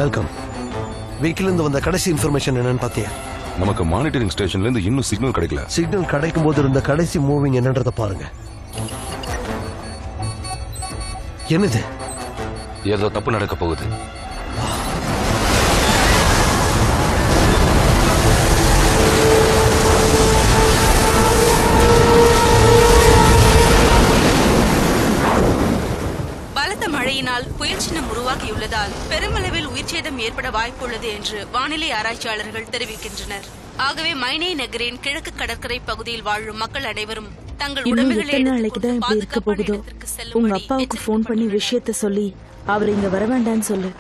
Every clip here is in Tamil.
வெல்கம். வீக்கில இருந்து வந்த கடைசி இன்ஃபர்மேஷன் என்னன்னு பாத்தியா? நமக்கு மானிட்டரிங் ஸ்டேஷன்ல இருந்து இன்னும் சிக்னல் கிடைக்கல. சிக்னல் கிடைக்கும் போது இருந்த கடைசி மூவிங் என்னன்றத பாருங்க. என்னது? ஏதோ தப்பு நடக்க போகுது. மழையினால் புயல் சின்னம் உருவாகியுள்ளதால் பெருமளவில் உயிர்ச்சேதம் ஏற்பட வாய்ப்புள்ளது என்று வானிலை ஆராய்ச்சியாளர்கள் தெரிவிக்கின்றனர். ஆகவே மைனே நகரின் கிழக்கு கடற்கரை பகுதியில் வாழும் மக்கள் அனைவரும் தங்கள் உடமைகளை இருக்க போகுதோ. உங்க அப்பாவுக்கு போன் பண்ணி விஷயத்த சொல்லி அவர் இங்க வர வேண்டாம்னு சொல்லு.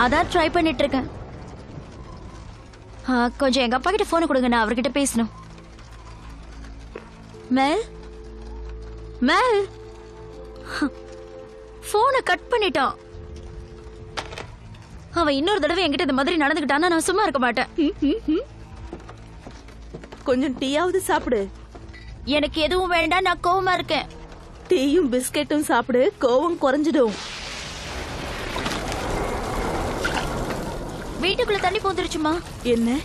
அதான் ட்ரை பண்ணிட்டு இருக்கேன். கொஞ்சம் எங்க அப்பா கிட்ட போன் கொடுங்க, நான் அவர்கிட்ட பேசணும். மேல் மேல் போனை கட் பண்ணிட்டான். அவன் இன்னொரு தடவை என்கிட்ட இந்த மாதிரி நடந்துக்கிட்டான்னா நான் சும்மா இருக்க மாட்டேன். கொஞ்சம் டீயாவது சாப்பிடு. எனக்கு எதுவும் வேண்டாம், நான் கோவமா இருக்கேன். டீயும் பிஸ்கெட்டும் சாப்பிடு, கோவம் குறைஞ்சிடும். வீட்டுக்குள்ள தண்ணி போந்துருச்சுமா. என்ன?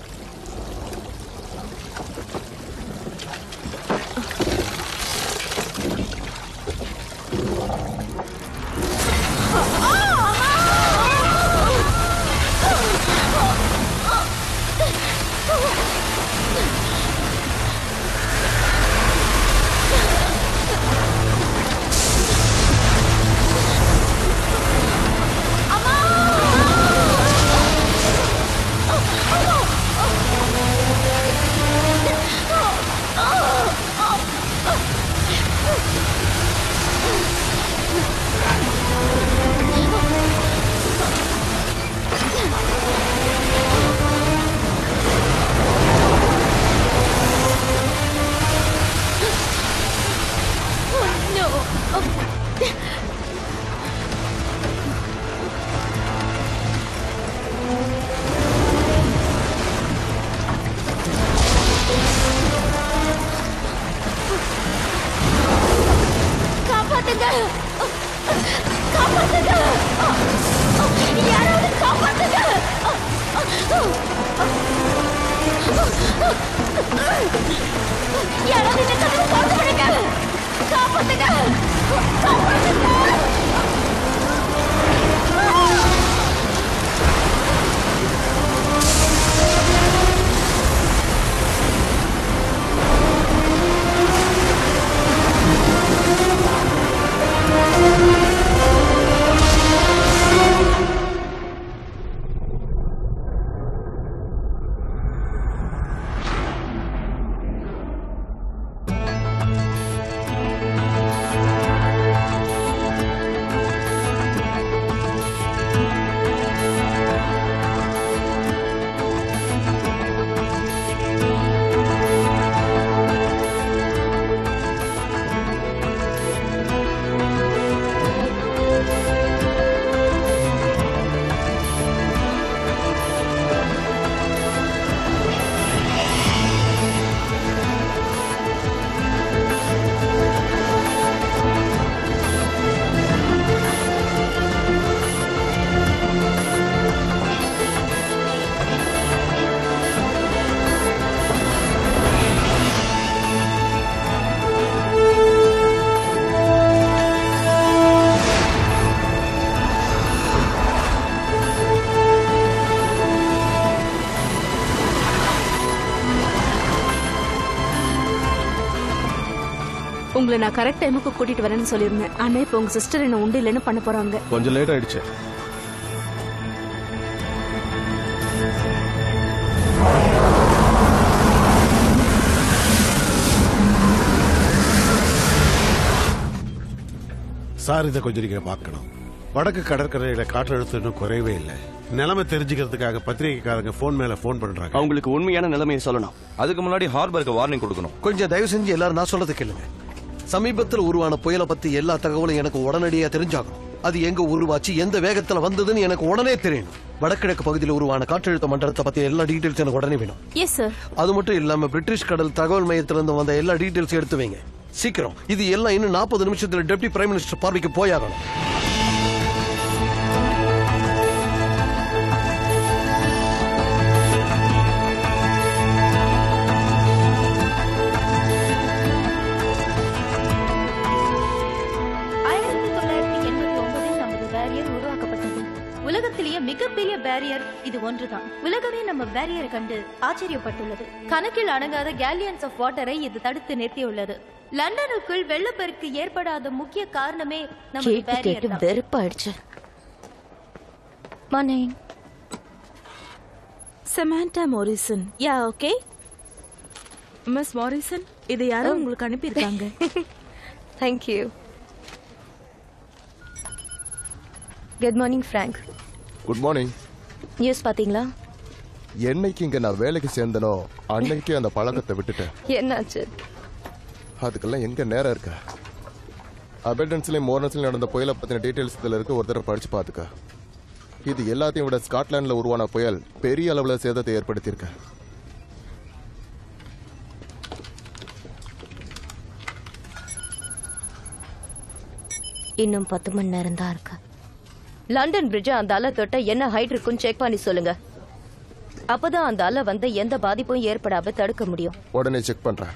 உங்களை நான் கரெக்ட் டைமுக்கு கூட்டிட்டு வரேன்னு சொல்லியிருந்தேன். ஆனா இப்ப உங்க சிஸ்டர் என்ன உண்டு இல்லைன்னு பண்ண போறாங்க. கொஞ்சம் லேட் ஆயிடுச்சு. சார், இதை கொஞ்சம் நீங்க பார்க்கணும். வடக்கு கடற்கரையில காற்றழுத்தம் இன்னும் குறையவே இல்லை. நிலைமை தெரிஞ்சுக்கிறதுக்காக பத்திரிகைக்காரங்க போன் மேல போன் பண்றாங்க. அவங்களுக்கு உண்மையான நிலைமையை சொல்லணும். அதுக்கு முன்னாடி ஹார்பருக்கு வார்னிங் கொடுக்கணும். கொஞ்சம் தயவு செஞ்சு எல்லாரும் நான் சொல்றது கேளுங்க. சமீபத்தில் உருவான புயலை பத்தி எல்லா தகவலும் எனக்கு உடனடியா தெரிஞ்சாகணும். அது எங்க உருவாச்சு, எந்த வேகத்துல வந்ததுன்னு எனக்கு உடனே தெரியணும். வடகிழக்கு பகுதியில் உருவான காற்றழுத்த மண்டலத்தை பத்தி எல்லா டீடைல்ஸ் எனக்கு உடனே வேணும். Yes sir. அது மட்டும் இல்லாம பிரிட்டிஷ் கடல் தகவல் மையத்திலிருந்து வந்த எல்லா டீடைல்ஸ் எடுத்து வைங்க சீக்கிரம். இது எல்லாம் இன்னும் 40 நிமிஷத்துல டெப்டி பிரைம் மினிஸ்டர் பார்வைக்கு போயாகணும். மிகப்பெரிய பேரியர் இது ஒன்றுதான். உலகமே நம்ம பேரியரை கண்டு ஆச்சரியப்பட்டுள்ளது. கணக்கில் அடங்காத கேலியன்ஸ் ஆஃப் வாட்டரை இது தடுத்து நிறுத்தியுள்ளது. லண்டனுக்குள் வெள்ளப்பெருக்கு ஏற்படாத முக்கிய காரணமே நம்ம பேரியர் தான். வெறுப்பாயிடுச்சு. Morning. Samantha Morrison. Yeah okay. Miss Morrison, இது யாரோ உங்களுக்கு அனுப்பியிருக்காங்க. Thank you. Good morning, Frank. Good morning. News பாத்தீங்களா? என்னைக்கு இங்க நான் வேலைக்கு சேர்ந்தனோ அன்னைக்கு அந்த பழக்கத்தை விட்டுட்டேன். என்னாச்சு? அதுக்கெல்லாம் எங்க நேரம் இருக்கா? அபெண்டன்ஸ்லயும் மோர்னஸ்லயும் நடந்த புயலை பத்தின டீடைல்ஸ் இதுல இருக்கு, ஒரு தடவை படிச்சு பாத்துக்க. இது எல்லாத்தையும் விட ஸ்காட்லாந்துல உருவான புயல் பெரிய அளவுல சேதத்தை ஏற்படுத்தியிருக்க. இன்னும் 10 மணி நேரம் தான் இருக்கு. லண்டன் பிரிட்ஜ் அந்த அலை தொட்ட என்ன ஹைட் இருக்குன்னு செக் பண்ணி சொல்லுங்க. அப்பதான் அந்த அலை வந்து எந்த பாதிப்பும் ஏற்படாம தடுக்க முடியும். உடனே செக் பண்றேன்.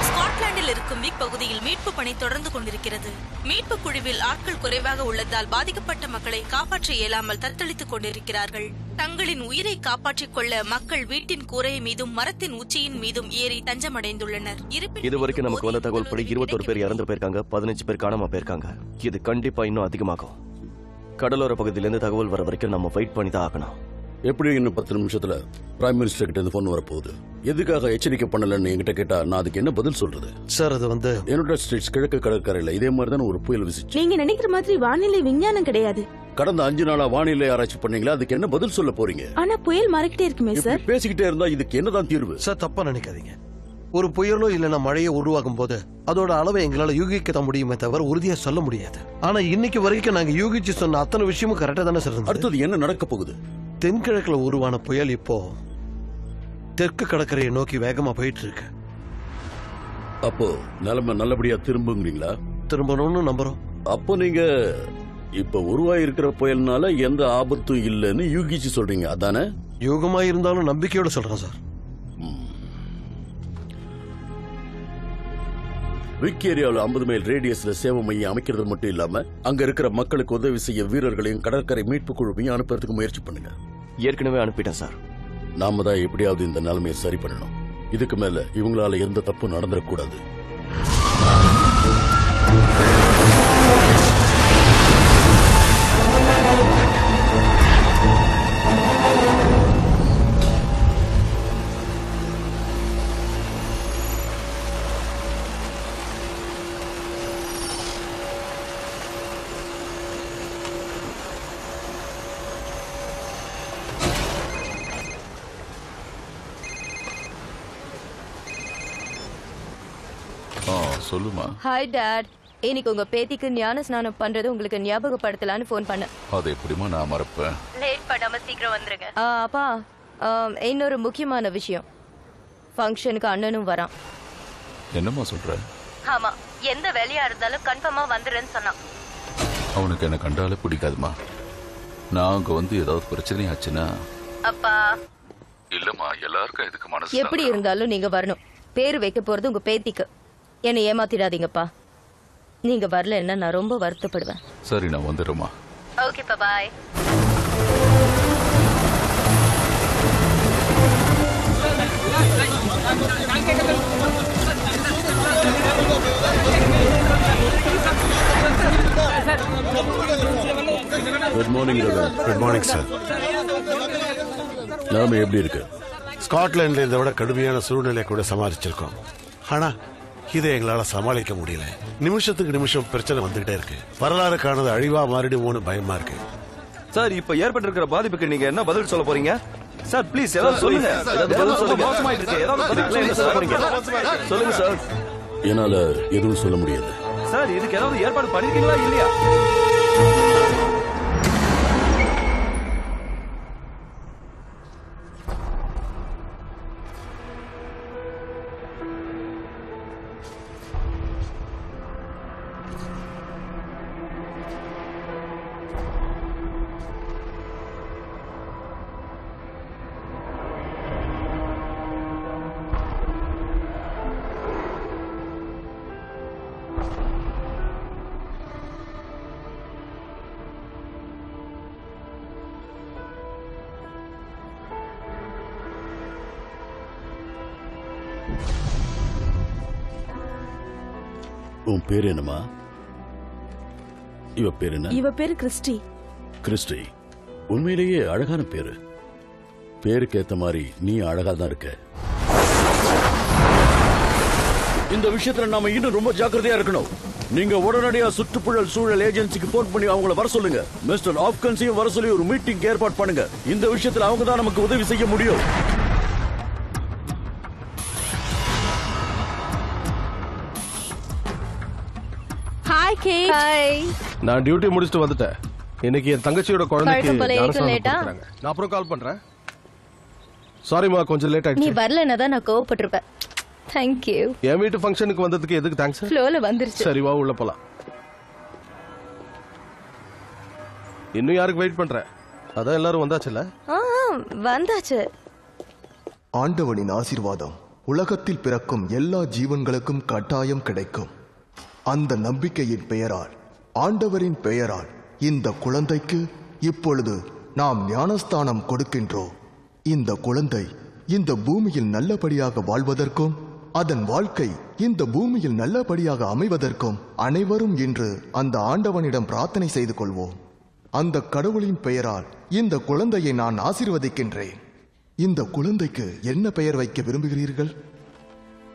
ஸ்காட்லாந்தில் இருக்கும் விக் பகுதியில் மீட்பு பணி தொடர்ந்து கொண்டிருக்கிறது. மீட்பு குழுவில் ஆட்கள் குறைவாக உள்ளதால் பாதிக்கப்பட்ட மக்களை காப்பாற்ற இயலாமல் தத்தளித்துக் கொண்டிருக்கிறார்கள். தங்களின் உயிரை காப்பாற்றிக் கொள்ள மக்கள் வீட்டின் கூரை மீதும் மரத்தின் உச்சியின் மீதும் ஏறி தஞ்சமடைந்துள்ளனர். இதுவரைக்கும் நமக்கு வந்த தகவல் படி 21 பேர் இறந்து போயிருக்காங்க, 15 பேர் காணாம போயிருக்காங்க. இது கண்டிப்பா இன்னும் அதிகமாகும். கடலோர பகுதியிலிருந்து தகவல் வர வரைக்கும் நம்ம வெயிட் பண்ணி தான் ஆகணும். எப்படி இன்னும் 10 நிமிஷத்துல பிரைம் மினிஸ்டர் கிட்ட இருந்து போன் வரப்போகுது. எதுக்காக எச்சரிக்கை பண்ணலன்னு என்கிட்ட கேட்டா நான் அதுக்கு என்ன பதில் சொல்றது? சார், அது வந்து யுனைடெட் ஸ்டேட்ஸ் கிழக்கு கடற்கரையில இதே மாதிரி தான் ஒரு புயல் வீசிச்சு. நீங்க நினைக்கிற மாதிரி வானிலை விஞ்ஞானம் கிடையாது. கடந்த 5 நாளா வானிலை ஆராய்ச்சி பண்ணீங்களா? அதுக்கு என்ன பதில் சொல்ல போறீங்க? ஆனா புயல் மாறிக்கிட்டே இருக்குமே சார். இப்படி பேசிக்கிட்டே இருந்தா இதுக்கு என்னதான் தீர்வு? சார், தப்பா நினைக்காதீங்க. ஒரு புயலோ இல்லைன்னா மழையை உருவாகும் போது அதோட அளவை எங்களால யூகிக்க தான் முடியுமே தவிர உறுதியா சொல்ல முடியாது. ஆனா இன்னைக்கு வரைக்கும் நாங்க யூகிச்சு சொன்ன அத்தனை விஷயமும் கரெக்டா தானே சார். அடுத்தது என்ன நடக்க போகுது? தென்கிழக்குல உருவான புயல் இப்போ தெற்கு கடற்கரையை நோக்கி வேகமா போயிட்டு இருக்கு. அப்போ நிலைமை நல்லபடியா திரும்புங்களா? திரும்பணும்னு நம்புறோம். அப்போ நீங்க இப்ப உருவாயிருக்கிற புயல்னால எந்த ஆபத்தும் இல்லைன்னு யூகிச்சு சொல்றீங்க, அதானே? யூகமா இருந்தாலும் நம்பிக்கையோட சொல்றேன் சார். விக் ஏரியாவில் 50 மைல் ரேடியஸ்ல சேவை மையம் அமைக்கிறது மட்டும் இல்லாம அங்க இருக்கிற மக்களுக்கு உதவி செய்ய வீரர்களையும் கடற்கரை மீட்பு குழுவையும் அனுப்புறதுக்கு முயற்சி பண்ணுங்க. ஏற்கனவே அனுப்பிட்டேன் சார். நாம தான் எப்படியாவது இந்த நிலைமையை சரி பண்ணணும். இதுக்கு மேல இவங்களால எந்த தப்பும் நடந்துடக்கூடாது. சொல்லுமா. Hi dad. இன்னைக்கு உங்க பேத்திக்கு ஞான ஸ்நானம் பண்றது உங்களுக்கு ஞாபகப்படுத்தலான்னு போன் பண்ண. அது எப்படிமா நான் மறப்பேன். லேட் பண்ணாம சீக்கிரம் வந்துருங்க. அப்பா, இன்னொரு முக்கியமான விஷயம். ஃபங்க்ஷனுக்கு அண்ணனும் வரான். என்னம்மா சொல்ற? ஆமா, எந்த வேலையா இருந்தாலும் கன்ஃபார்மா வந்துருன்னு சொன்னான். அவனுக்கு என்ன கண்டாலே பிடிக்காதுமா. நான் அங்க வந்து ஏதாவது பிரச்சனை ஆச்சுன்னா. அப்பா இல்லம்மா, எல்லாருக்கும் இதுக்கு மனசு. எப்படி இருந்தாலும் நீங்க வரணும். பேரு வைக்க போறது உங்க பேத்திக்கு. என்னை ஏமாத்திடாதீங்கப்பா. நீங்க வரலன்னா நான் ரொம்ப வருத்தப்படுவேன். சரி, நான் வந்துடுறேம்மா. Okay, bye. Good morning. Good morning sir. நாம எப்படி இருக்கு? ஸ்காட்லாந்துல இதை விட கடுமையான சூழ்நிலை கூட சமாளிச்சிருக்கோம். ஆனா இதை எங்களால சமாளிக்க முடியல. நிமிஷத்துக்கு நிமிஷம் பிரச்சனை வந்துகிட்டே இருக்கு. வரலாறு காணது அழிவா மாறிடுமோன்னு பயமா இருக்கு. சார், இப்ப ஏற்பட்டிருக்கிற பாதிப்புக்கு நீங்க என்ன பதில் சொல்ல போறீங்க? சார், ப்ளீஸ் ஏதாவது சொல்லுங்க. சொல்லுங்க சார். என்னால எதுவும் சொல்ல முடியாது சார். இதுக்கு ஏதாவது ஏற்பாடு பண்ணிருக்கீங்களா இல்லையா? உன் பேர் என்னம்மா? இவ பேர் என்ன? இவ பேரு கிறிஸ்டி. கிறிஸ்டி, உண்மையிலேயே அழகான பேரு. பேருக்கு ஏத்த மாதிரி நீ அழகா தான் இருக்க. இந்த விஷயத்துல நாம இன்னும் ரொம்ப ஜாக்கிரதையா இருக்கணும். நீங்க உடனடியா சுற்றுப்புறல் சூழல் ஏஜென்சிக்கு போன் பண்ணி அவங்கள வர சொல்லுங்க. மிஸ்டர் ஆப்கன்ஸையும் வர சொல்லி ஒரு மீட்டிங் ஏற்பாடு பண்ணுங்க. இந்த விஷயத்துல அவங்க தான் நமக்கு உதவி செய்ய முடியும். Hi Kate. ஹாய். நான் டியூட்டி முடிச்சுட்டு வந்துட்டேன். இன்னைக்கு என் தங்கச்சியோட குழந்தைக்கு வழக்கம் போல ஞானஸ்நானம் லேட்டா? கொடுக்கறாங்க. நான் அப்புறம் கால் பண்றேன். சாரிமா, கொஞ்சம் லேட் நீ ஆயிடுச்சு. வரலன்னா தான் நான் கோவப்பட்டிருப்பேன். Thank you. என் வீட்டு ஃபங்க்ஷனுக்கு வந்ததுக்கு எதுக்கு தேங்க்ஸ்? ஃப்ளோல வந்துருச்சு. சரி வா, உள்ள போலாம். இன்னும் யாருக்கு வெயிட் பண்ற? அதான் எல்லாரும் வந்தாச்சுல. வந்தாச்சு. ஆண்டவனின் ஆசீர்வாதம் உலகத்தில் பிறக்கும் எல்லா ஜீவன்களுக்கும் கட்டாயம் கிடைக்கும். அந்த நம்பிக்கையின் பெயரால், ஆண்டவரின் பெயரால் இந்த குழந்தைக்கு இப்பொழுது நாம் ஞானஸ்தானம் கொடுக்கின்றோம். இந்த குழந்தை இந்த பூமியில் நல்லபடியாக வாழ்வதற்கும் அதன் வாழ்க்கை இந்த பூமியில் நல்லபடியாக அமைவதற்கும் அனைவரும் இன்று அந்த ஆண்டவனிடம் பிரார்த்தனை செய்து கொள்வோம். அந்த கடவுளின் பெயரால் இந்த குழந்தையை நான் ஆசீர்வதிக்கின்றேன். இந்த குழந்தைக்கு என்ன பெயர் வைக்க விரும்புகிறீர்கள்?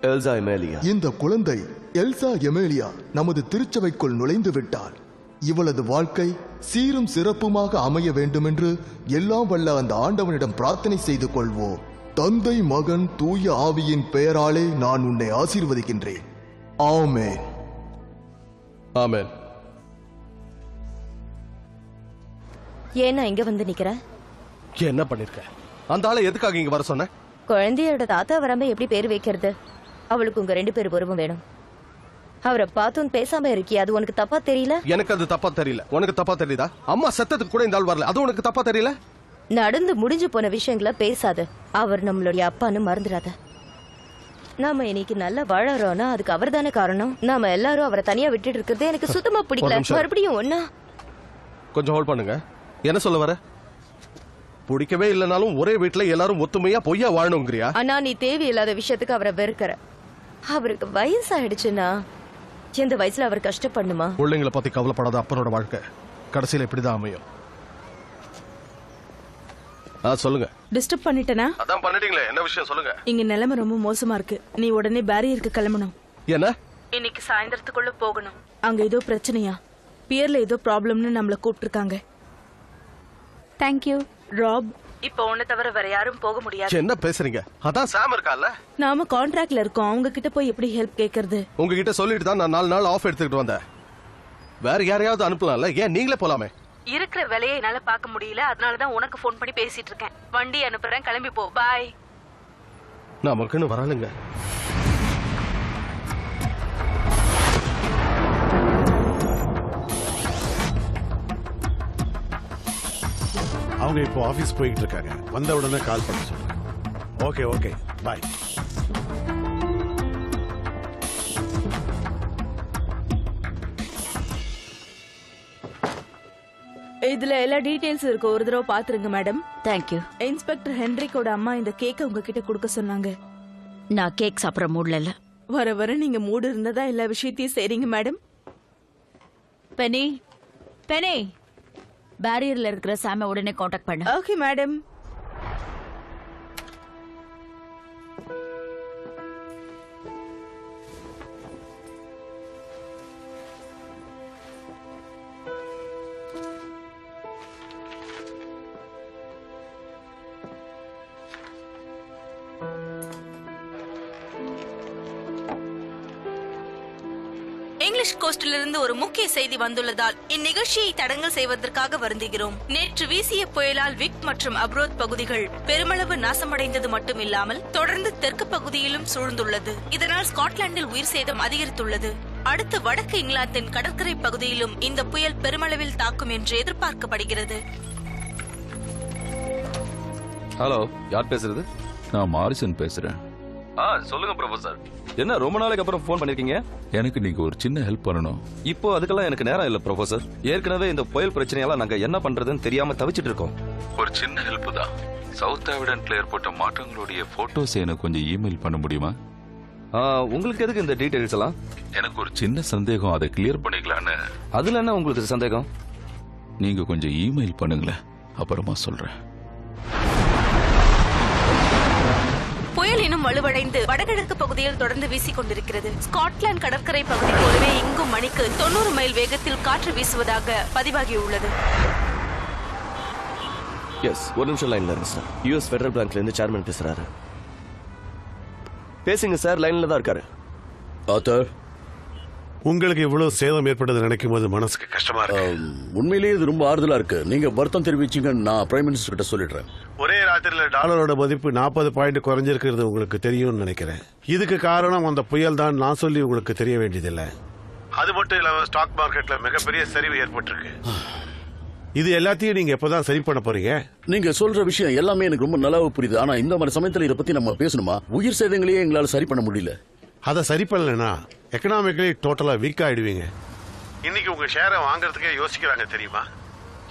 எல்சா எமேலியா. இந்த குழந்தை எல்சா எமேலியா நமது திருச்சபைக்குள் நுழைந்து விட்டால் இவளது வாழ்க்கை சீரும் சிறப்புமாக அமைய வேண்டும் என்று எல்லாம் வல்ல அந்த ஆண்டவனிடம் பிரார்த்தனை செய்து கொள்வோம். தந்தை, மகன், தூய ஆவியின் பெயராலே நான் உன்னை ஆசீர்வதிக்கின்றேன். ஆமென். ஆமென். ஏன்னா இங்க வந்து நிக்கிற? என்ன பண்ணிருக்க? அந்த ஆளை எதுக்காக இங்க வர சொன்ன? குழந்தையோட தாத்தா வராம எப்படி பேர் வைக்கிறது? அவளுக்கு உங்க 2 பேர் உறவும் வேணும். அவரை பார்த்தும் பேசாம இருக்கியா? அது உனக்கு தப்பா தெரியல? எனக்கு அது தப்பா தெரியல. உனக்கு தப்பா தெரியுதா? அம்மா செத்ததுக்கு கூட இந்த ஆள் வரல, அது உனக்கு தப்பா தெரியல? நடந்து முடிஞ்சு போன விஷயங்களை பேசாத. அவர் நம்மளுடைய அப்பான்னு மறந்துடாத. நாம இன்னைக்கு நல்லா வாழறோம்னா அதுக்கு அவர் தானே காரணம். நாம எல்லாரும் அவரை தனியா விட்டுட்டு இருக்கிறது எனக்கு சுத்தமா பிடிக்கல. மறுபடியும் ஒன்னா கொஞ்சம் ஹோல்ட் பண்ணுங்க. என்ன சொல்ல வர? பிடிக்கவே இல்லைனாலும் ஒரே வீட்டுல எல்லாரும் ஒத்துமையா பொய்யா வாழணுங்கிறியா? ஆனா நீ தேவையில்லாத விஷயத்துக்கு அவரை வெறுக்கிற. அவருக்கு வயசாயிடுச்சுன்னா எந்த வயசுல அவர் கஷ்டப்படணுமா? பிள்ளைங்களை பத்தி கவலைப்படாத அப்பனோட வாழ்க்கை கடைசியில இப்படிதான் அமையும். சொல்லுங்க. டிஸ்டர்ப் பண்ணிட்டனா? அதான் பண்ணிட்டீங்களே, என்ன விஷயம் சொல்லுங்க. இங்க நிலைமை ரொம்ப மோசமா இருக்கு. நீ உடனே பேரியருக்கு கிளம்பணும். என்ன? இன்னைக்கு சாயந்தரத்துக்குள்ள போகணும். அங்க ஏதோ பிரச்சனையா? பியர்ல ஏதோ ப்ராப்ளம்னு நம்மள கூப்பிட்டுருக்காங்க. தேங்க்யூ. ராப், இப்போ உன்னை தவிர வேற யாரும் போக முடியாது. என்ன பேசுறீங்க? அதான் சாம் இருக்கால. நாம கான்ட்ராக்ட்ல இருக்கோம். அவங்க கிட்ட போய் எப்படி ஹெல்ப் கேக்குறது? உங்ககிட்ட சொல்லிட்டு தான் நான் 4 நாள் ஆஃப் எடுத்துக்கிட்டு வந்தேன். வேற யாரையாவது அனுப்பலாம்ல, ஏன் நீங்களே போலாமே? இருக்கிற வேலையை என்னால பார்க்க முடியல, அதனாலதான் உனக்கு போன் பண்ணி பேசிட்டு இருக்கேன். வண்டி அனுப்புறேன், கிளம்பி போ. பாய். நமக்குன்னு வரானுங்க. அவங்க இப்போ ஆபீஸ் போயிட்டு இருக்காங்க. வந்த உடனே கால் பண்ண சொல்லுங்க. ஓகே ஓகே, பாய். இதுல எல்லா டீடைல்ஸ் இருக்கு. ஒரு தடவை பாத்துருங்க மேடம். தேங்க்யூ. இன்ஸ்பெக்டர் ஹென்ரிக்கோட அம்மா இந்த கேக்க உங்ககிட்ட கொடுக்க சொன்னாங்க. நான் கேக் சாப்பிட மூடல. வர வர நீங்க மூடு இருந்ததா எல்லா விஷயத்தையும் செய்றீங்க மேடம். பெனி, பெனி, பேரியர்ல இருக்கிற சாம உடனே காண்டாக்ட் பண்ணு. Okay madam. இங்கிலீஷ் கோஸ்டிலிருந்து ஒரு முக்கிய செய்தி வந்துள்ளதால் இந்நிகழ்ச்சியை தடங்கல் செய்வதற்காக வருந்துகிறோம். நேற்று வீசிய புயலால் விக் மற்றும் அப்ரோத் பகுதிகள் பெருமளவு நாசமடைந்தது மட்டுமில்லாமல் தொடர்ந்து தெற்கு பகுதியிலும் சூழ்ந்துள்ளது. இதனால் ஸ்காட்லாந்தில் உயிர் சேதம் அதிகரித்துள்ளது. அடுத்து வடக்கு இங்கிலாந்தின் கடற்கரை பகுதியிலும் இந்த புயல் பெருமளவில் தாக்கும் என்று எதிர்பார்க்கப்படுகிறது. ஹலோ, யார் பேசுறது? நான் மாரிசன் பேசுறேன். சொல்லுங்க ப்ரொஃபசர். என்ன ரொம்ப நாளைக்கு அப்புறம் ஃபோன் பண்ணிருக்கீங்க? எனக்கு நீங்க ஒரு சின்ன ஹெல்ப் பண்ணணும். இப்போ அதுக்கெல்லாம் எனக்கு நேரம் இல்ல ப்ரொஃபசர். ஏற்கனவே இந்த புயல் பிரச்சனையால நாங்க என்ன பண்றதுன்னு தெரியாம தவிச்சிட்டு இருக்கோம். ஒரு சின்ன ஹெல்ப் தான். சவுத் ஆவிடன்ட்ல ஏற்பட்ட மாற்றங்களுடைய போட்டோஸ் எனக்கு கொஞ்சம் இமெயில் பண்ண முடியுமா? உங்களுக்கு எதுக்கு இந்த டீடைல்ஸ் எல்லாம்? எனக்கு ஒரு சின்ன சந்தேகம், அதை கிளியர் பண்ணிக்கலான்னு. அதுல என்ன உங்களுக்கு சந்தேகம்? நீங்க கொஞ்சம் இமெயில் பண்ணுங்களேன், அப்புறமா சொல்றேன். புயல் இன்னும் வலுவடைந்து வடகிழக்கு பகுதியில் தொடர்ந்து வீசிக் கொண்டிருக்கிறது. ஸ்காட்லாந்து கடற்கரை பகுதி போலவே இங்கும் மணிக்கு 90 மைல் வேகத்தில் காற்று வீசுவதாக பதிவாகியுள்ளது. எஸ், ஒரு நிமிஷம் லைன்ல இருக்கு சார். யூஎஸ் ஃபெடரல் பேங்க்ல இருந்து சேர்மன் பேசுறாரு. பேசுங்க சார், லைன்ல தான் இருக்காரு. ஆத்தர், உங்களுக்கு இவ்வளவு சேதம் ஏற்பட்டது நினைக்கும் போது மனசுக்கு கஷ்டமா இருக்கு. உண்மையிலேயே இது ரொம்ப ஆறுதலா இருக்கு. நீங்க வருத்தம் தெரிவிச்சீங்கன்னு நான் பிரைம் மினிஸ்டர் கிட்ட சொல்லிடுறேன். ஒரே ராத்திரியில டாலரோட மதிப்பு 40 பாயிண்ட் குறைஞ்சிருக்கிறது உங்களுக்கு தெரியும்னு நினைக்கிறேன். இதுக்கு காரணம் அந்த புயல் தான், நான் சொல்லி உங்களுக்கு தெரிய வேண்டியதில்லை. அது மட்டும் இல்லாம ஸ்டாக் மார்க்கெட்ல மிகப்பெரிய சரிவு ஏற்பட்டிருக்கு. இது எல்லாத்தையும் நீங்க எப்பதான் சரி பண்ண போறீங்க? நீங்க சொல்ற விஷயம் எல்லாமே எனக்கு ரொம்ப நல்லாவே புரியுது. ஆனா இந்த மாதிரி சமயத்துல இதை பத்தி நம்ம பேசணுமா? உயிர் சேதங்களையே எங்களால சரி பண்ண முடியல. அதை சரி பண்ணலன்னா எக்கனாமிக்கலி டோட்டலா வீக் ஆயிடுவீங்க. இன்னைக்கு உங்க ஷேரை வாங்குறதுக்கே யோசிக்கிறாங்க தெரியுமா?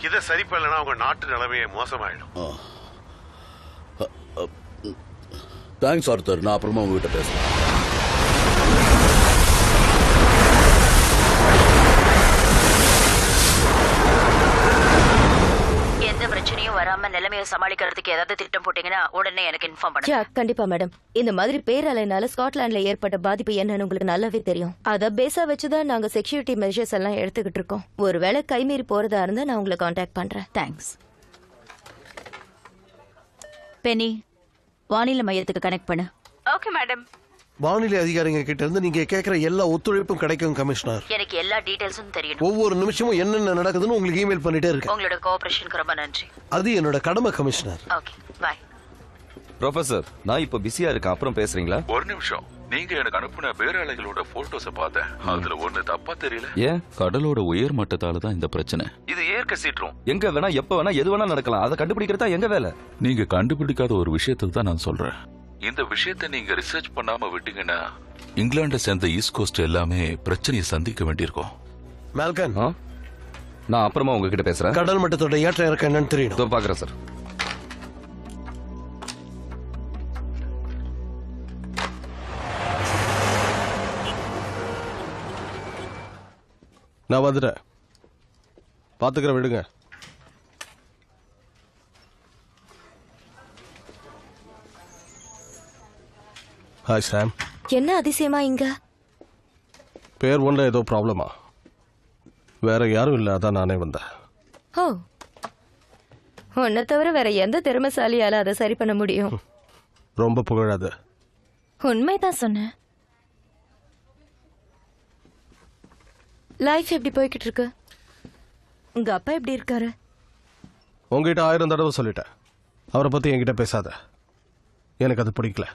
இதை சரி பண்ணலன்னா உங்க நாட்டு நிலைமையே மோசமாயிடும். தேங்க்ஸ் ஆர்த்தர், நான் அப்புறமா உங்ககிட்ட பேசுறேன். எந்த பிரச்சனையும் வராம நிலைமையை சமாளிக்கிறதுக்கு ஏதாவது திட்டம் போட்டீங்கன்னா உடனே எனக்கு இன்ஃபார்ம் பண்ணுங்க. கண்டிப்பா மேடம். இந்த மாதிரி பேரலைனால ஸ்காட்லாந்துல ஏற்பட்ட பாதிப்பு என்னன்னு உங்களுக்கு நல்லாவே தெரியும். அத பேஸா வச்சுதான் நாங்க செக்யூரிட்டி மெஷர்ஸ் எல்லாம் எடுத்துக்கிட்டு இருக்கோம். ஒருவேளை கைமீறி போறதா இருந்தா நான் உங்களை கான்டாக்ட் பண்றேன். தேங்க்ஸ். பெனி, வானிலை மையத்துக்கு கனெக்ட் பண்ணு. Okay madam. வானிலை அதிகாரிங்க கிட்ட இருந்து நீங்க கேட்கிற எல்லா ஒத்துழைப்பும் கிடைக்கும் கமிஷனர். எனக்கு எல்லா டீடைல்ஸும் தெரியணும். ஒவ்வொரு நிமிஷமும் என்னென்ன நடக்குதுன்னு உங்களுக்கு இமெயில் பண்ணிட்டே இருக்கேன். உங்களோட கோஆபரேஷனுக்கு ரொம்ப நன்றி. அது என்னோட கடமை கமிஷனர். Okay, by. ப்ரொஃபசர், நான் இப்ப பிஸியா இருக்கேன், அப்புறம் பேசுறீங்களா? ஒரு நிமிஷம். நீங்க எனக்கு அனுப்பின பேரலைகளோட போட்டோஸ பார்த்தேன். அதுல ஒண்ணு தப்பா தெரியல. ஏன்? கடலோட உயர் மட்டத்தால தான் இந்த பிரச்சனை. இது ஏற்க சீற்றம். எங்க வேணா எப்ப வேணா எது வேணா நடக்கலாம். அதை கண்டுபிடிக்கிறதா எங்க வேலை. நீங்க கண்டுபிடிக்காத ஒரு விஷயத்துக்கு தான் நான் சொல்றேன். இந்த விஷயத்தை நீங்க ரிசர்ச் பண்ணாம விட்டீங்கன்னா இங்கிலாண்டை சேர்ந்த ஈஸ்ட் கோஸ்ட் எல்லாமே பிரச்சனையை சந்திக்க வேண்டியிருக்கும். மேல்கன், நான் அப்புறமா உங்ககிட்ட பேசுறேன். கடல் மட்டத்தோட ஏற்ற இறக்கம் என்னன்னு தெரியும். பாக்குறேன் சார். நான் வந்துட்டேன், பாத்துக்கிறேன், விடுங்க. ஹாய் சாம். என்ன அதிசயமா இங்க? பேர் ஒன்ல ஏதோ ப்ராப்ளமா? வேற யாரும் இல்ல, அதான் நானே வந்தேன். ஓ, உன்னை தவிர வேற எந்த திறமைசாலியால அதை சரி பண்ண முடியும்? ரொம்ப புகழாது. உண்மைதான் சொன்னேன். லைஃப் எப்படி போய்கிட்டு இருக்கு? உங்க அப்பா எப்படி இருக்காரு? உங்ககிட்ட 1000 தடவை சொல்லிட்டேன், அவரை பத்தி என்கிட்ட பேசாத. எனக்கு அது பிடிக்கல.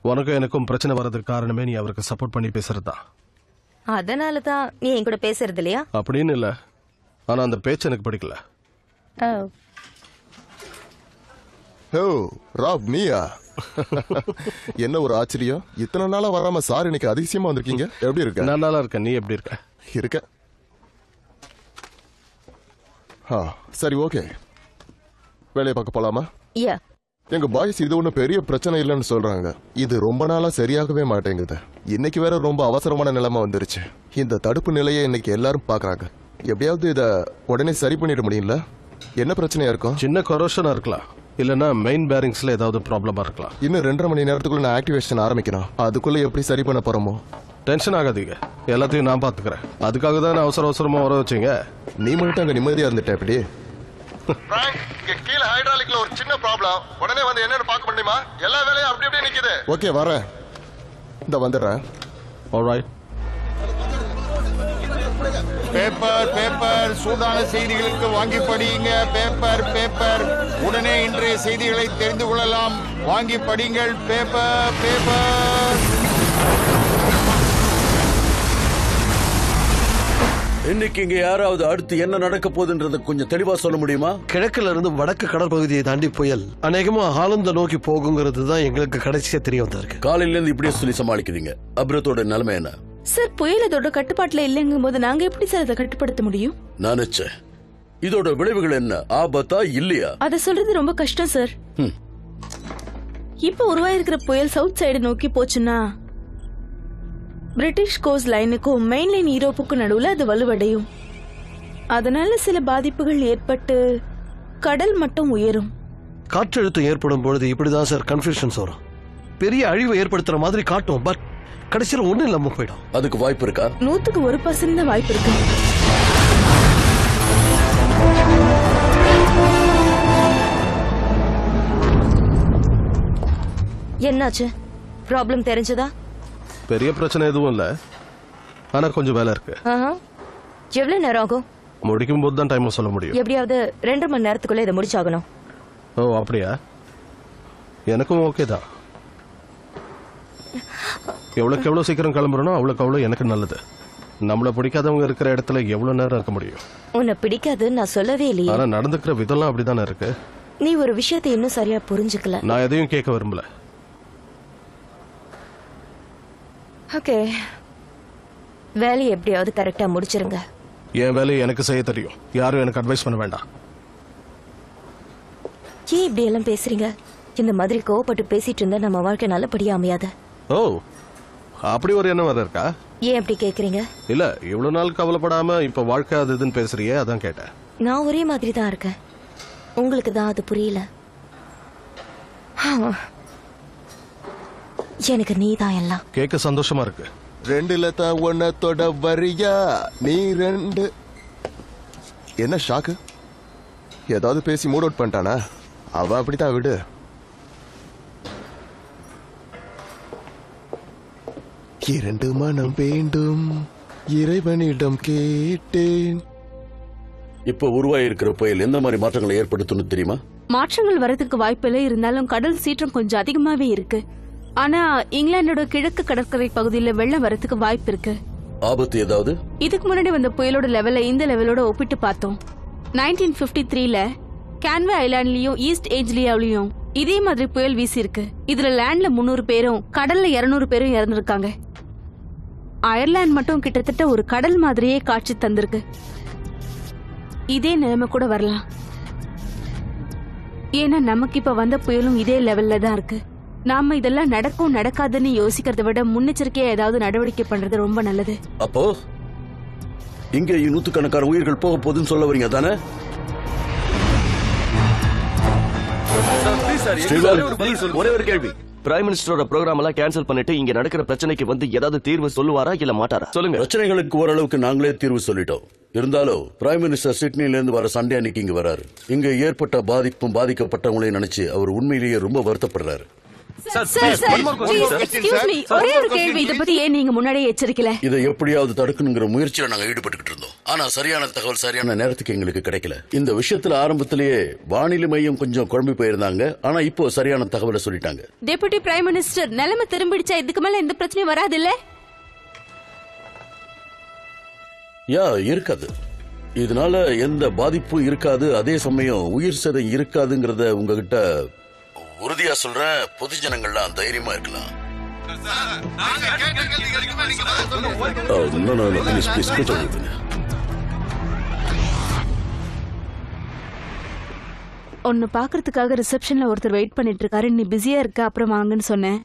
உனக்கும் எனக்கும் பிரச்சனை வர்றதுக்கு காரணமே நீ அவருக்கு சப்போர்ட் பண்ணி பேசுறதுதான். அதனாலதான் நீ என் கூட பேசுறது இல்லையா? அப்படின்னு இல்ல, ஆனா அந்த பேச்சு எனக்கு பிடிக்கல. ஓ, ராப் நீயா? என்ன ஒரு ஆச்சரியம், இத்தனை நாளா வராம சார் இன்னைக்கு அதிசயமா வந்திருக்கீங்க. எப்படி இருக்க? நான் நல்லா இருக்கேன், நீ எப்படி இருக்க? இருக்க. சரி, ஓகே, வேலையை பார்க்க போலாமா? எங்க பாய்ஸ் இது ஒண்ணு பெரிய பிரச்சனை இல்லைன்னு சொல்றாங்க. இது ரொம்ப நாளா சரியாகவே மாட்டேங்குது. இன்னைக்கு வேற ரொம்ப அவசரமான நிலைமை வந்துருச்சு. இந்த தடுப்பு நிலையை இன்னைக்கு எல்லாரும் பாக்குறாங்க. எப்படியாவது இத உடனே சரி பண்ணிட முடியல. என்ன பிரச்சனையா இருக்கும்? சின்ன கொரோஷனா இருக்கலாம், இல்லனா மெயின் பேரிங்ஸ்ல ஏதாவது ப்ராப்ளமா இருக்கலாம். இன்னும் 2.5 மணி நேரத்துக்குள்ள நான் ஆக்டிவேஷன் ஆரம்பிக்கணும். அதுக்குள்ள எப்படி சரி பண்ண போறோமோ? டென்ஷன் ஆகாதீங்க, எல்லாத்தையும் நான் பாத்துக்கிறேன். அதுக்காக தான் அவசர அவசரமா வர வச்சீங்க. நீ மட்டும் அங்க நிம்மதியா இருந்துட்ட எப்படி? இங்க கீழ ஹைட்ராலிக்ல ஒரு சின்ன ப்ராப்ளம். உடனே வந்து என்னன்னு பார்க்க முடியுமா? எல்லா வேலையும் அப்படி அப்படியே நிக்குது. ஓகே, வரேன். இந்த வந்துடுறேன். ஆல்ரைட். பேப்பர் சூடான செய்திகளுக்கு வாங்கி படியுங்க. பேப்பர் உடனே இன்றைய செய்திகளை தெரிந்து கொள்ளலாம். வாங்கி படிங்கள். பேப்பர். இன்னைக்கு இங்க யாராவது அடுத்து என்ன நடக்க போகுதுன்றத கொஞ்சம் தெளிவா சொல்ல முடியுமா? கிழக்குல இருந்து வடக்கு கடற்பகுதியை தாண்டி புயல் அநேகமா ஹாலந்த நோக்கி போகுங்கிறது தான் எங்களுக்கு கடைசியா தெரிய வந்திருக்கு. காலையில இருந்து இப்படியே சொல்லி சமாளிக்கிறீங்க. அப்ரத்தோட நிலைமை என்ன? சார், புயல் இதோட கட்டுப்பாட்டுல இல்லைங்கும் போது நாங்க எப்படி சார் அதை கட்டுப்படுத்த முடியும்? நினைச்சேன். இதோட விளைவுகள் என்ன? ஆபத்தா இல்லையா? அதை சொல்றது ரொம்ப கஷ்டம் சார். இப்ப உருவாயிருக்கிற புயல் சவுத் சைடு நோக்கி போச்சுன்னா பிரிட்டிஷ் கோஸ்ட் லைனுக்கும் மெயின்லைன் யூரோப்புக்கும் நடுவுல அது வலுவடையும். அதனால சில பாதிப்புகள் ஏற்பட்டு கடல் மட்டம் உயரும். காற்றழுத்தம் ஏற்படும் பொழுது இப்படிதான் சார் கன்ஃபியூஷன்ஸ் வரும். பெரிய அழிவை ஏற்படுத்துற மாதிரி காட்டும், பட் கடைசியில் ஒண்ணும் இல்லாம போயிடும். அதுக்கு வாய்ப்பு இருக்கா? 100% தான் வாய்ப்பு இருக்கு. என்னாச்சு? ப்ராப்ளம் தெரிஞ்சதா? பெரிய பிரச்சனை எதுவும் இல்ல, ஆனா கொஞ்சம் வேலை இருக்கு. எவ்வளவு நேரம் ஆகும்? முடிக்கும் போது தான் டைம் சொல்ல முடியும். எப்படியாவது 2 மணி நேரத்துக்குள்ள இதை முடிச்சாகணும். ஓ அப்படியா? எனக்கும் ஓகே தான். எவ்வளவுக்கு எவ்வளவு சீக்கிரம் கிளம்புறோம் அவ்வளவுக்கு அவ்வளவு எனக்கு நல்லது. நம்மள பிடிக்காதவங்க இருக்கிற இடத்துல எவ்வளவு நேரம் இருக்க முடியும்? உன்னை பிடிக்காது நான் சொல்லவே இல்லையே. ஆனா நடந்துக்கிற விதம்லாம் அப்படிதானே இருக்கு. நீ ஒரு விஷயத்தை இன்னும் சரியா புரிஞ்சுக்கல. நான் எதையும் கேட்க விரும்பல. ஓகே, வேலையை எப்படியாவது கரெக்டா முடிச்சிருங்க. என் வேலையை எனக்கு செய்ய தெரியும், யாரும் எனக்கு அட்வைஸ் பண்ண வேண்டாம். ஏன் இப்படி எல்லாம் பேசுறீங்க? இந்த மாதிரி கோவப்பட்டு பேசிட்டு இருந்தா நம்ம வாழ்க்கை நல்லபடியா அமையாது. ஓ, அப்படி ஒரு எண்ணம் வர இருக்கா? ஏன் அப்படி கேக்குறீங்க? இல்ல, இவ்வளவு நாள் கவலைப்படாம இப்ப வாழ்க்கை அது இதுன்னு பேசுறியே, அதான் கேட்டேன். நான் ஒரே மாதிரி தான் இருக்கேன், உங்களுக்கு தான் அது புரியல. எனக்கு நீ தான் எல்லாம். கேட்க சந்தோஷமா இருக்கு. 2 லதா ஒன்ன தொட வரியா நீ 2. என்ன ஷாக்கு? ஏதாவது பேசி மூட் அவுட் பண்ணிட்டானா? அவ அப்படித்தான் விடு. இரண்டு மனம் வேண்டும் இறைவனிடம் கேட்டேன். இப்ப உருவாயிருக்கிற புயல் எந்த மாதிரி மாற்றங்களை ஏற்படுத்தும் தெரியுமா? மாற்றங்கள் வரதுக்கு வாய்ப்பில்லை, இருந்தாலும் கடல் சீற்றம் கொஞ்சம் அதிகமாவே இருக்கு. ஆனா இங்கிலாந்தோட கிழக்கு கடற்கரை பகுதியில வெள்ளம் வரதுக்கு வாய்ப்பு இருக்கு. ஆபத்து ஏதாவது? இதுக்கு முன்னாடி வந்த புயலோட லெவல இந்த லெவலோட ஒப்பிட்டு பார்த்தோம். 1953ல கேன்வே ஐலாண்ட்லயும் ஈஸ்ட் ஏஞ்சிலியாவிலயும் இதே மாதிரி புயல் வீசி இருக்கு. இதுல லேண்ட்ல 300 பேரும் கடல்ல 200 பேரும் இறந்திருக்காங்க. அயர்லாந்து மட்டும் கிட்டத்தட்ட ஒரு கடல் மாதிரியே காட்சி தந்திருக்கு. இதே நிலைமை கூட வரலாம். ஏன்னா நமக்கு இப்ப வந்த புயலும் இதே லெவல்ல தான் இருக்கு. நாம இதெல்லாம் நடக்கும் நடக்காதுன்னு யோசிக்கிறத விட முன்னெச்சரிக்கையா ஏதாவது நடவடிக்கை பண்றது ரொம்ப நல்லது. அப்போ இங்க 100கணக்கான உயிர்கள் போக போகுதுன்னு சொல்ல வரீங்க தானே? ஒரே ஒரு கேள்வி. பிரைம் மினிஸ்டரோட ப்ரோக்ராம் எல்லாம் கேன்சல் பண்ணிட்டு இங்க நடக்கிற பிரச்சனைக்கு வந்து ஏதாவது தீர்வு சொல்லுவாரா இல்ல மாட்டாரா? சொல்லுங்க. பிரச்சனைகளுக்கு ஓரளவுக்கு நாங்களே தீர்வு சொல்லிட்டோம். இருந்தாலும் பிரைம் மினிஸ்டர் சிட்னில இருந்து வர சண்டே அன்னைக்கு இங்க வராரு. இங்க ஏற்பட்ட பாதிப்பும் பாதிக்கப்பட்டவங்களையும் நினைச்சு அவர் உண்மையிலேயே ரொம்ப வருத்தப்படுறாரு. ஒரே ஒரு கேள்வி, இத பத்தி ஏன் நீங்க முன்னாடியே எச்சரிக்கல? இதை எப்படியாவது தடுக்கணுங்கிற முயற்சியில நாங்க ஈடுபட்டு இருந்தோம். ஆனா சரியான தகவல் சரியான நேரத்துக்கு எங்களுக்கு கிடைக்கல. இந்த விஷயத்துல ஆரம்பத்திலேயே வானிலை மையம் கொஞ்சம் குழம்பி போயிருந்தாங்க. ஆனா இப்போ சரியான தகவலை சொல்லிட்டாங்க. டெபுட்டி பிரைம் மினிஸ்டர், நிலைமை திரும்பிடுச்சா? இதுக்கு மேல எந்த பிரச்சனையும் வராது இல்ல? இருக்காது. இதனால எந்த பாதிப்பும் இருக்காது. அதே சமயம் உயிர் சேதம் இருக்காதுங்கிறத உங்ககிட்ட உறுதியா சொல்றேன். பொதுஜனங்கள்லாம் தைரியமா இருக்கலாம். ஒன்னு பாக்குறதுக்காக ரிசப்ஷன்ல ஒருத்தர் வெயிட் பண்ணிட்டு இருக்காரு. நீ பிஸியா இருக்க, அப்புறம் வாங்கன்னு சொன்னேன்.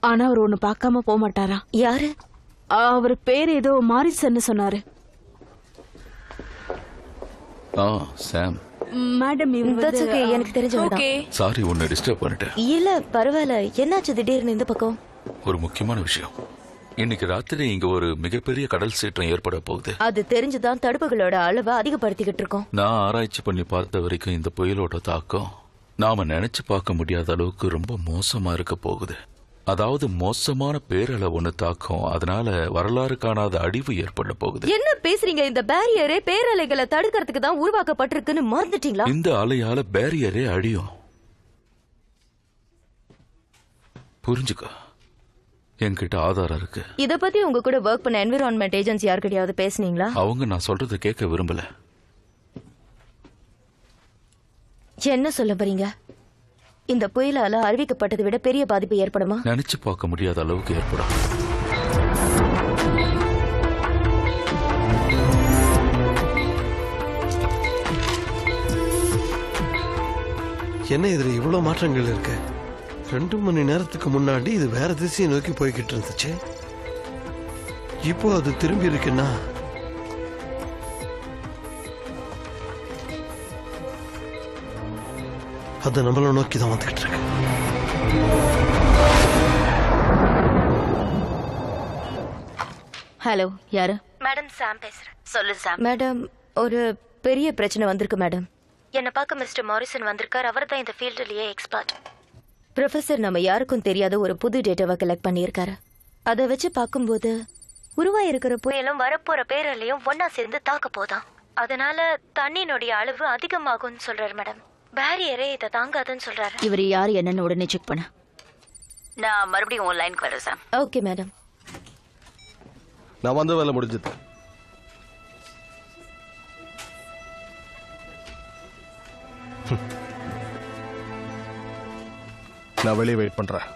ஆனா அவர் ஒன்னு பார்க்காம போக மாட்டாரா? யாரு? அவர் பேர் ஏதோ மாரிசன்னு சொன்னாரு. சாம். மேடம், எனக்கு தெரிஞ்சவங்க. சாரி, உன்னை டிஸ்டர்ப் பண்ணிட்டேன். இல்ல பரவாயில்ல. என்னாச்சு திடீர்னு இந்த பக்கம்? ஒரு முக்கியமான விஷயம். இன்னைக்கு ராத்திரி இங்க ஒரு மிகப்பெரிய கடல் சீற்றம் ஏற்பட போகுது. அது தெரிஞ்சுதான் தடுப்புகளோட அளவை அதிகப்படுத்திக்கிட்டு இருக்கோம். நான் ஆராய்ச்சி பண்ணி பார்த்த வரைக்கும் இந்த புயலோட தாக்கம் நாம நினைச்சு பார்க்க முடியாத அளவுக்கு ரொம்ப மோசமா இருக்க போகுது. அதாவது மோசமான பேரலை ஒண்ணு தாக்கம். அதனால வரலாறு காணாத அழிவு ஏற்பட போகுது. என்ன பேசுறீங்க? இந்த பேரியரே பேரலைகளை தடுக்கிறதுக்கு தான் உருவாக்கப்பட்டிருக்குன்னு மறந்துட்டீங்களா? இந்த அலையால பேரியரே அழியும். புரிஞ்சுக்க, என்கிட்ட ஆதாரம் இருக்கு. இத பத்தி உங்க கூட ஒர்க் பண்ண என்விரான்மெண்ட் ஏஜென்சி யார்கிட்டயாவது பேசுனீங்களா? அவங்க நான் சொல்றதை கேட்க விரும்பல. என்ன சொல்ல போறீங்க? இந்த புயலால அறிவிக்கப்பட்டதை விட பெரிய பாதிப்பு ஏற்படுமா? நினைச்சு பார்க்க முடியாத அளவுக்கு ஏற்படும். என்ன இதுல இவ்வளவு மாற்றங்கள் இருக்கு? 2 மணி நேரத்துக்கு முன்னாடி இது வேற திசையை நோக்கி போய்கிட்டு இருந்துச்சு. இப்போ அது திரும்பி இருக்குன்னா அது நம்மள நோக்கி தான் வந்துகிட்டு இருக்கு. ஹலோ, யாரு? மேடம் சாம் பேசுறேன். சொல்லு சாம். மேடம், ஒரு பெரிய பிரச்சனை வந்திருக்கு மேடம். என்ன பார்க்க மிஸ்டர் மாரிசன் வந்திருக்கார். அவர் தான் இந்த ஃபீல்டுலயே எக்ஸ்பர்ட். ப்ரொஃபசர் நம்ம யாருக்கும் தெரியாத ஒரு புது டேட்டாவை கலெக்ட் பண்ணியிருக்காரு. அதை வச்சு பார்க்கும்போது உருவாயிருக்கிற புயலும் வரப்போற பேரலையும் ஒன்னா சேர்ந்து தாக்க போதான். அதனால தண்ணியினுடைய அளவு அதிகமாகும்னு சொல்றாரு மேடம். பேரியரே இதை தாங்காதுன்னு சொல்றாரு. இவர் யார் என்னன்னு உடனே செக் பண்ண. நான் மறுபடியும் உன் லைனுக்கு வரேன் சாம். Okay madam. நான் வந்த வேலை முடிஞ்சது. நான் வெளியே வெயிட் பண்றேன்.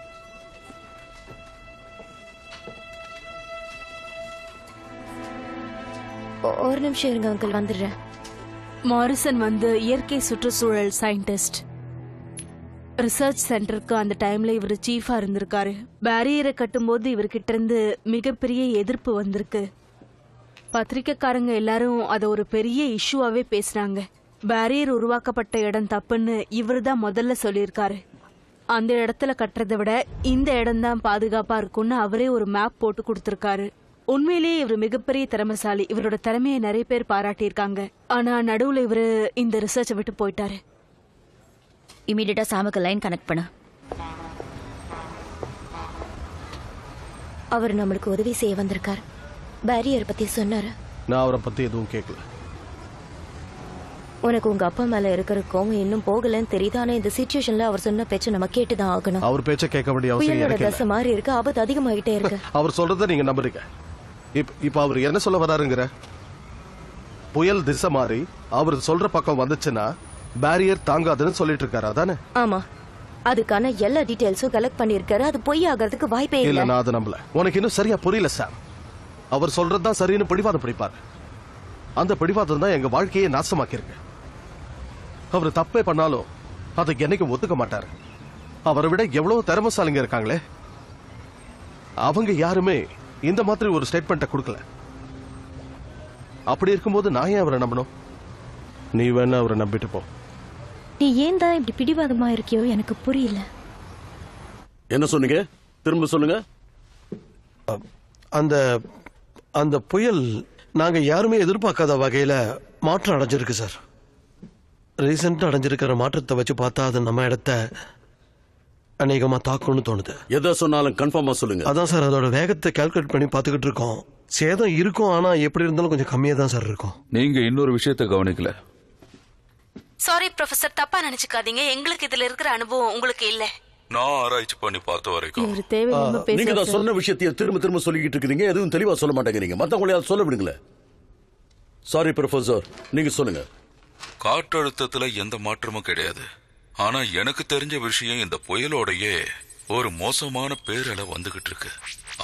ஒரு நிமிஷம் இருங்க அங்கிள், வந்துடுறேன். மாரிசன் வந்து இயற்கை சுற்றுச்சூழல் சயின்டிஸ்ட். ரிசர்ச் சென்டருக்கு அந்த டைம்ல இவர் சீஃபா இருந்திருக்காரு. பேரியரை கட்டும்போது இவர்கிட்ட இருந்து மிகப்பெரிய எதிர்ப்பு வந்திருக்கு. பத்திரிக்கைக்காரங்க எல்லாரும் அதை ஒரு பெரிய இஷ்யூவாவே பேசுறாங்க. பேரியர் உருவாக்கப்பட்ட இடம் தப்புன்னு இவர் தான் முதல்ல சொல்லியிருக்காரு. அந்த இடத்துல கட்டுறதை விட இந்த இடம் தான் பாதுகாப்பா இருக்கும்னு அவரே ஒரு மேப் போட்டு கொடுத்திருக்காரு. உண்மையிலேயே இவர் மிகப்பெரிய திறமைசாலி. இவரோட திறமையை நிறைய பேர் பாராட்டியிருக்காங்க. ஆனா நடுவுல இவரு இந்த ரிசர்ச்சை விட்டு போயிட்டாரு. இமீடியட்டா சாமுக்கு லைன் கனெக்ட் பண்ண. அவர் நம்மளுக்கு உதவி செய்ய வந்திருக்கார். பேரியர் பத்தி சொன்னாரு. நான் அவரை பத்தி எதுவும் கேட்கல. உனக்கு உங்க அப்பா மேல இருக்கிற கோவம் இன்னும் போகலன்னு தெரியுது. ஆனா இந்த சிச்சுவேஷன்ல அவர் சொன்ன பேச்ச நம்ம கேட்டுதான் ஆகணும். அவர் பேச்ச கேட்க வேண்டிய அவசியம் புயலோட எனக்கு தசை மாறி இருக்கு. ஆபத்து அதிகமாகிட்டே இருக்கு. அவர் சொல்றதை நீங்க நம்புறீங்க. இப்ப அவர் என்ன சொல்ல வராருங்கிற? புயல் திசை மாறி அவர் சொல்ற பக்கம் வந்துச்சுன்னா பேரியர் தாங்காதுன்னு சொல்லிட்டு இருக்காரு, அதானே? ஆமா, அதுக்கான எல்லா டீடைல்ஸும் கலெக்ட் பண்ணிருக்காரு. அது பொய் ஆகிறதுக்கு வாய்ப்பே இல்ல. இல்ல. நான் அதை நம்பல. உனக்கு இன்னும் சரியா புரியல சாம். அவர் சொல்றதுதான் சரின்னு பிடிவாதம் பிடிப்பாரு. அந்த பிடிவாதம் தான் எங்க வாழ்க்கையை நாசமாக்கி இருக்கு. அவர் தப்பே பண்ணாலும் அதை என்னைக்கும் ஒத்துக்க மாட்டாரு. அவரை விட எவ்வளவு திறமைசாலிங்க இருக்காங்களே, அவங்க யாருமே இந்த மாதிரி ஒரு ஸ்டேட்மெண்ட்டை கொடுக்கல. அப்படி இருக்கும்போது நான் ஏன் அவரை நம்பணும்? நீ வேணா அவரை நம்பிட்டு போ. நீ ஏன் தான் இப்படி பிடிவாதமா இருக்கியோ எனக்கு புரியல. என்ன சொன்னீங்க? திரும்ப சொல்லுங்க. அந்த அந்த புயல் நாங்க யாருமே எதிர்பார்க்காத வகையில மாற்றம் அடைஞ்சிருக்கு சார். ரீசெண்டா அடைஞ்சிருக்கிற மாற்றத்தை வச்சு பார்த்தா அது நம்ம இடத்த அநேகமா தாக்கும்னு தோணுது. எதை சொன்னாலும் கன்ஃபார்மா சொல்லுங்க. அதான் சார், அதோட வேகத்தை கால்குலேட் பண்ணி பார்த்துக்கிட்டு இருக்கோம். சேதம் இருக்கும், ஆனா எப்படி இருந்தாலும் கொஞ்சம் கம்மியா தான் சார் இருக்கும். நீங்க இன்னொரு விஷயத்தை கவனிக்கல. சாரி ப்ரொஃபசர், தப்பா நினைச்சுக்காதீங்க. எங்களுக்கு இதுல இருக்கிற அனுபவம் உங்களுக்கு இல்ல. நான் ஆராய்ச்சி பண்ணி பார்த்த வரைக்கும் நீங்க தான் சொன்ன விஷயத்தையே திரும்ப திரும்ப சொல்லிக்கிட்டு இருக்கீங்க. எதுவும் தெளிவா சொல்ல மாட்டேங்கிறீங்க. மத்தவங்களையாவது சொல்ல விடுங்களேன். சாரி ப்ரொஃபசர், நீங்க சொல்லுங்க. காற்றழுத்தத்துல எந்த மாற்றமும் கிடையாது. ஆனா எனக்கு தெரிஞ்ச விஷயம், இந்த புயலோடையே ஒரு மோசமான பேரலை வந்துகிட்டு இருக்கு.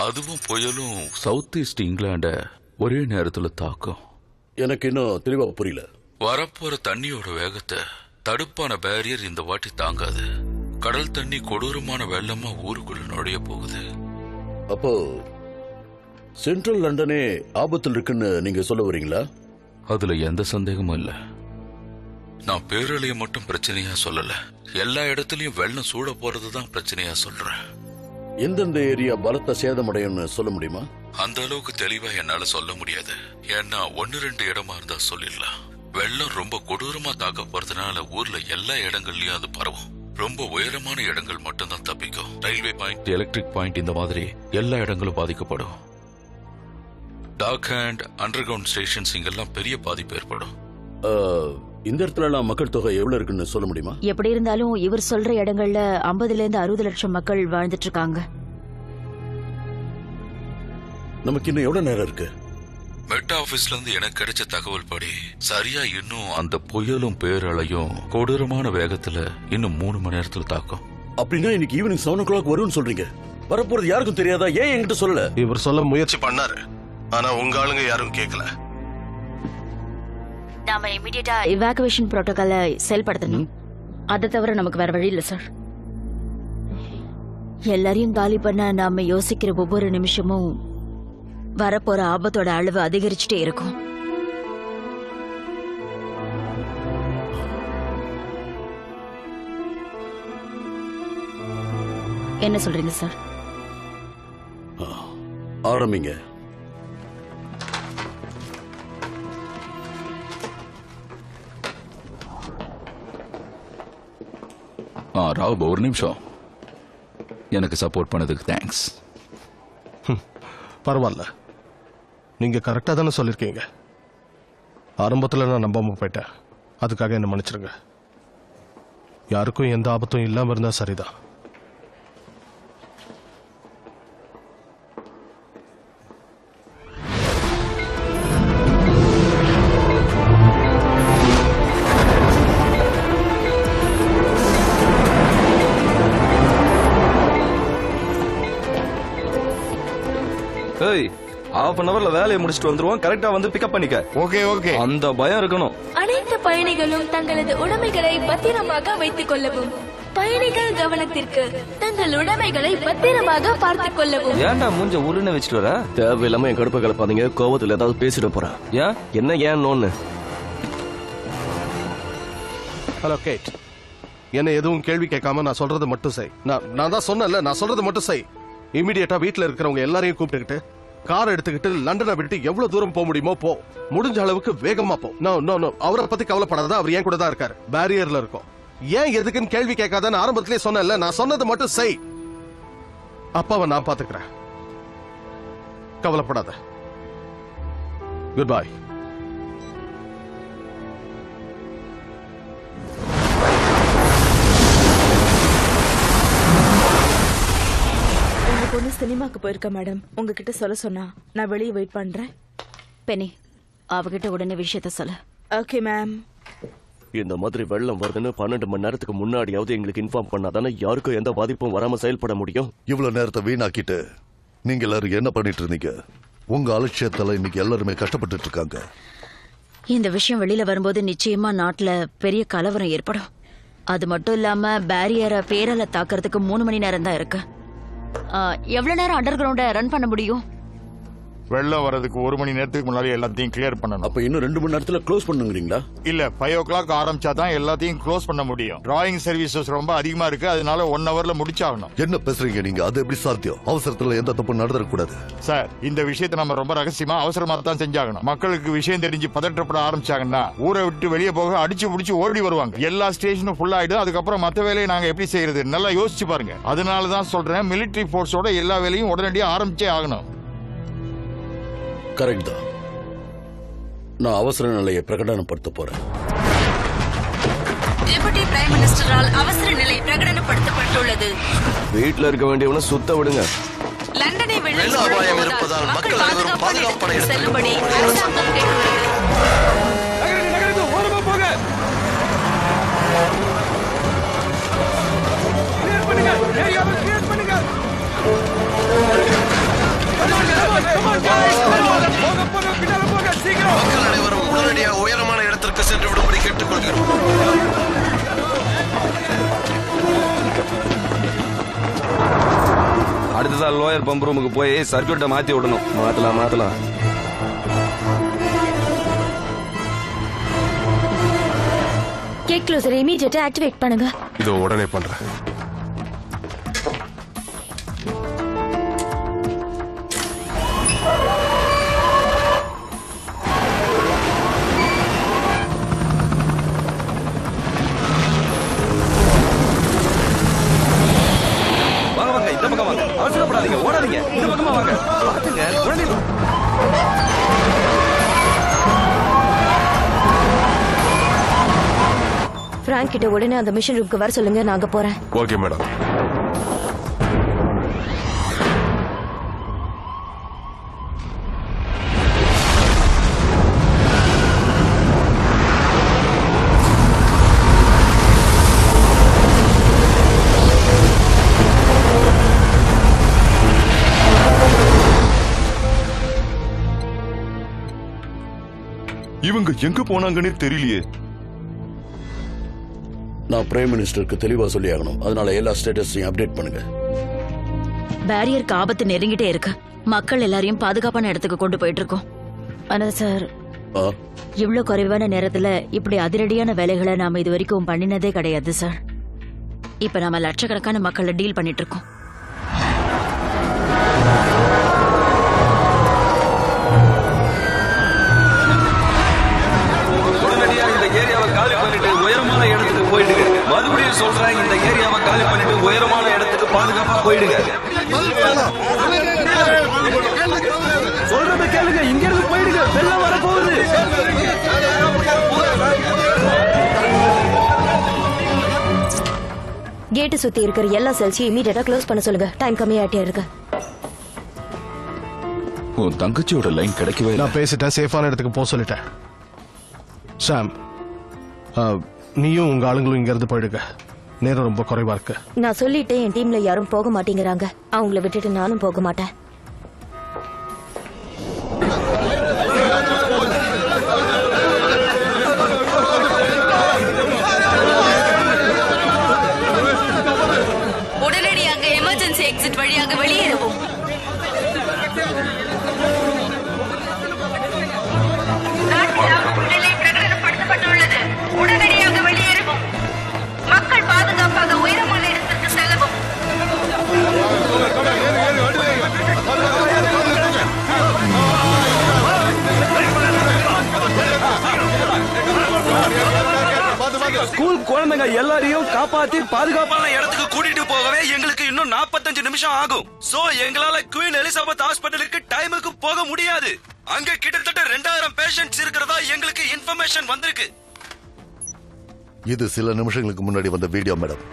அதுவும் புயலும் சவுத் ஈஸ்ட் இங்கிலாண்ட ஒரே நேரத்துல தாக்கும். எனக்கு இன்னும் தெளிவா புரியல. வரப்போற தண்ணியோட வேகத்தை தடுப்பான பேரியர் இந்த வாட்டி தாங்காது. கடல் தண்ணி கொடூரமான வெள்ளமா ஊருக்குள்ள நுழைய போகுது. அப்போ சென்ட்ரல் லண்டனே ஆபத்தில் இருக்குன்னு நீங்க சொல்ல வரீங்களா? அதுல எந்த சந்தேகமும் இல்ல. நான் பேரலைய மட்டும் பிரச்சனையா சொல்லல. எல்லா இடத்துலயும் வெள்ளம் சூட போறதுதான் பிரச்சனையா சொல்றேன். எந்தெந்த ஏரியா பலத்த சேதமடையும்னு சொல்ல முடியுமா? அந்த அளவுக்கு தெளிவா என்னால சொல்ல முடியாது. ஏன்னா 1-2 இடமா இருந்தா சொல்லிடலாம். வெள்ளம் ரொம்ப கொடூரமா தாக்க போறதுனால ஊர்ல எல்லா இடங்கள்லயும் அது பரவும். ரொம்ப உயரமான இடங்கள் மட்டும்தான் தப்பிக்கும். ரயில்வே பாயிண்ட், எலக்ட்ரிக் பாயிண்ட், இந்த மாதிரி எல்லா இடங்களும் பாதிக்கப்படும். Dock hand, underground stations, இங்கெல்லாம் பெரிய பாதிப்பு ஏற்படும். இந்த இடத்துல எல்லாம் மக்கள் தொகை எவ்வளவு இருக்குன்னு சொல்ல முடியுமா? எப்படி இருந்தாலும் இவர் சொல்ற இடங்கள்ல 50 இருந்து 60 லட்சம் மக்கள் வாழ்ந்துட்டு இருக்காங்க. நமக்கு இன்னும் எவ்வளவு நேரம் இருக்கு? மெட் ஆபீஸ்ல இருந்து எனக்கு கிடைச்ச தகவல் படி சரியா இன்னும் அந்த புயலும் பேரலையும் கொடூரமான வேகத்துல இன்னும் 3 மணி நேரத்துல தாக்கும். அப்படின்னா இன்னைக்கு ஈவினிங் 7 o'clock வரும்னு சொல்றீங்க. வரப்போறது யாருக்கும் தெரியாதா? ஏன் என்கிட்ட சொல்லல? இவர் சொல்ல முயற்சி பண்ணாரு, ஆனா உங்க ஆளுங்க யாரும் கேட்கல. நாம இமிடியேட்டா இவாக்குவேஷன் புரோட்டோகால செயல்படுத்தணும். அதை தவிர நமக்கு வேற வழி இல்ல சார். எல்லாரையும் காலி பண்ண நாம யோசிக்கிற ஒவ்வொரு நிமிஷமும் வரப்போற ஆபத்தோட அளவு அதிகரிச்சுட்டே இருக்கும். என்ன சொல்றீங்க சார்? ஆரம்பிங்க. ராவ், ஒரு நிமிஷம். எனக்கு சப்போர்ட் பண்ணதுக்கு தேங்க்ஸ். பரவாயில்ல, நீங்க கரெக்டா தானே சொல்லிருக்கீங்க. ஆரம்பத்துல நான் நம்பாம போயிட்டேன், அதுக்காக என்ன மன்னிச்சிருங்க. யாருக்கும் எந்த ஆபத்தும் இல்லாம இருந்தா சரிதான். ஏய், half an hourல வேலையை முடிச்சிட்டு வந்துருவோம். கரெக்டா வந்து பிக்கப் பண்ணிக்க. Okay okay. அந்த பயம் இருக்கணும். அனைத்து பயணிகளும் தங்களது உடைமைகளை பத்திரமாக வைத்துக் கொள்ளவும். பயணிகள் கவனத்திற்கு, தங்கள் உடைமைகளை பத்திரமாக பார்த்துக் கொள்ளவும். ஏன்டா மூஞ்ச உருன்னு வச்சுட்டு வர? தேவையில்லாம என் கடுப்பை கலப்பாதீங்க. கோவத்துல ஏதாவது பேசிட்டு போறேன். ஏன் என்ன ஏன் நோன்னு? ஹலோ கேட், என்ன எதுவும் கேள்வி கேட்காம நான் சொல்றது மட்டும் செய். நான் தான் சொன்னேன்ல, நான் சொல்றது மட்டும் செய். இமிடியேட்டா வீட்டுல இருக்கிறவங்க எல்லாரையும் கூப்பிட்டுக்கிட்டு கார் எடுத்துக்கிட்டு லண்டனை விட்டு எவ்வளவு தூரம் போக முடியுமோ போ. முடிஞ்ச அளவுக்கு வேகமா போ. நோ, அவரை பத்தி கவலைப்படாத, அவர் ஏன் கூட தான் இருக்காரு. பேரியர்ல இருக்கும். ஏன் எதுக்குன்னு கேள்வி கேட்காதன்னு ஆரம்பத்திலே சொன்னேன்ல, நான் சொன்னது மட்டும் செய். அப்பாவை நான் பாத்துக்கிறேன், கவலைப்படாத. Good bye. பொண்ணு சினிமாக்கு போயிருக்க மேடம், உங்ககிட்ட சொல்ல சொன்னா. நான் வெளியே வெயிட் பண்றேன். பெனி, அவகிட்ட உடனே விஷயத்த சொல்ல. Okay ma'am. இந்த மாதிரி வெள்ளம் வருதுன்னு 12 மணி நேரத்துக்கு முன்னாடியாவது எங்களுக்கு இன்ஃபார்ம் பண்ணாதானே யாருக்கும் எந்த பாதிப்பும் வராம செயல்பட முடியும். இவ்வளவு நேரத்தை வீணாக்கிட்டு நீங்க எல்லாரும் என்ன பண்ணிட்டு இருந்தீங்க? உங்க அலட்சியத்துல இன்னைக்கு எல்லாருமே கஷ்டப்பட்டு இருக்காங்க. இந்த விஷயம் வெளியில வரும்போது நிச்சயமா நாட்டுல பெரிய கலவரம் ஏற்படும். அது மட்டும் இல்லாம பேரியரை பேரால தாக்குறதுக்கு 3 மணி நேரம் தான் இருக்கு. எவ்வளவு நேரம் அண்டர் கிரவுண்ட ரன் பண்ண முடியும்? வெள்ளம் வரதுக்கு 1 மணி நேரத்துக்கு முன்னாடி எல்லாத்தையும் கிளியர் பண்ணணும். அப்ப இன்னும் 2 மணி நேரத்துல க்ளோஸ் பண்ணுங்கிறீங்களா? இல்ல, 5 o'clock ஆரம்பிச்சா தான் எல்லாத்தையும் க்ளோஸ் பண்ண முடியும். டிராயிங் சர்வீசஸ் ரொம்ப அதிகமா இருக்கு, அதனால 1 hourல முடிச்சாகணும். என்ன பேசுறீங்க நீங்க? அது எப்படி சாத்தியம்? அவசரத்துல எந்த தப்பு நடந்துடக்கூடாது. சார், இந்த விஷயத்தை நம்ம ரொம்ப ரகசியமா அவசரமா தான் செஞ்சாகணும். மக்களுக்கு விஷயம் தெரிஞ்சு பதற்றப்பட ஆரம்பிச்சாங்கன்னா ஊரை விட்டு வெளியே போக அடிச்சு புடிச்சு ஓடி வருவாங்க. எல்லா ஸ்டேஷனும் ஃபுல் ஆயிடும். அதுக்கப்புறம் மத்த வேலையை நாங்க எப்படி செய்யறது? நல்லா யோசிச்சு பாருங்க. அதனாலதான் சொல்றேன், மிலிட்டரி போர்ஸோட எல்லா வேலையும் உடனடியா ஆரம்பிச்சே ஆகணும். கரெக்ட் தான். நான் அவசர நிலையை பிரகடனப்படுத்த போறேன். டெபுட்டி பிரைம் மினிஸ்டரால் அவசர நிலை பிரகடனப்படுத்தப்பட்டுள்ளது. வீட்டுல இருக்க வேண்டியவன சுத்த விடுங்க. லண்டனை வெள்ள அபாயம் இருப்பதால் மக்கள் அனைவரும் பாதுகாப்பான இடத்துக்கு செல்லும்படி அரசாங்கம் கேட்டுள்ளது. மக்கள் அனைவரும் உடனடியாக உயரமான இடத்திற்கு சென்று விடும்படி கேட்டுக்கொள்கிறோம். அடுத்ததா லோயர் பம்ப் ரூமுக்கு போய் சர்க்யூட்டை மாத்தி விடணும். மாத்தலாம். கேக் க்ளோசர் இமிடியேட்டா ஆக்டிவேட் பண்ணுங்க. இதோ உடனே பண்றேன். வாங்க, இந்த பக்கம் வாங்க. அவசரப்படாதீங்க, ஓடாதீங்க. இந்த பக்கமா வாங்க. பாத்துங்க, உடனே பிராங்க் கிட்ட உடனே அந்த மிஷன் ரூமுக்கு வர சொல்லுங்க, நான் அங்க போறேன். Okay madam. இவங்க எங்க போனாங்கன்னே தெரியலையே. நான் பிரைம் மினிஸ்டருக்கு தெளிவா சொல்லி ஆகணும். அதனால எல்லா ஸ்டேட்டஸையும் அப்டேட் பண்ணுங்க. பேரியருக்கு ஆபத்து நெருங்கிட்டே இருக்கு. மக்கள் எல்லாரையும் பாதுகாப்பான இடத்துக்கு கொண்டு போயிட்டு இருக்கோம். ஆனா சார், இவ்வளவு குறைவான நேரத்துல இப்படி அதிரடியான வேலைகளை நாம இது வரைக்கும் பண்ணினதே கிடையாது சார். இப்ப நாம லட்சக்கணக்கான மக்களை டீல் பண்ணிட்டு இருக்கோம். உடனடியா இந்த ஏரியாவை காலி பண்ணிட்டு உயரமான இடத்துக்கு போயிடுங்க. மறுபடியும் சொல்றேன், இந்த ஏரியாவை காலி பண்ணிட்டு உயரமான இடத்துக்கு பாதுகாப்பா போயிடுங்க. சொல்றத கேளுங்க, இங்க இருந்து போயிடுங்க, வெள்ளம் வர போகுது. கேட்டு சுத்தி இருக்கிற எல்லா செல்ஸையும் இமீடியட்டா க்ளோஸ் பண்ண சொல்லுங்க. டைம் கம்மியாயிட்டே இருக்கு. உன் தங்கச்சியோட லைன் கிடைக்கவே இல்லை. நான் பேசிட்டேன், சேஃபான இடத்துக்கு போக சொல்லிட்டேன். சாம், நீயும் உங்க ஆளுங்களும் இங்க இருந்து போயிடுங்க. நேரம் ரொம்ப குறைவா இருக்கு. நான் சொல்லிட்டேன், என் டீம்ல யாரும் போக மாட்டேங்கிறாங்க. அவங்கள விட்டுட்டு நானும் போக மாட்டேன். உடனடியாக எமர்ஜென்சி எக்ஸிட் வழியாக வெளியேறவும். பிரகடனப்படுத்தப்பட்டுள்ளது. உடனடியாக வெளியேறவும். மக்கள் பாதுகாப்பாக உயரமான இடத்திற்கு செல்லவும். ஸ்கூல் குழந்தைங்க எல்லாரையும் காப்பாத்தி பாதுகாப்பான இடத்துக்கு கூட்டிட்டு போகவே எங்களுக்கு இன்னும் 45 நிமிஷம் ஆகும். சோ எங்களால குவீன் எலிசபெத் ஹாஸ்பிட்டலுக்கு டைமுக்கு போக முடியாது. அங்க கிட்டத்தட்ட 2000 பேஷண்ட்ஸ் இருக்கிறதா எங்களுக்கு இன்ஃபர்மேஷன் வந்திருக்கு. இது சில நிமிஷங்களுக்கு முன்னாடி வந்த வீடியோ மேடம்.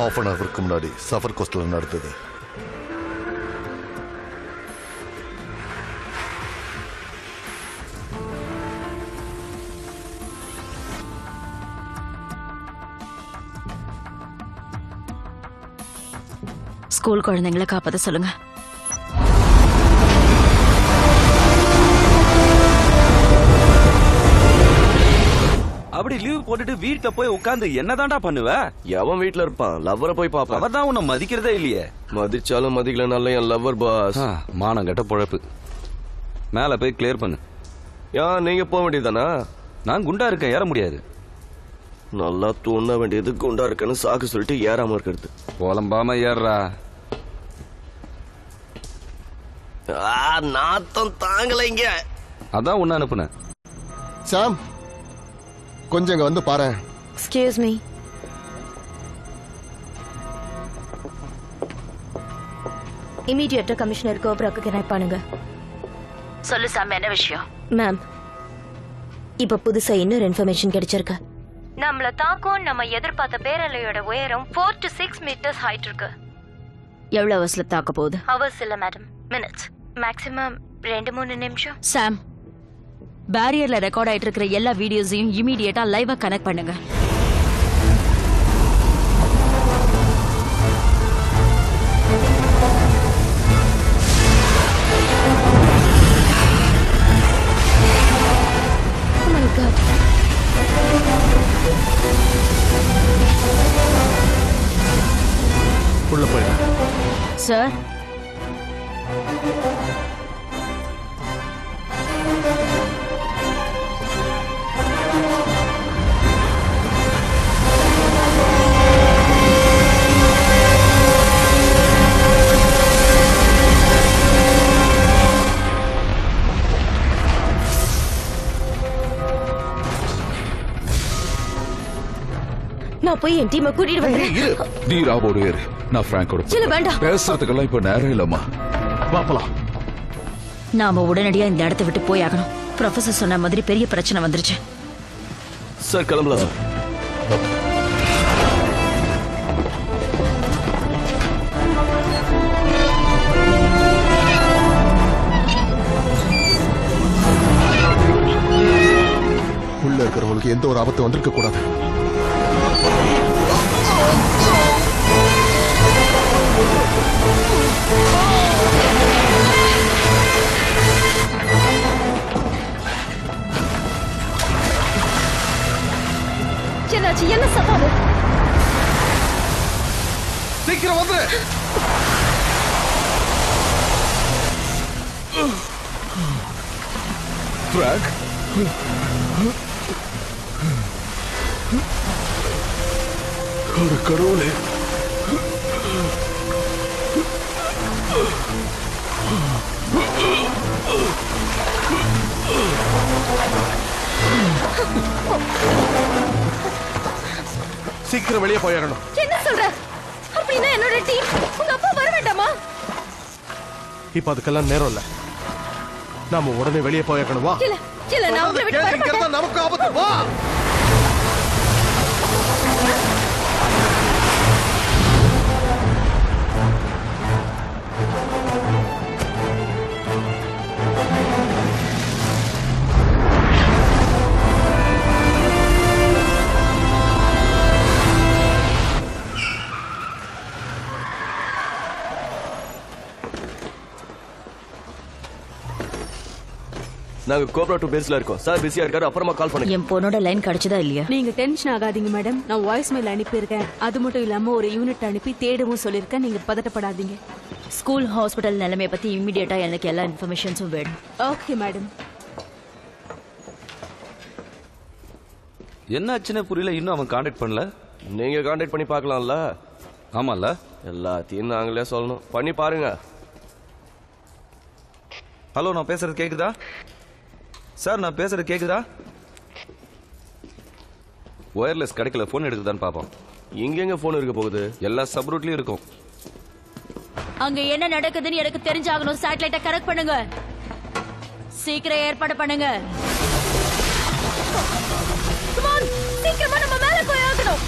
ஹாஃப் அன் ஹவருக்கு முன்னாடி சஃபர் கோஸ்ட்ல நடந்தது. ஸ்கூல் குழந்தைங்களை காப்பாத்த சொல்லுங்க. அப்படி லீவ் போட்டுட்டு வீட்டுல போய் உட்கார்ந்து என்னதான்டா பண்ணுவ? எவன் வீட்டுல இருப்பான்? லவ்வரை போய் பாப்பா. அவர் தான் உன்னை மதிக்கிறதே இல்லையே. மதிச்சாலும் மதிக்கலனாலும் என் லவ்வர் பாஸ். மானம் கெட்ட பொழப்பு. மேல போய் கிளியர் பண்ணு. நீங்க போக வேண்டியதானா? நான் குண்டா இருக்கேன், ஏற முடியாது. நல்லா தூண்ண வேண்டியது குண்டா இருக்கன்னு சாக்கு சொல்லிட்டு ஏறாம இருக்கிறது. போலம்பாம ஏறா. நாத்தம் தாங்கல இங்க. அதான் உன்ன அனுப்புனேன். சாம், கொஞ்சம் இங்க வந்து பாரு. Excuse me. இமீடியட்டா கமிஷனர் கோப்ராக்கு கனெக்ட் பண்ணுங்க. சொல்லு சாம், என்ன விஷயம்? மேம், இப்ப புதுசா இன்னொரு இன்ஃபர்மேஷன் கிடைச்சிருக்கு. நம்மள தாக்கும் நம்ம எதிர்பார்த்த பேரலையோட உயரம் 4 to 6 மீட்டர்ஸ் ஹைட் இருக்கு. எவ்வளவு அவர்ஸ்ல தாக்க போகுது? ஹவர்ஸ் இல்ல மேடம், மினிட்ஸ். மேக்ஸிமம் 2-3 நிமிஷம். சாம், பேரியர்ல ரெக்கார்ட் ஆயிட்டு இருக்கிற எல்லா வீடியோஸையும் இமீடியட்டா லைவா கனெக்ட் பண்ணுங்க. Oh my God. உள்ள போயிடுங்க. சார், நான் போய் என் டீமை கூட்டிட்டு வரேன். நீ ராவோட ஏறு, நான் பிராங்கோட இல்ல, வேண்டாம். பேசுறதுக்கெல்லாம் இப்ப நேரம் இல்லம்மா. பாப்பலாம். நாம உடனடியா இந்த இடத்தை விட்டு போய் ஆகணும். ப்ரொஃபசர் சொன்ன மாதிரி பெரிய பிரச்சனை வந்துருச்சு. சார் கிளம்பலாம் சார். உள்ள இருக்கிறவங்களுக்கு எந்த ஒரு ஆபத்து வந்திருக்க கூடாது. என்னாச்சு? என்ன சவால்? சீக்கிரம் வந்துரு. பிராங்க், கடவுளே, சீக்கிரம் வெளியே போயிடணும். என்ன சொல்ற? அப்படின்னா என்னோட டீம் உங்க அப்பா வர வேண்டாமா? இப்ப அதுக்கெல்லாம் நேரம் இல்ல. நாம உடனே வெளியே போயிடணும். வா. இல்ல இல்ல, நான் உங்களை விட்டு வர மாட்டேன். நமக்கு ஆபத்து. வா. நாங்க கோப்ரா 2 பேஸ்ல இருக்கோம். சார் பிஸியா இருக்காரு, அப்புறமா கால் பண்ணுங்க. என் பொண்ணோட லைன் கிடைச்சதா இல்லையா? நீங்க டென்ஷன் ஆகாதீங்க மேடம். நான் வாய்ஸ் மெயில் அனுப்பியிருக்கேன். அது மட்டும் இல்லாம ஒரு யூனிட் அனுப்பி தேடவும் சொல்லியிருக்கேன். நீங்க பதட்டப்படாதீங்க. ஸ்கூல் ஹாஸ்பிட்டல் நிலைமைய பத்தி இமிடியேட்டா எனக்கு எல்லா இன்ஃபர்மேஷன்ஸும் வேணும். Okay madam. என்னாச்சுன்னு புரியல, இன்னும் அவன் கான்டாக்ட் பண்ணல. நீங்க கான்டாக்ட் பண்ணி பார்க்கலாம்ல? ஆமால, எல்லாத்தையும் நாங்களே சொல்லணும். பண்ணி பாருங்க. ஹலோ, நான் பேசுறது கேக்குதா சார்? நான் பேசுறது கேக்குதா? ஒயர்லெஸ் கிடைக்கல, போன் எடுக்குதான்னு பாப்போம். எங்க போன் இருக்க போகுது? எல்லா சப் ரூட்லயும் இருக்கும். அங்க என்ன நடக்குதுன்னு எனக்கு தெரிஞ்சாகணும். சேட்டலைட்டை கரெக்ட் பண்ணுங்க. சீக்கிரம் ஏற்பாடு பண்ணுங்க. சீக்கிரமா நம்ம மேல போய் ஆகணும்.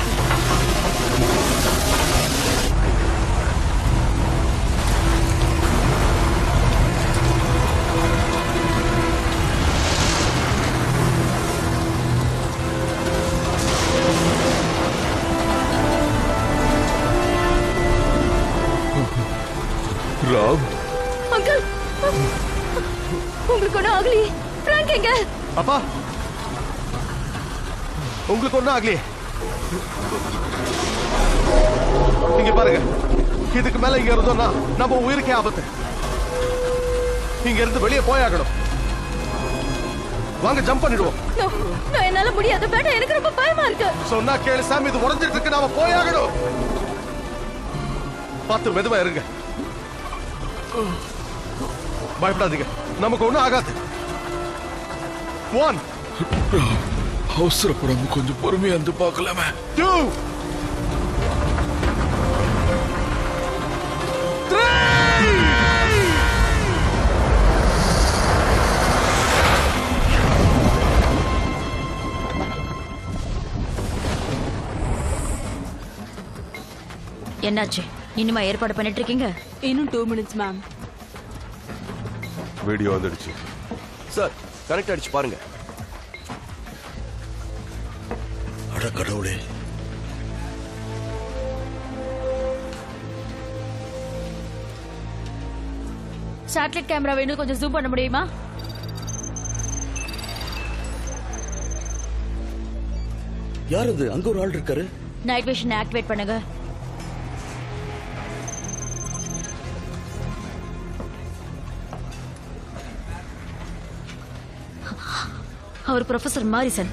ராம், அங்கிள், உங்களுக்கு ஒன்றும் ஆகலையே? பிராங்க் எங்க? அப்பா, உங்களுக்கு ஒண்ணும் ஆகலையே? இங்க பாருங்க, இதுக்கு மேல இங்க இருந்தோம்னா நம்ம உயிருக்கே ஆபத்து. இங்க இருந்து வெளியே போயாகணும். வாங்க, ஜம்ப் பண்ணிடுவோம். நான் என்னால முடியாது. வேண்டாம், எனக்கு ரொம்ப பயமா இருக்கு. சொன்னா கேளு சாமி, இது உடஞ்சிட்டு இருக்கு. நாம போயாகணும். பார்த்து மெதுவா இருங்க. பயப்படாதீங்க, நமக்கு ஒண்ணும் ஆகாது. அவசரப்படாம கொஞ்சம் பொறுமையா இருந்து பார்க்கலாமே. 2 3 என்னாச்சு? இனிமா ஏற்பாடு பண்ணிட்டு இருக்கீங்க? இன்னும் 2 minutes மேம். வீடியோ வந்துடுச்சு சார். கனெக்ட் அடிச்சு பாருங்க. அட கடவுளே, சேட்டலைட் கேமரா வேணும், கொஞ்சம் ஜூம் பண்ண முடியுமா? யார் அது? அங்க ஒரு ஆள் இருக்காரு. நைட் விஷன் ஆக்டிவேட் பண்ணுங்க. அவர் ப்ரொஃபசர் மாரிசன்.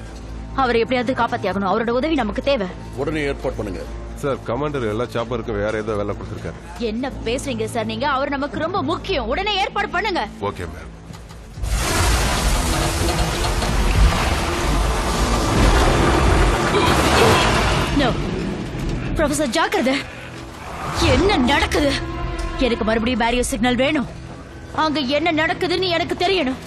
அவரை எப்படியாவது காப்பாத்தியாகணும். அவரோட உதவி நமக்கு தேவை. உடனே ஏற்பாடு பண்ணுங்க. சார், கமாண்டர் எல்லா சாப்பருக்கும் வேற ஏதோ வேலை கொடுத்துருக்காரு. என்ன பேசுறீங்க சார் நீங்க? அவர் நமக்கு ரொம்ப முக்கியம். உடனே ஏற்பாடு பண்ணுங்க. Okay ma'am. நோ ப்ரொஃபசர், ஜாக்கிரதை. என்ன நடக்குது? எனக்கு மறுபடியும் பேரியர் சிக்னல் வேணும். அங்க என்ன நடக்குதுன்னு எனக்கு தெரியணும்.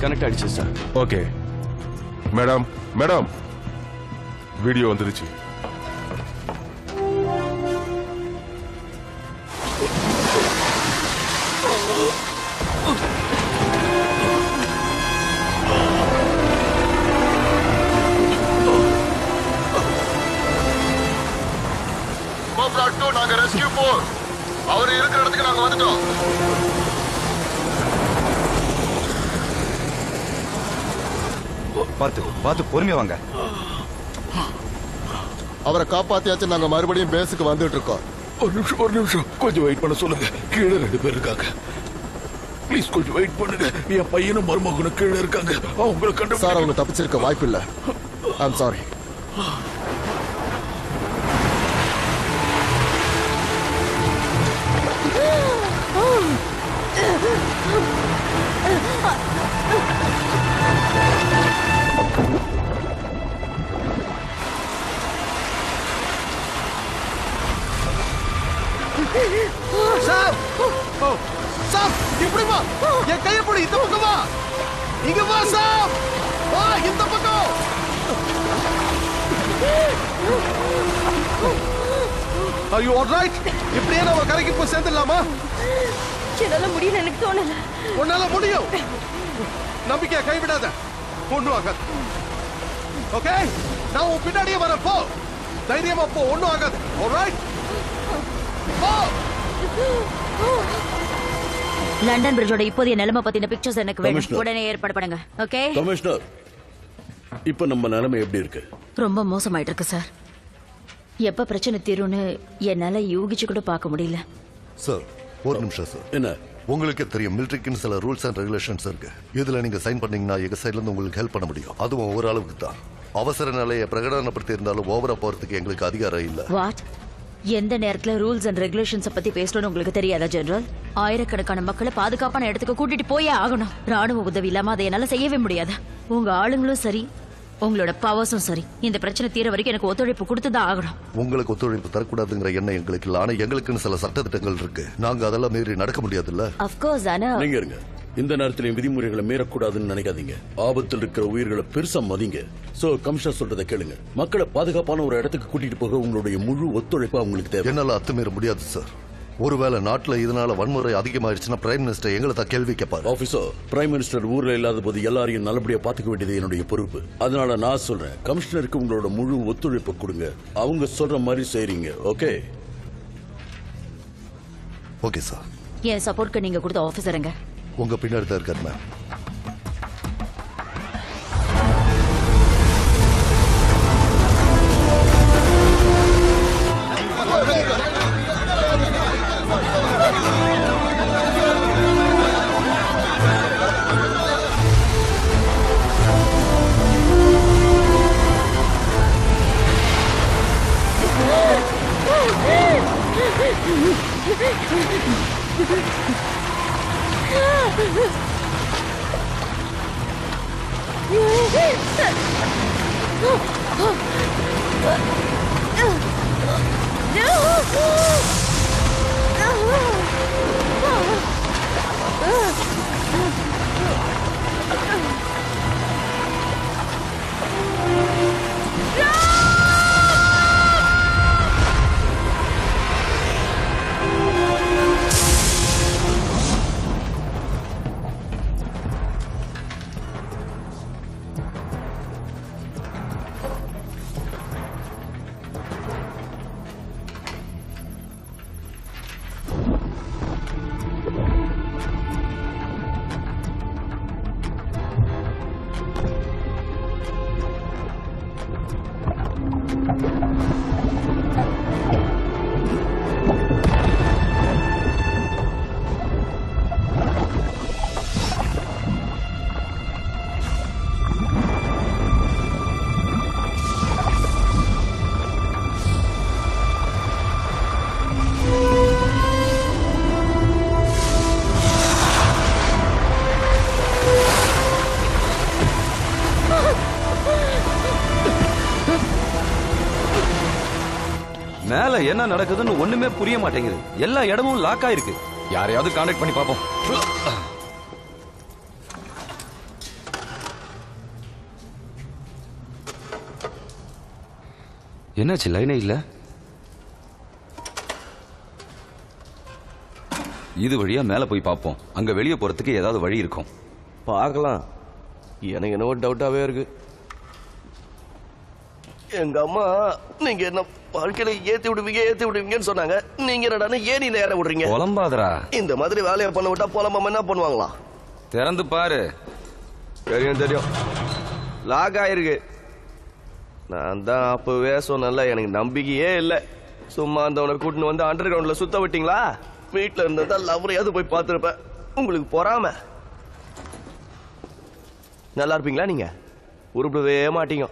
கனெக்ட் ஆயிடுச்சு sir. Okay madam, madam video வந்துருச்சு. பிரம்ம பிளாட் 2 நாங்க ரெஸ்கியூ 4 அவர் இருக்கிற இடத்துக்கு நாங்க வந்துட்டோம். பார்த்து பொறுமையா வாங்க. அவரை காப்பாத்தியாச்சு. நாங்க மறுபடியும் பேஸுக்கு வந்துட்டு இருக்கோம். ஒரு நிமிஷம் கொஞ்சம் வெயிட் பண்ண சொல்லுங்க. கீழே 2 பேர் இருக்காங்க. ப்ளீஸ் கொஞ்சம் வெயிட் பண்ணுங்க. என் பையனும் மருமகனும் கீழே இருக்காங்க. அவங்களை கண்டு சார் அவங்க தப்பிச்சிருக்க வாய்ப்பு இல்ல. I'm sorry. சாம் சாம் இப்படி வா. என் கையை பிடி. இந்த பக்கம் வா. இங்க வா சாம். வா இந்த பக்கம். Are you all right? இப்படியே நம்ம கரைக்கு போய் சேர்ந்துடலாமா? என்னால முடியும் எனக்கு தோணல. உன்னால முடியும். நம்பிக்கையை கைவிடாத. ஒண்ணும் ஆகாது. ஓகே நான் உன் பின்னாடியே வரேன். போ தைரியமா போ. ஒண்ணும் ஆகாது. All right? லண்டன் பிரிட்ஜோட இப்போதைய நிலைமை பத்தின பிக்சர்ஸ் எனக்கு வேணும். கமிஷனர். உடனே ஏற்பாடு பண்ணுங்க. ஓகே கமிஷனர், இப்ப நம்ம நிலைமை எப்படி இருக்கு? ரொம்ப மோசமாயிட்டு இருக்கு சார். எப்ப பிரச்சனை தீரும்னு என்னால யூகிச்சு கூட பார்க்க முடியல. சார் ஒரு நிமிஷம் சார். என்ன? உங்களுக்கு தெரியும் மிலிட்டரிக்குன்னு சில ரூல்ஸ் அண்ட் ரெகுலேஷன்ஸ் இருக்கு. இதுல நீங்க சைன் பண்ணீங்கன்னா எங்க சைட்ல இருந்து உங்களுக்கு ஹெல்ப் பண்ண முடியும். அதுவும் ஒரு அளவுக்கு தான். அவசர நிலையை பிரகடனப்படுத்தி இருந்தாலும் ஓவரா போறதுக்கு எங்களுக்கு அதிகாரம் இல்ல. வாட்? எந்த நேரத்துல ரூல்ஸ் அண்ட் ரெகுலேஷன்ஸ் பத்தி பேசணும்னு உங்களுக்கு தெரியாதா ஜெனரல்? ஆயிரக்கணக்கான மக்களை பாதுகாப்பான இடத்துக்கு கூட்டிட்டு போயே ஆகணும். ராணுவ உதவி இல்லாம அதை என்னால செய்யவே முடியாது. உங்க ஆளுங்களும் சரி, உங்களோட பவர்ஸும் சரி, இந்த பிரச்சனை தீர வரைக்கும் எனக்கு ஒத்துழைப்பு கொடுத்துதான் ஆகணும். உங்களுக்கு ஒத்துழைப்பு தரக்கூடாதுங்கிற எண்ணம் எங்களுக்கு இல்ல. ஆனா எங்களுக்குன்னு சில சட்டத்திட்டங்கள் இருக்கு. நாங்க அதெல்லாம் மீறி நடக்க முடியாதுல்ல. அஃப்கோர்ஸ். ஆனா நீங்க இருங்க. இந்த நேரத்திலையும் விதிமுறைகளை மீறக்கூடாதுன்னு நினைக்காதீங்க. ஆபத்தில் இருக்கிற உயிர்களை பெருசா மதிங்க. சோ கமிஷனர் சொல்றதை கேளுங்க. மக்களை பாதுகாப்பான ஒரு இடத்துக்கு கூட்டிட்டு போக உங்களுடைய முழு ஒத்துழைப்பு அவங்களுக்கு தேவை. என்னால அத்துமீற முடியாது சார். ஒருவேளை நாட்டுல இதனால வன்முறை அதிகமாயிருச்சுன்னா பிரைம் மினிஸ்டர் எங்களை தான் கேள்வி கேட்பாரு. ஆபீசர், பிரைம் மினிஸ்டர் ஊர்ல இல்லாத போது எல்லாரையும் நல்லபடியா பாத்துக்க வேண்டியது என்னுடைய பொறுப்பு. அதனால நான் சொல்றேன், கமிஷனருக்கு உங்களோட முழு ஒத்துழைப்பு கொடுங்க. அவங்க சொல்ற மாதிரி செய்றீங்க. ஓகே? Okay sir. என் சப்போர்ட்க்கு நீங்க கொடுத்த ஆபீசருங்க உங்க பின்னாடி தான் இருக்காரு மேம். மேல என்ன நடக்குதுன்னு ஒண்ணுமே புரிய மாட்டேங்குது. எல்லா இடமும் லாக் ஆயிருக்கு. யாரையாவது கான்டாக்ட் பண்ணி பாப்போம். என்னாச்சு? லைனே இல்ல. இது வழியா மேல போய் பாப்போம். அங்க வெளியே போறதுக்கு ஏதாவது வழி இருக்கும். பார்க்கலாம். எனக்கு என்னவோ டவுட்டாவே இருக்கு. எங்க அம்மா நீங்க என்ன வாழ்க்கையில ஏத்தி விடுவீங்கன்னு சொன்னாங்க. நீங்க என்னடா ஏன் இந்த ஏற விடுறீங்க? புலம்பாதரா. இந்த மாதிரி வேலையை பண்ண விட்டா புலம்பாம என்ன பண்ணுவாங்களா? திறந்து பாரு. தெரியும் லாக் ஆயிருக்கு. நான் தான் அப்பவே சொன்னல, எனக்கு நம்பிக்கையே இல்லை. சும்மா அந்த கூட்டின்னு வந்து அண்டர் கிரவுண்ட்ல சுத்த விட்டீங்களா? வீட்டுல இருந்ததா லவரையாவது போய் பார்த்துருப்பேன். உங்களுக்கு பொறாம. நல்லா இருப்பீங்களா? நீங்க உருப்படவே மாட்டீங்க.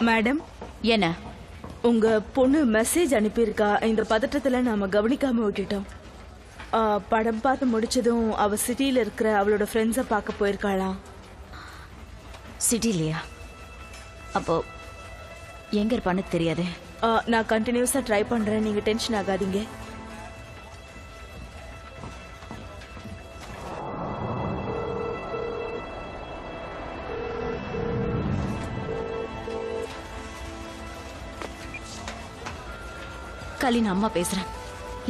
மேடம், என்ன உங்க பொண்ணு மெசேஜ் அனுப்பியிருக்கா. இந்த பதட்டத்துல நாம கவனிக்காம விட்டுட்டோம். படம் பார்த்து முடிச்சதும் அவ சிட்டியில இருக்கிற அவளோட ஃப்ரெண்ட்ஸை பார்க்க போயிருக்காளாம். சிட்டிலையா? அப்போ எங்க இருப்பான்னு தெரியாது. நான் கண்டினியூஸா ட்ரை பண்றேன், நீங்க டென்ஷன் ஆகாதீங்க. கலின் அம்மா பேசுறேன்.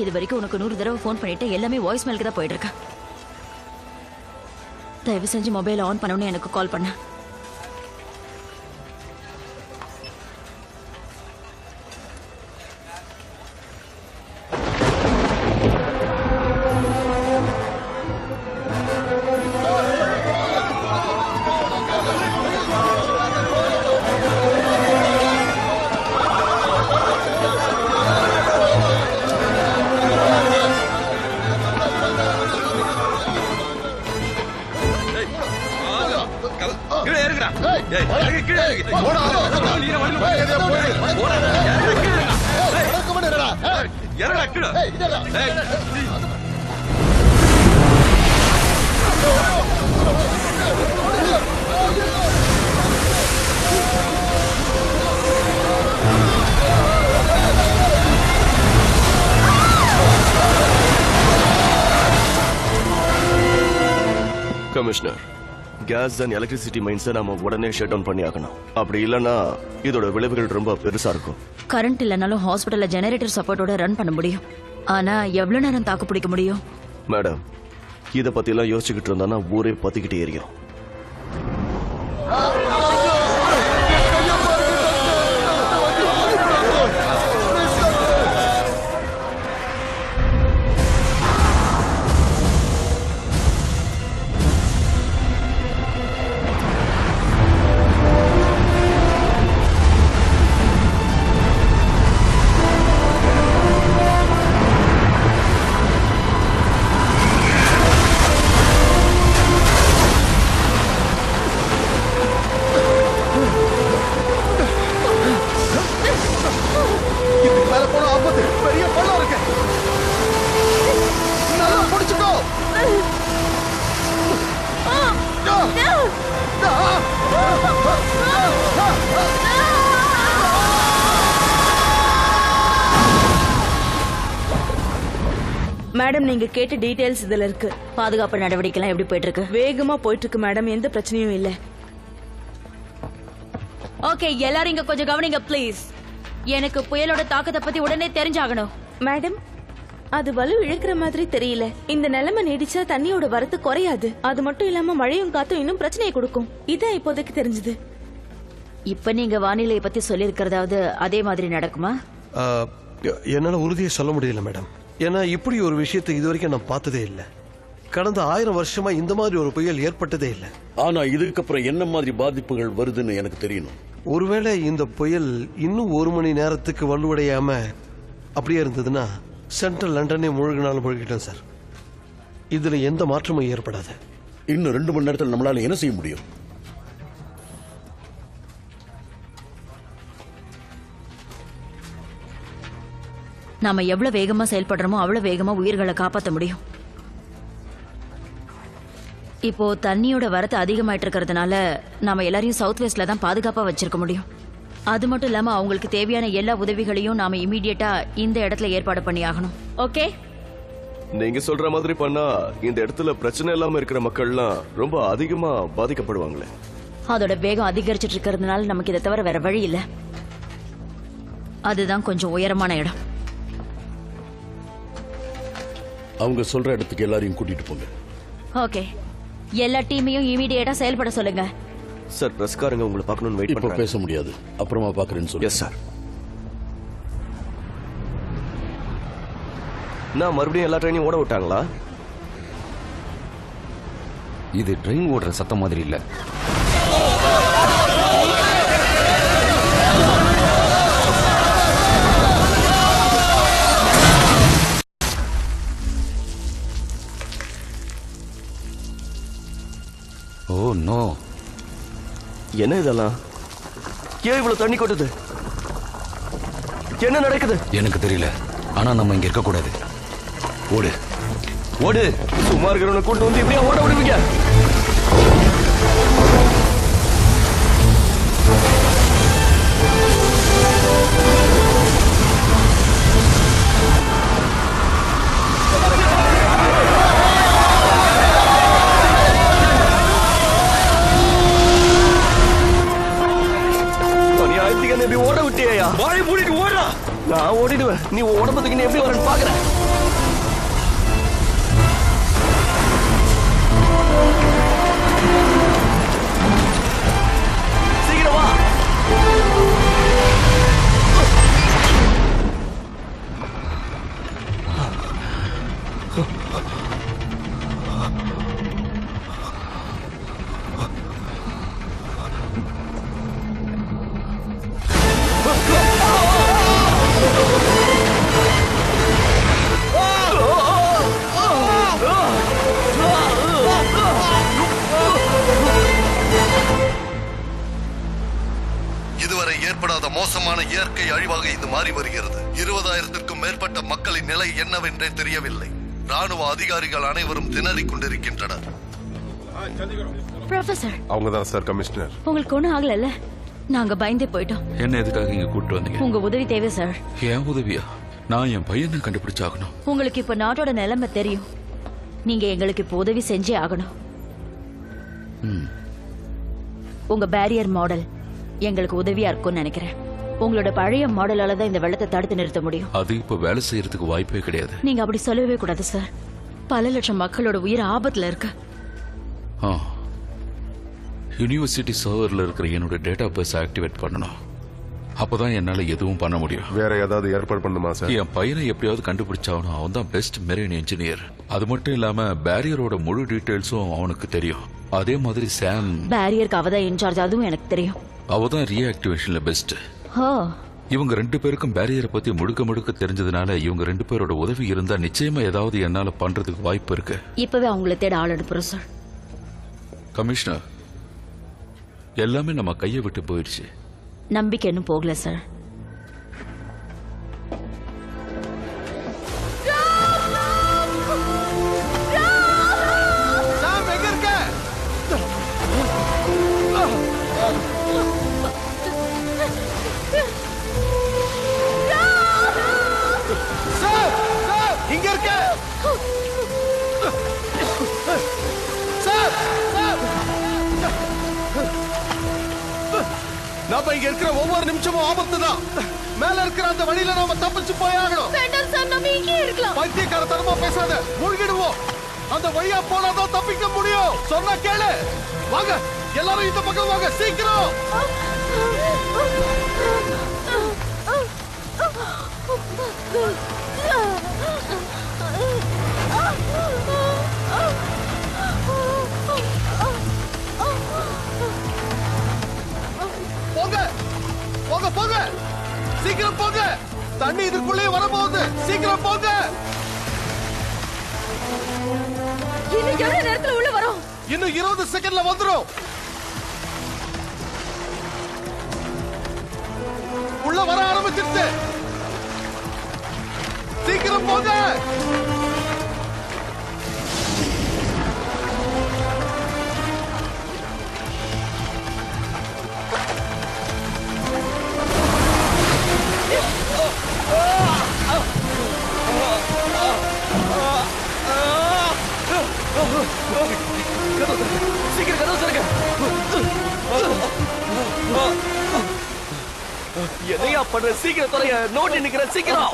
இது வரைக்கும் உனக்கு 100 தடவை போன் பண்ணிட்டு எல்லாமே வாய்ஸ் மெயிலுக்கு தான் போயிட்டு இருக்க. தயவு செஞ்சு மொபைல் ஆன் பண்ணணும்னு எனக்கு கால் பண்ண. கமிஷனர், கேஸ் அண்ட் எலக்ட்ரிசிட்டி மைன்ஸை நாம உடனே ஷட் டவுன் பண்ணி ஆகணும். அப்படி இல்லைன்னா இதோட விளைவுகள் ரொம்ப பெருசா இருக்கும். கரண்ட் இல்லைனாலும் ஹாஸ்பிட்டல்ல ஜெனரேட்டர் சப்போர்ட்டோட ரன் பண்ண முடியும். ஆனா எவ்வளவு நேரம் தாக்கு பிடிக்க முடியும்? மேடம், இத பத்தி எல்லாம் யோசிச்சுக்கிட்டு இருந்தா ஊரே பத்திக்கிட்டே எரியும். மேடம், நீங்க கேட்ட டீடைல்ஸ் இதுல இருக்கு. பாதுகாப்பு நடவடிக்கைலாம் எப்படி போயிட்டு இருக்கு? வேகமா போயிட்டு இருக்கு மேடம், எந்த பிரச்சனையும் இல்ல. ஓகே, எல்லாரும் இங்க கொஞ்சம் கவனிங்க ப்ளீஸ். எனக்கு புயலோட தாக்கத்தை பத்தி உடனே தெரிஞ்சாகணும். மேடம், அது வலு இழுக்கிற மாதிரி தெரியல. இந்த நிலைமை நீடிச்சா தண்ணியோட வரத்து குறையாது. அது மட்டும் இல்லாம மழையும் காத்தும் இன்னும் பிரச்சனையை கொடுக்கும். இதான் இப்போதைக்கு தெரிஞ்சது. இப்ப நீங்க வானிலையை பத்தி சொல்லி இருக்கிறதாவது அதே மாதிரி நடக்குமா? என்னால உறுதியை சொல்ல முடியல மேடம். ஏன்னா இப்படி ஒரு விஷயத்தை இதுவரைக்கும் நான் பார்த்ததே இல்லை. கடந்த 1000 வருஷமா இந்த மாதிரி ஒரு புயல் ஏற்பட்டதே இல்லை. ஆனா இதுக்கப்புறம் என்ன மாதிரி பாதிப்புகள் வருதுன்னு எனக்கு தெரியணும். ஒருவேளை இந்த புயல் இன்னும் 1 மணி நேரத்துக்கு வலுவடையாம அப்படியே இருந்ததுன்னா சென்ட்ரல் லண்டனே முழுகினாலும் முழுகிட்டோம் சார். இதுல எந்த மாற்றமும் ஏற்படாது. இன்னும் 2 மணி நேரத்தில் நம்மளால என்ன செய்ய முடியும்? நாம எவ்வளவு வேகமா செயல்படுறோமோ அவ்வளவு வேகமா உயிர்களை காப்பாற்ற முடியும். இப்போ தண்ணியோட வரத்து அதிகமாயிட்டு இருக்கிறதுனால நாம எல்லாரையும் சவுத் வெஸ்ட்ல தான் பாதுகாப்பா வச்சிருக்க முடியும். அது மட்டும் இல்லாம அவங்களுக்கு தேவையான எல்லா உதவிகளையும் நாம இமீடியட்டா இந்த இடத்துல ஏற்பாடு பண்ணி ஆகணும். ஓகே, நீங்க சொல்ற மாதிரி பண்ணா இந்த இடத்துல பிரச்சனை இல்லாம இருக்கிற மக்கள்லாம் ரொம்ப அதிகமா பாதிக்கப்படுவாங்களே. அதோட வேகம் அதிகரிச்சிட்டு இருக்கிறதுனால நமக்கு இதை தவிர வேற வழி இல்ல. அதுதான் கொஞ்சம் உயரமான இடம். அவங்க சொல்ற இடத்துக்கு எல்லாரையும் கூட்டிட்டு போங்க. ஓகே, எல்லா டீமையும் இமீடியட்டா செயல்பட சொல்லுங்க. சார் பிரஸ்காரங்க உங்களை பார்க்கணும்னு வெயிட் இப்போ பண்றாங்க. பேச முடியாது, அப்புறமா பார்க்கறேன்னு சொல்லு. Yes sir. நான் மறுபடியும் எல்லா ட்ரெயினையும் ஓட விட்டாங்களா? இது ட்ரெயின் ஓடுற சத்தம் மாதிரி இல்ல. Oh no. என்ன இதெல்லாம்? ஏன் இவ்வளவு தண்ணி கொட்டுது? என்ன நடக்குது? எனக்கு தெரியல, ஆனா நம்ம இங்க இருக்க கூடாது. ஓடு ஓடு. சும்மா இருக்கிறவனை கொண்டு வந்து இப்படியா ஓட விடுவீங்க? எப்படி ஓட விட்டியா? வாய் மூடிட்டு ஓடுறா. நான் ஓடிடுவேன், நீ உடம்புக்கு நீ எப்படி வரேன்னு பாக்குறேன். சீக்கிரம் வா. இதுவரை ஏற்படாத மோசமான இயற்கை அழிவாக இது மாறி வருகிறது. 20,000க்கும் மேற்பட்ட மக்களின் நிலை என்னவென்றே தெரியவில்லை. ராணுவ அதிகாரிகள் அனைவரும் திணறிக் கொண்டிருக்கின்றனர். ப்ரொஃபசர், அவங்க தான் சார் கமிஷனர். உங்களுக்கு ஒண்ணும் ஆகல? நாங்க பயந்தே போயிட்டோம். என்ன எதுக்காக இங்க கூட்டு வந்தீங்க? உங்க உதவி தேவை சார். ஏன் உதவியா? நான் என் பையனை கண்டுபிடிச்சாகணும். உங்களுக்கு இப்ப நாட்டோட நிலைமை தெரியும். நீங்க எங்களுக்கு இப்ப உதவி செஞ்சே ஆகணும். உங்க பேரியர் மாடல் எங்களுக்கு உதவியா இருக்கும்னு நினைக்கிறேன். உங்களோட பழைய மாடலால தான் இந்த வெள்ளத்தை தடுத்து நிறுத்த முடியும். அது இப்ப வேலை செய்யறதுக்கு வாய்ப்பே கிடையாது. நீங்க அப்படி சொல்லவே கூடாது சார். பல லட்சம் மக்களோட உயிர் ஆபத்துல இருக்கு. யூனிவர்சிட்டி சர்வர்ல இருக்கிற என்னோட டேட்டா பேஸ் ஆக்டிவேட் பண்ணணும். அப்பதான் என்னால எதுவும் பண்ண முடியும். வேற ஏதாவது ஏற்பாடு பண்ணுமா சார்? என் பையனை எப்படியாவது கண்டுபிடிச்சாகணும். அவன் தான் பெஸ்ட் மெரைன் இன்ஜினியர். அது மட்டும் இல்லாம பேரியரோட முழு டீடைல்ஸும் அவனுக்கு தெரியும். அதே மாதிரி சாம் பேரியருக்கு அவதான் இன்சார்ஜ், அதுவும் எனக்கு தெரியும். அவதான் ரீஆக்டிவேஷன்ல பெஸ்ட். இவங்க 2 பேருக்கும் பேரியரை பத்தி முழுக்க தெரிஞ்சதுனால இவங்க 2 பேரோட உதவி இருந்தா நிச்சயமா ஏதாவது என்னால பண்றதுக்கு வாய்ப்பு இருக்கு. இப்பவே அவங்கள தேட ஆள் அனுப்புறோம் சார். கமிஷனர், எல்லாமே நம்ம கையை விட்டு போயிடுச்சு. நம்பிக்கை இன்னும் போகல சார். இங்க இருக்க நாம இங்க இருக்கிற ஒவ்வொரு நிமிஷமும் ஆபத்து தான். மேல இருக்கிற அந்த வழியில நாம தப்பிச்சு போயாகணும். வேண்டாம் சார், நம்ம இங்கே இருக்கலாம். பைத்தியக்காரத்தனமா பேசாத, மூழ்கிடுவோம். அந்த வழியா போனாதான் தப்பிக்க முடியும். சொன்னா கேளு. வாங்க எல்லாரும் இந்த பக்கம் வாங்க, சீக்கிரம். போங்க போங்க போங்க, சீக்கிரம் போங்க. தண்ணி இதுக்குள்ளே வரப்போகுது, சீக்கிரம் போங்க. இன்னும் எவ்வளவு நேரத்துல உள்ள வரும்? இன்னும் 20 செகண்ட்ல வந்துரும். உள்ள வர ஆரம்பிச்சிருச்சு, சீக்கிரம் போங்க. சீக்கிரம் கதவு திறங்க. எதையா பண்ற? சீக்கிரம் துறைய, நோட்டி நிக்கிற, சீக்கிரம்.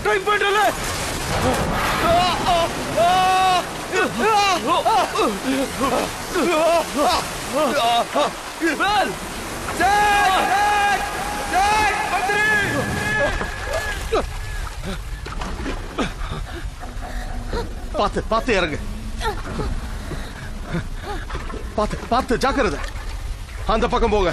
டைம் பண்றல. பார்த்து பார்த்து இறங்கு. பார்த்து பார்த்து ஜாக்கிரதை. அந்த பக்கம் போங்க.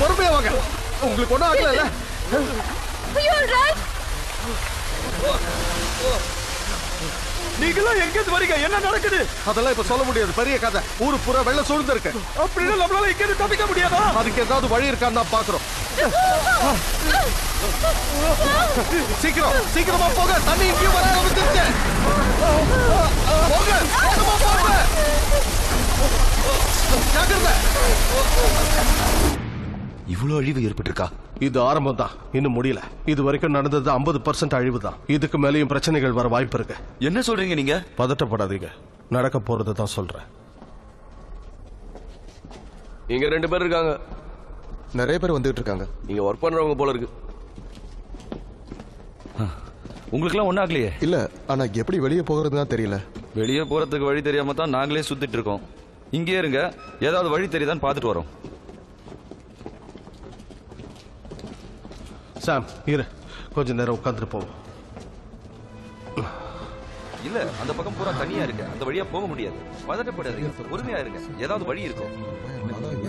பொறுமையா வாங்க. உங்களுக்கு ஒன்றும் ஆகல. நீங்களாம் எங்க இருந்து வரீங்க? என்ன நடக்குது? அதெல்லாம் இப்ப சொல்ல முடியாது. பெரிய கதை. ஊரு பூரா வெள்ளம் சூழ்ந்து இருக்கு. அப்படின்னா நம்மளால இங்க இருந்து தப்பிக்க முடியாதா? அதுக்கு ஏதாவது வழி இருக்கான்னு தான் பாக்குறோம். சீக்கிரம் சீக்கிரமா போக. தண்ணி இங்கேயும் வர ஆரம்பிச்சிருச்சு. போங்க வேகமா போங்க. ஜாக்கிரதை. இவ்வளவு அழிவு ஏற்பட்டிருக்கா? இது ஆரம்பம் தான், இன்னும் முடியல. இது வரைக்கும் நடந்தது 50% அழிவு தான். இதுக்கு மேலேயும் பிரச்சனைகள் வர வாய்ப்பு இருக்கு. என்ன சொல்றீங்க நீங்க? பதட்டப்படாதீங்க, நடக்க போறது தான் சொல்றேன். இங்க 2 பேர் இருக்காங்க. நிறைய பேர் வந்துட்டு இருக்காங்க. இங்க ஒர்க் பண்றவங்க போல இருக்கு. உங்களுக்குலாம் ஒன்னாகலையே? இல்ல, ஆனா எப்படி வெளியே போகிறதுதான் தெரியல. வெளியே போறதுக்கு வழி தெரியாம தான் நாங்களே சுத்திட்டு இருக்கோம். இங்கே இருங்க, ஏதாவது வழி தெரியுதான்னு பார்த்துட்டு வரோம். சாம் இரு, கொஞ்ச நேரம் உட்காந்துட்டு போவோம். இல்ல, அந்த பக்கம் பூரா தனியா இருக்கு, அந்த வழியா போக முடியாது. பதட்டப்படாதீங்க, பொறுமையா இருங்க, ஏதாவது வழி இருக்கும்.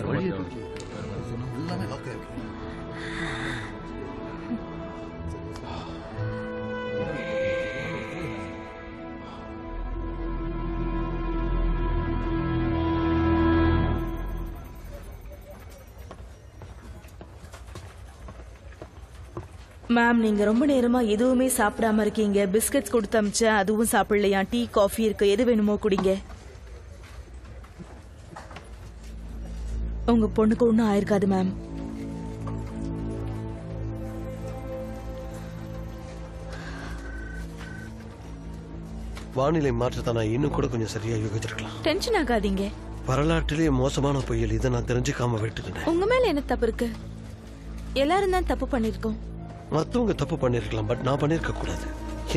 வழி இருக்கு. எல்லாமே லாக் ஆயிருக்கு. மேம், நீங்க ரொம்ப நேரமா எதுவுமே சாப்பிடாம இருக்கீங்க. பிஸ்கட்ஸ் கொடுத்து அமிச்சேன், அதுவும் சாப்பிடலையா? டீ காஃபி இருக்கு, எது வேணுமோ குடிங்க. உங்க பொண்ணுக்கு ஒன்றும் ஆயிருக்காது மேம். வானிலை மாற்றத்தை நான் இன்னும் கூட கொஞ்சம் சரியா யோசிச்சிருக்கலாம். டென்ஷன் ஆகாதீங்க. வரலாற்றிலேயே மோசமான புயல், இதை நான் தெரிஞ்சுக்காம விட்டுட்டேன். உங்க மேல என்ன தப்பு இருக்கு? எல்லாரும் தான் தப்பு பண்ணிருக்கோம். மத்தவங்க தப்பு பண்ணிருக்கலாம், பட் நான் பண்ணிருக்க கூடாது.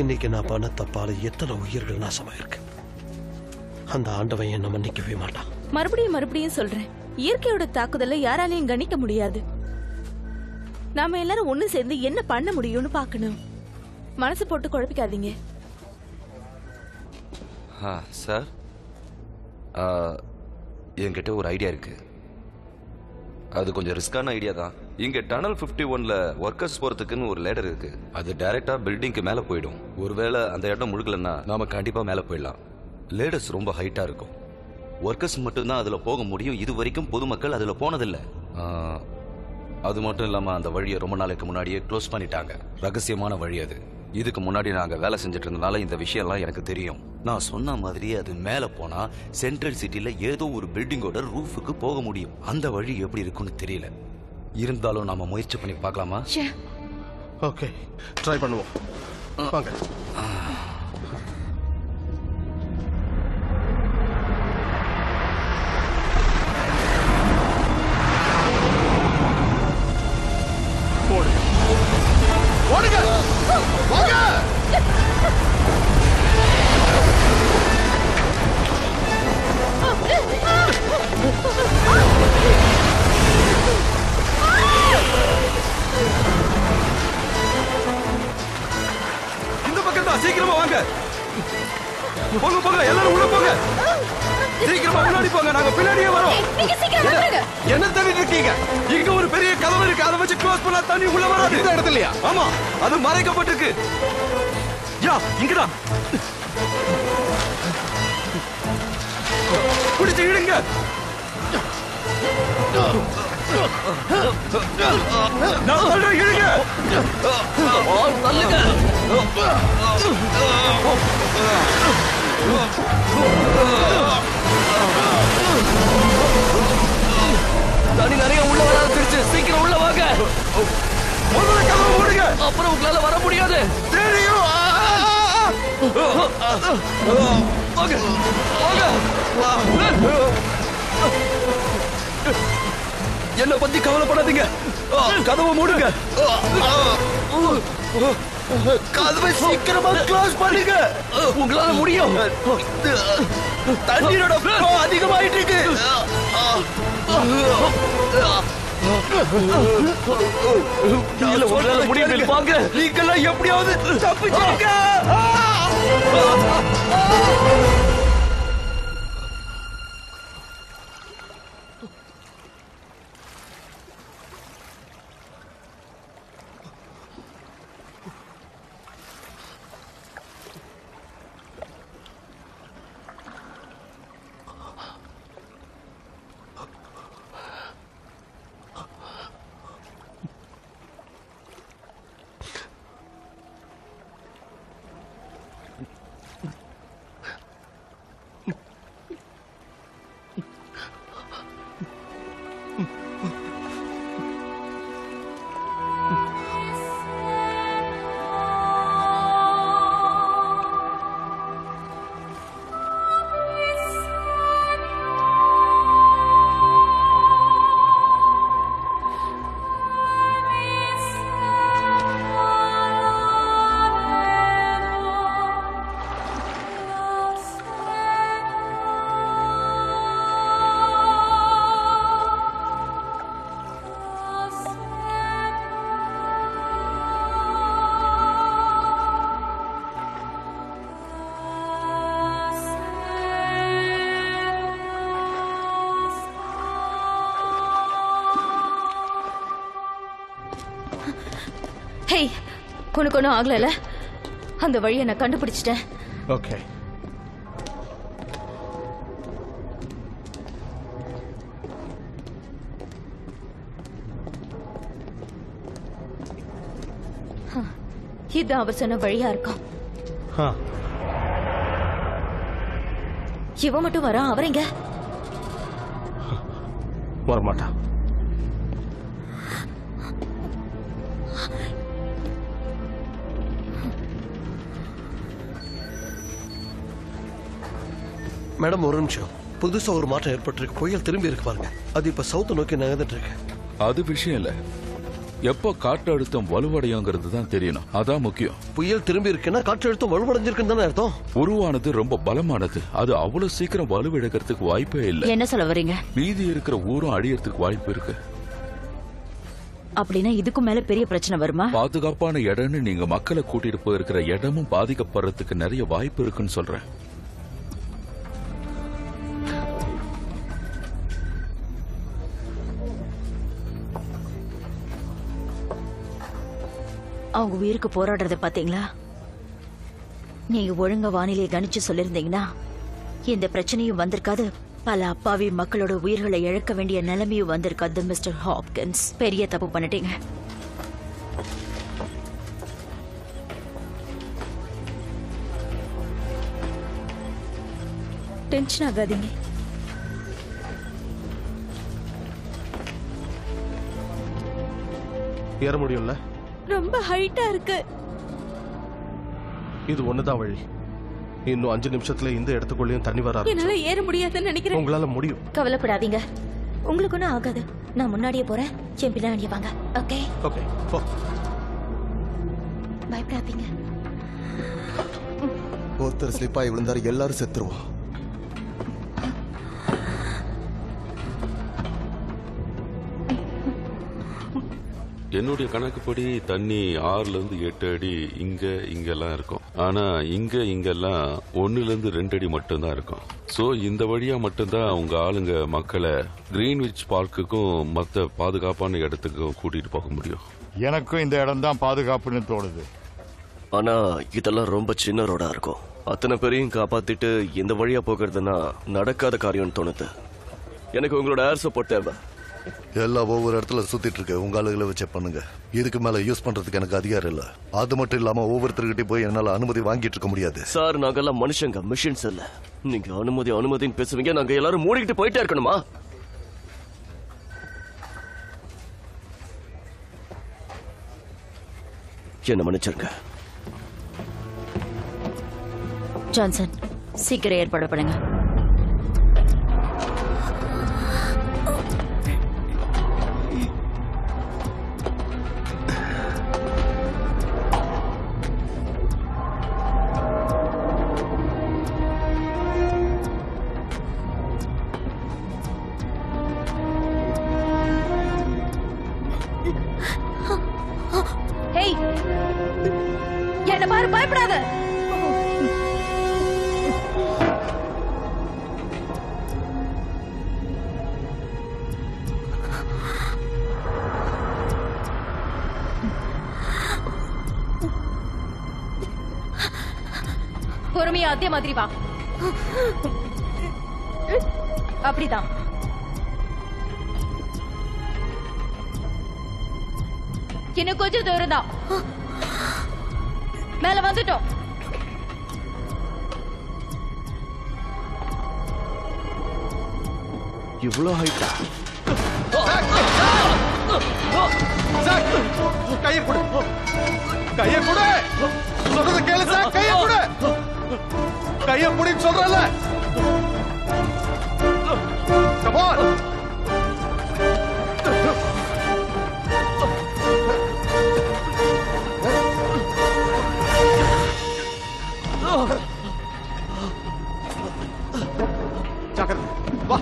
இன்னைக்கு நான் பண்ண தப்பால எத்தனை உயிர்கள் நாசமாயிருக்கு. அந்த ஆண்டவன் என்ன மன்னிக்கவே மாட்டான். மறுபடியும் சொல்றேன், இயற்கையோட தாக்குதலை யாராலையும் கணிக்க முடியாது. நாம எல்லாரும் ஒண்ணு சேர்ந்து என்ன பண்ண முடியும்னு பாக்கணும். மனசு போட்டு குழப்பிக்காதீங்க. சார், என்கிட்ட ஒரு ஐடியா இருக்கு. அது கொஞ்சம் ரிஸ்கான ஐடியா தான். இங்க டனல் 51ல ஒர்க்கர்ஸ் போறதுக்குன்னு ஒரு லேடர் இருக்கு. அது டைரக்டா பில்டிங்க்கு மேல போயிடும். ஒருவேளை அந்த இடம் முழுக்கலன்னா நாம கண்டிப்பா மேல போயிடலாம். லேடர்ஸ் ரொம்ப ஹைட்டா இருக்கும். ஒர்க்கர்ஸ் மட்டும்தான் அதுல போக முடியும். இது வரைக்கும் பொதுமக்கள் அதுல போனதில்லை. அது மட்டும் இல்லாம அந்த வழியை ரொம்ப நாளைக்கு முன்னாடியே க்ளோஸ் பண்ணிட்டாங்க. ரகசியமான வழி அது. இதுக்கு முன்னாடி நாங்க வேலை செஞ்சுட்டு இருந்தனால இந்த விஷயம்லாம் எனக்கு தெரியும். நான் சொன்ன மாதிரி அது மேல போனா சென்ட்ரல் சிட்டில ஏதோ ஒரு பில்டிங்கோட ரூஃபுக்கு போக முடியும். அந்த வழி எப்படி இருக்குன்னு தெரியல. இருந்தாலும் நாம முயற்சி பண்ணி பார்க்கலாமா? ஓகே, ட்ரை பண்ணுவோம். வாங்க. ஓடுங்க, வாங்க. இந்த பக்கம் தான், சீக்கிரமா வாங்க. போங்க போங்க, எல்லாரும் உள்ள போங்க. சீக்கிரமா முன்னாடி போங்க, நாங்க பின்னாடியே வரோம். என்ன தள்ளிட்டு இருக்கீங்க? இங்க ஒரு பெரிய கதவு இருக்கு, அதை வச்சு க்ளோஸ் பண்ணா தண்ணி உள்ள வராது. இந்த இடத்துலயா? ஆமா, அது மறைக்கப்பட்டிருக்கு. யா, இங்கதான். பிடிச்சு இடுங்க. நான் சொல்றேன், இழுங்க. தள்ளுங்க. தண்ணி நிறைய உள்ள வர ஆரம்பிச்சிருச்சு. சீக்கிரம் உள்ள வாங்க. முதல்ல கதவை மூடுங்க, அப்புறம் உங்களால வர முடியாது. தெரியும். வாங்க வாங்க. என்ன பத்தி கவலைப்படாதீங்க. கதவை மூடுங்க. கதவை சீக்கிரமா க்ளோஸ் பண்ணுங்க. உங்களால முடியும். தண்ணீரோட flow அதிகமாயிட்டு இருக்கு. இல்ல உங்களால முடியாது. வாங்க. நீங்கெல்லாம் எப்படியாவது தப்பிச்சிருங்க. ஹேய், உனக்கு ஒன்றும் ஆகல? அந்த வழியை நான் கண்டுபிடிச்சிட்டேன். ஓகே. இது அவர் சொன்ன வழியா இருக்கும். இவன் மட்டும் வரான், அவரைங்க வரமாட்டான். மேடம் ஒரு நிமிஷம். புதுசா ஒரு மாற்றம் ஏற்பட்டிருக்கு. புயல் திரும்பி இருக்கு பாருங்க. அது இப்ப சவுத் நோக்கி நகர்ந்துட்டு இருக்கு. அது விஷயம் இல்ல, எப்போ காற்றழுத்தம் வலுவடையுங்கிறது தான் தெரியணும். அதான் முக்கியம். புயல் திரும்பி இருக்குன்னா காற்றழுத்தம் வலுவடைஞ்சிருக்குன்னு தானே அர்த்தம். உருவானது ரொம்ப பலமானது. அது அவ்வளவு சீக்கிரம் வலுவிழக்கிறதுக்கு வாய்ப்பே இல்ல. என்ன சொல்ல வரீங்க? மீதி இருக்கிற ஊரும் அழியறதுக்கு வாய்ப்பு இருக்கு. அப்படின்னா இதுக்கு மேல பெரிய பிரச்சனை வருமா? பாதுகாப்பான இடம்னு நீங்க மக்களை கூட்டிட்டு போயிருக்கிற இடமும் பாதிக்கப்படுறதுக்கு நிறைய வாய்ப்பு இருக்குன்னு சொல்றேன். அவங்க உயிருக்கு போராடுறத பாத்தீங்களா? நீங்க ஒழுங்கா வானிலையை கணிச்சு சொல்லிருந்தீங்கன்னா இந்த பிரச்சனையும் வந்திருக்காது. பல அப்பாவி மக்களோட உயிர்களை இழக்க வேண்டிய நிலைமையும் வந்திருக்காது. மிஸ்டர் ஹாப்கின்ஸ், பெரிய தப்பு பண்ணிட்டீங்க. டென்ஷன் ஆகாதீங்க. ஏற முடியும்ல? ரொம்ப ஹைட்டா இருக்கு. இது ஒண்ணுதான் வழி. இன்னும் 5 நிமிஷத்துல இந்த இடத்துக்குள்ளேயும் தண்ணி வர என்னால ஏற முடியாதுன்னு நினைக்கிறேன். உங்களால முடியும். கவலைப்படாதீங்க, உங்களுக்கு ஒன்றும் ஆகாது. நான் முன்னாடியே போறேன், என் பின்னாடியே வாங்க. ஓகே ஓகே, போ. பயப்படாதீங்க. ஒருத்தர் ஸ்லிப்பாகி விழுந்தாரு, எல்லாரும் செத்துருவோம். என்னுடைய கணக்குப்படி தண்ணி 6ல இருந்து 8 அடி இங்கெல்லாம் இருக்கும். ஆனா இங்கெல்லாம் 1ல இருந்து 2 அடி மட்டும்தான் இருக்கும். சோ இந்த வழியா மட்டும்தான் உங்க ஆளுங்க மக்களை கிரீன்விச் பார்க்குக்கும் மற்ற பாதுகாப்பான இடத்துக்கும் கூட்டிட்டு போக முடியும். எனக்கும் இந்த இடம் தான் பாதுகாப்புன்னு தோணுது. ஆனா இதெல்லாம் ரொம்ப சின்ன ரோடா இருக்கும். அத்தனை பேரையும் காப்பாத்திட்டு இந்த வழியா போகிறதுனா நடக்காத காரியம்னு தோணுது. எனக்கு உங்களோட ஏர் சப்போர்ட் தேவை. எல்லாம் ஒவ்வொரு இடத்துல சுத்திட்டு இருக்கு. உங்க ஆளுகளை வச்சு பண்ணுங்க. இதுக்கு மேல யூஸ் பண்றதுக்கு எனக்கு அதிகாரம் இல்ல. அது மட்டும் இல்லாம ஒவ்வொருத்தர்கிட்ட போய் என்னால அனுமதி வாங்கிட்டு இருக்க முடியாது. சார், நாங்கெல்லாம் மனுஷங்க, மிஷின்ஸ் இல்ல. நீங்க அனுமதின்னு பேசுவீங்க, நாங்க எல்லாரும் மூடிக்கிட்டு போயிட்டே இருக்கணுமா? என்ன மன்னிச்சிருங்க. ஜான்சன், சீக்கிரம் ஏற்பாடு பண்ணுங்க. திரும்பியும் அதே மாதிரி வா. அப்படிதான். இன்னும் கொஞ்சம் தூரம் தான். மேல வந்துட்டோம். இவ்வளவு ஹைட்டா? கையை கொடு, கையை கொடு, சொல்றத கேளு சார், கையை கொடு, கையை புடின்னு சொல்றல. Come on. ஜாக்கிரதை, வா.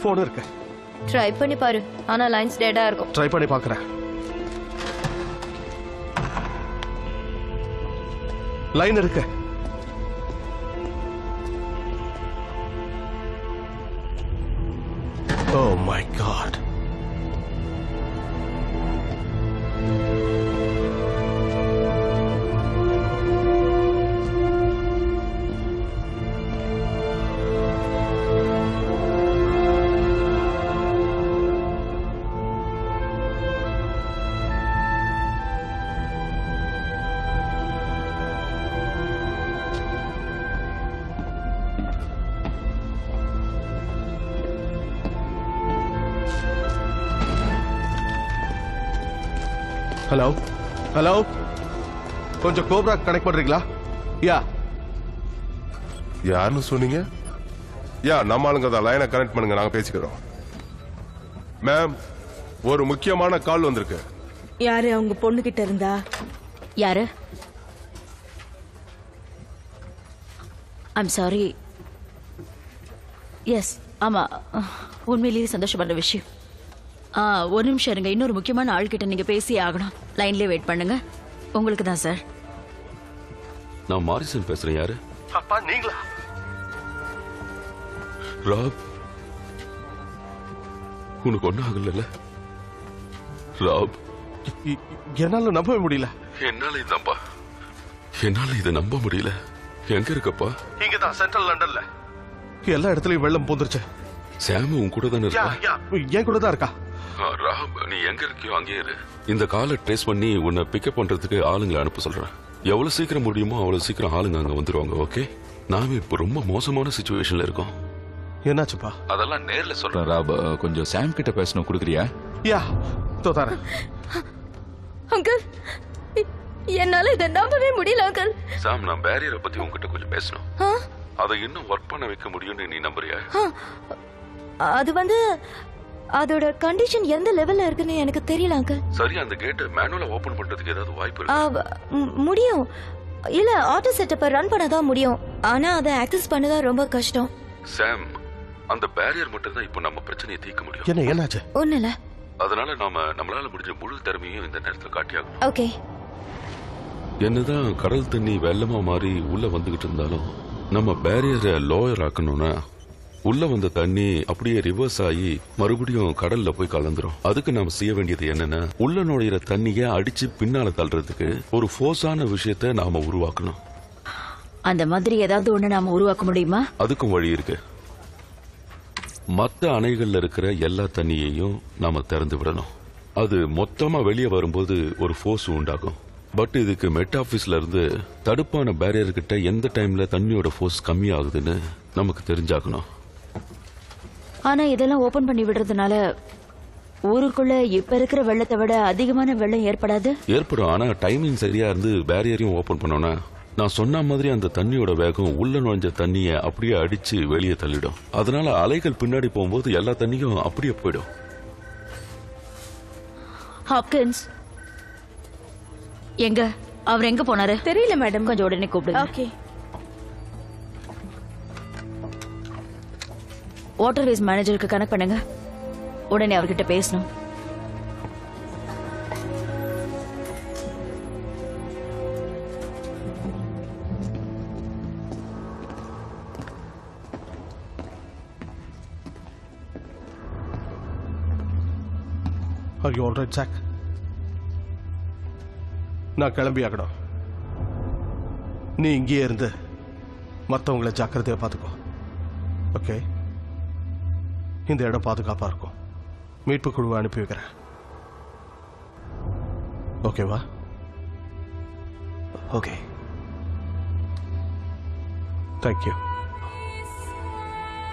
போன் இருக்கு. ட்ரை பண்ணி பாரு. ஆனா லைன்ஸ் டெடா இருக்கும். ட்ரை பண்ணி பார்க்கறேன். லைன் இருக்கு. Oh my God. Hello hello, கொஞ்சம் கோப்ரா கனெக்ட் பண்றீங்களா? யா. யாருன்னு சொன்னீங்க? யா, நம்ம ஆளுங்க தான். லைனை கனெக்ட் பண்ணுங்க, நாங்க பேசிக்கிறோம். மேம், ஒரு முக்கியமான கால் வந்திருக்கு. யாரு? அவங்க பொண்ணு கிட்ட இருந்தா? யாரு? I'm sorry. எஸ், ஆமா, உண்மையிலேயே சந்தோஷப்படுற விஷயம். ஒரு நிமிஷம் இருங்க, இன்னொரு முக்கியமான ஆள் கிட்ட நீங்க பேசியே ஆகணும். லைன்லயே வெயிட் பண்ணுங்க. உங்களுக்கு தான் சார். நான் மாரிசன் பேசுறேன். யாரு? அப்பா நீங்களா? ராப், உனக்கு ஒன்னும் ஆகல? ராப், என்னால நம்பவே முடியல. என்னால இதை நம்ப முடியல. எங்க இருக்கப்பா? இங்கதான், சென்ட்ரல் லண்டன்ல. எல்லா இடத்துலயும் வெள்ளம் பூந்துருச்சு. சாம் உன் கூட தானே இருக்கா? என் கூட தான் இருக்கா. ராப், நீ எங்க இருக்கியோ அங்கேயே இரு. இந்த காலை ட்ரேஸ் பண்ணி உன்னை பிக்கப் பண்றதுக்கு ஆளுங்களை அனுப்ப சொல்றேன். எவ்வளவு சீக்கிரம் முடியுமோ அவ்வளவு சீக்கிரம் ஆளுங்க அங்க வந்துருவாங்க. ஓகே? நாம இப்ப ரொம்ப மோசமான சிச்சுவேஷன்ல இருக்கோம். என்னாச்சுப்பா? அதெல்லாம் நேர்ல சொல்றேன். ராப், கொஞ்சம் சாம் கிட்ட பேசணும், கொடுக்குறியா? யா, தோதாரேன். அங்கிள், என்னால இதை நம்பவே முடியல அங்கிள். சாம், நான் பேரியரை பத்தி உங்ககிட்ட கொஞ்சம் பேசணும். அதை இன்னும் ஒர்க் பண்ண வைக்க முடியும்னு நீ நம்புறியா? அது வந்து அதோட கண்டிஷன் எந்த லெவல்ல இருக்குன்னு எனக்கு தெரியல அங்கிள். சரி, அந்த கேட் மேனுவலா ஓபன் பண்றதுக்கு ஏதாவது வாய்ப்பு இருக்கா? முடியும். இல்ல, ஆட்டோ செட்டப்பை ரன் பண்ணதான் முடியும். ஆனா அதை ஆக்சஸ் பண்ணதா ரொம்ப கஷ்டம். சாம், அந்த பேரியர் மட்டும் தான் இப்போ நம்ம பிரச்சனையை தீர்க்க முடியும். என்ன என்னாச்சு? ஒண்ணு இல்ல. அதனால நம்மளால முடிஞ்ச முழு திறமையும் இந்த நேரத்துல காட்டியாகும். ஓகே. என்னதான் கடல் தண்ணி வெள்ளமா மாறி உள்ள வந்துகிட்டு இருந்தாலும் நம்ம பேரியரை லோயர் ஆக்கணும்னா உள்ள வந்த தண்ணி அப்படியே ரிவர்ஸ் ஆகி மறுபடியும் கடல்ல போய் கலந்துரும். அதுக்கு நாம செய்ய வேண்டியது என்னன்னா, உள்ள நுழையிற தண்ணிய அடிச்சு பின்னால தள்ளுறதுக்கு ஒரு ஃபோர்ஸான விஷயத்த நாம உருவாக்கணும். அந்த மாதிரி ஏதாவது ஒண்ணு நாம உருவாக்க முடியுமா? அதுக்கும் வழி இருக்கு. மத்த அணைகள்ல இருக்கிற எல்லா தண்ணியையும் நாம திறந்து விடணும். அது மொத்தமா வெளியே வரும்போது ஒரு ஃபோர்ஸ் உண்டாகும். பட் இதுக்கு மெட் ஆபீஸ்ல இருந்து தடுப்பான பேரியர் கிட்ட எந்த டைம்ல தண்ணியோட ஃபோர்ஸ் கம்மி ஆகுதுன்னு நமக்கு தெரிஞ்சாகணும். ஆனா இதெல்லாம் ஓபன் பண்ணி விடுறதுனால ஊருக்குள்ள இப்ப இருக்கிற வெள்ளத்தை விட அதிகமான வெள்ளம் ஏற்படாது? ஏற்படும். ஆனா டைமிங் சரியா இருந்து பேரியரையும் ஓபன் பண்ணோம்னா நான் சொன்ன மாதிரி அந்த தண்ணியோட வேகம் உள்ள நுழைஞ்ச தண்ணிய அப்படியே அடிச்சு வெளியே தள்ளிடும். அதனால அலைகள் பின்னாடி போகும்போது எல்லா தண்ணியும் அப்படியே போயிடும். ஹாப்கின்ஸ், எங்க அவர் எங்க போனாரு தெரியல மேடம். கொஞ்சம் உடனே கூப்பிடுங்க. ஓகே. வாட்டர்வேஸ் மேனேஜருக்கு கனெக்ட் பண்ணுங்க. உடனே அவர்கிட்ட பேசணும். Are you all right, Zach? நான் கிளம்பி ஆகணும். நீ இங்கேயே இருந்து மற்றவங்களை ஜாக்கிரதையா பார்த்துக்கோ. ஓகே? இந்த இடம் பாதுகாப்பா இருக்கும். மீட்பு குழுவை அனுப்பி வைக்கிறேன். ஓகேவா? ஓகே. தேங்க்யூ.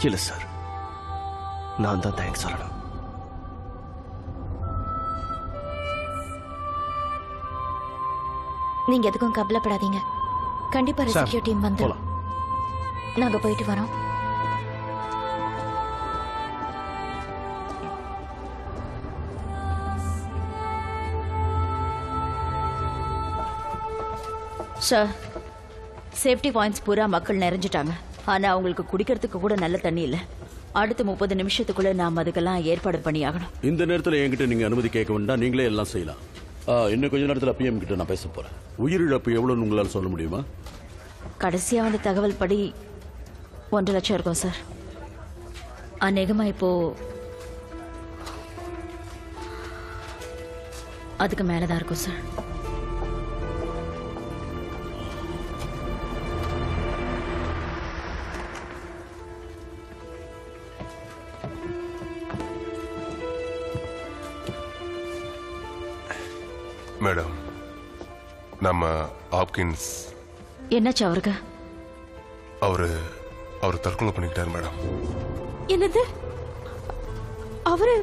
இல்ல சார், நான் தான் தேங்க்ஸ் சொல்லணும். நீங்க எதுக்கும் கவலைப்படாதீங்க. கண்டிப்பா ரெஸ்கியூ டீம் வந்து நாங்க போயிட்டு வரோம். சார், சேஃப்டி பாயிண்ட்ஸ் பூரா மக்கள் நிறைஞ்சிட்டாங்க. ஆனா அவங்களுக்கு குடிக்கிறதுக்கு கூட நல்ல தண்ணி இல்ல. அடுத்த 30 நிமிஷத்துக்குள்ள நாம் அதுக்கெல்லாம் ஏற்பாடு பண்ணியாகணும். இந்த நேரத்தில் என்கிட்ட நீங்க அனுமதி கேட்க வேண்டாம், நீங்களே எல்லாம் செய்யலாம். இன்னும் கொஞ்ச நேரத்தில் பிஎம் கிட்ட நான் பேச போறேன். உயிரிழப்பு எவ்வளவுன்னு உங்களால் சொல்ல முடியுமா? கடைசியா வந்த தகவல் படி 1 லட்சம் இருக்கும் சார். அநேகமா இப்போ அதுக்கு மேலதான் இருக்கும் சார். மேடம், நம்ம ஹாப்கின்ஸ் என்னாச்சு அவருக்கு? அவரு தற்கொலை பண்ணிக்கிட்டாரு மேடம். என்னது? அவரு?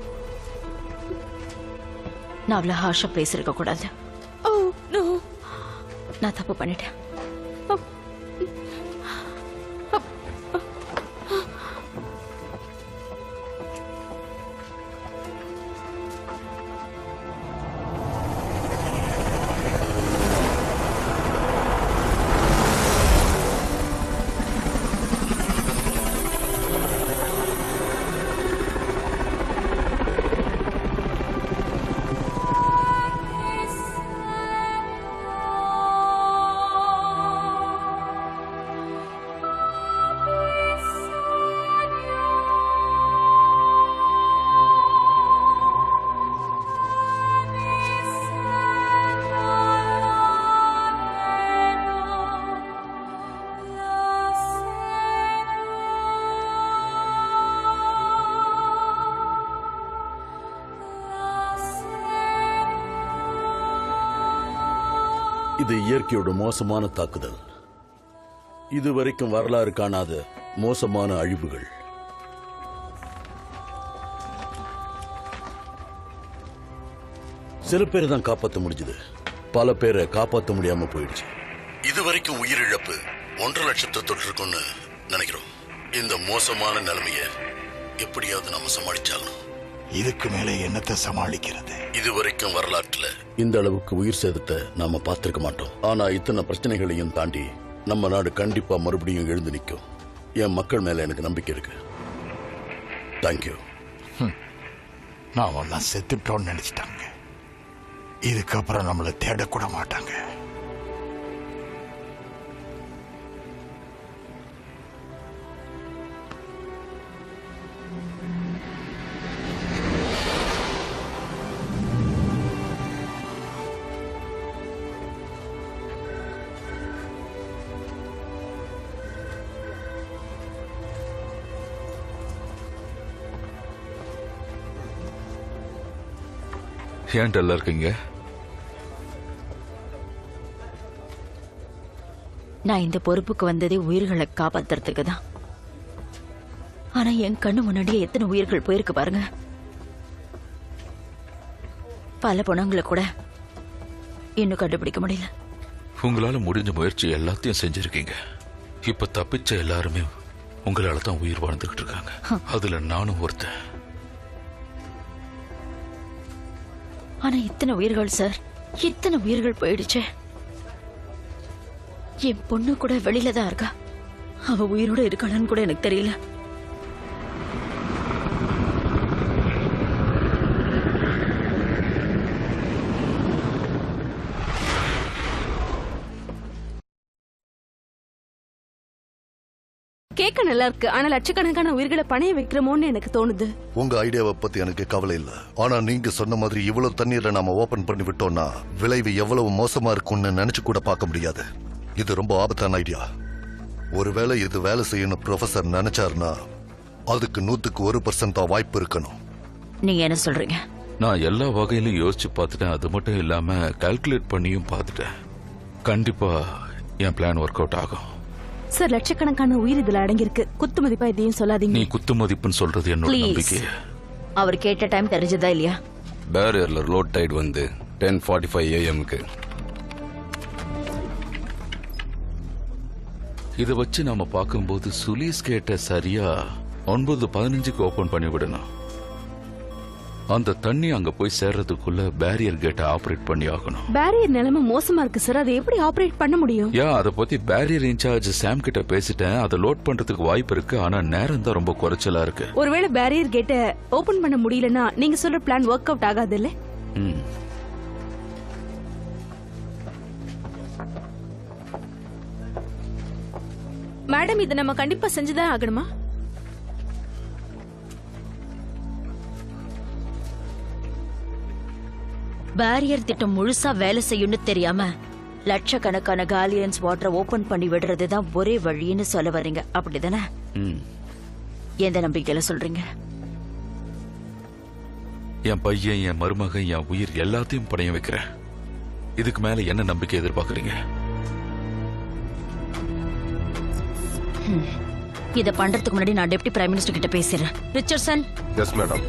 நான் அவ்வளவு ஹார்ஷா பேசிருக்க கூடாது. ஓ நோ, நான் தப்பு பண்ணிட்டேன். இது இயற்கையோட மோசமான தாக்குதல். இதுவரைக்கும் வரலாறு காணாத மோசமான அழிவுகள். சில பேரை தான் காப்பாற்ற முடிஞ்சது, பல பேரை காப்பாற்ற முடியாம போயிடுச்சு. இதுவரைக்கும் உயிரிழப்பு 1.5 லட்சத்தை தொட்டிருக்கும்னு நினைக்கிறோம். இந்த மோசமான நிலைமைய எப்படியாவது நாம சமாளிச்சாலும். இதுக்கு மேலே என்னத்தை சமாளிக்கிறது? இதுவரைக்கும் வரலாற்றுல இந்த அளவுக்கு உயிர் சேதத்தை நாம பார்த்திருக்க மாட்டோம். ஆனா இத்தனை பிரச்சனைகளையும் தாண்டி நம்ம நாடு கண்டிப்பா மறுபடியும் எழுந்து நிற்கும். என் மக்கள் மேல எனக்கு நம்பிக்கை இருக்கு. தேங்க்யூ. நான் எல்லாம் செத்துட்டோன்னு நினைச்சிட்டாங்க. இதுக்கப்புறம் நம்மளை தேடக்கூட மாட்டாங்க. ஏன் டல்லா இருக்கீங்க? நான் இந்த பொறுப்புக்கு வந்ததே உயிர்களை காப்பாத்துறதுக்கு தான். ஆனா என் கண்ணு முன்னாடியே எத்தனை உயிர்கள் போயிருக்கு பாருங்க. பல பொணங்களை கூட இன்னும் கண்டுபிடிக்க முடியல. உங்களால முடிஞ்ச முயற்சி எல்லாத்தையும் செஞ்சிருக்கீங்க. இப்ப தப்பிச்ச எல்லாருமே உங்களால தான் உயிர் வாழ்ந்துகிட்டு இருக்காங்க. அதுல நானும் ஒருத்தன். ஆனா இத்தனை உயிர்கள் சார், இத்தனை உயிர்கள் போயிடுச்சு. என் பொண்ணு கூட வெளியில தான் இருக்கா. அவ உயிரோட இருக்காளான்னு கூட எனக்கு தெரியல. கேட்க நல்லா இருக்கு. ஆனா லட்சக்கணக்கான உயிர்களை பணைய வைக்கிறோமோன்னு எனக்கு தோணுது. உங்க ஐடியாவை பத்தி எனக்கு கவலை இல்ல. ஆனா நீங்க சொன்ன மாதிரி இவ்வளவு தண்ணீரை நாம ஓபன் பண்ணி விட்டோம்னா விளைவு எவ்வளவு மோசமா இருக்கும்னு நினைச்சு கூட பார்க்க முடியாது. இது ரொம்ப ஆபத்தான ஐடியா. ஒருவேளை இது வேலை செய்யணும் ப்ரொஃபசர் நினைச்சாருன்னா அதுக்கு 100% தான் வாய்ப்பு இருக்கணும். நீங்க என்ன சொல்றீங்க? நான் எல்லா வகையிலும் யோசிச்சு பார்த்துட்டேன். அது மட்டும் இல்லாம கால்குலேட் பண்ணியும் பார்த்துட்டேன். கண்டிப்பா என் பிளான் ஒர்க் அவுட் ஆகும். சார், லட்சக்கணக்கான உயிர் இதுல அடங்கியிருக்கு. குத்து மதிப்பா இதையும் சொல்லாதீங்க. நீ குத்து மதிப்புன்னு சொல்றது என்னோட நம்பிக்கை. அவர் கேட்ட டைம் தெரிஞ்சதா இல்லையா? பேரியர்ல லோட் டைட் வந்து 10:45 AM-க்கு. இதை வச்சு நாம பார்க்கும்போது சுலீஸ் கேட்ட சரியா 9:15க்கு ஓபன் பண்ணி விடணும். அந்த தண்ணி அங்க போய் சேர்றதுக்குள்ள பேரியர் கேட்டை ஆபரேட் பண்ணி ஆகணும். பேரியர் நிலைமை மோசமா இருக்கு சார். அதை எப்படி ஆபரேட் பண்ண முடியும்? அதை பத்தி பேரியர் இன்சார்ஜ் சாம் கிட்ட பேசிட்டேன். அதை லோட் பண்றதுக்கு வாய்ப்பு இருக்கு. ஆனா நேரம் தான் ரொம்ப குறைச்சலா இருக்கு. ஒருவேளை பேரியர் கேட்டை ஓபன் பண்ண முடியலன்னா நீங்க சொல்ற பிளான் ஒர்க் அவுட் ஆகாது இல்ல? மேடம், இதை நம்ம கண்டிப்பா செஞ்சுதான் ஆகணுமா? பேரியர் திட்டம் முழுசா வேலை செய்யும்னு தெரியாம லட்சக்கணக்கான காலியன்ஸ் வாட்டரை ஓபன் பண்ணி விடுறதுதான் ஒரே வழின்னு சொல்ல வர்றீங்க, அப்படிதானே? எந்த நம்பிக்கையில சொல்றீங்க? என் பையன், என் மருமகன், என் உயிர் எல்லாத்தையும் பணைய வைக்கிறேன். இதுக்கு மேல என்ன நம்பிக்கை எதிர்பார்க்கறீங்க? இத பண்றதுக்கு முன்னாடி நான் டெப்டி பிரைம் மினிஸ்டர் கிட்ட பேசுறேன். ரிச்சர்ட்சன். Yes madam.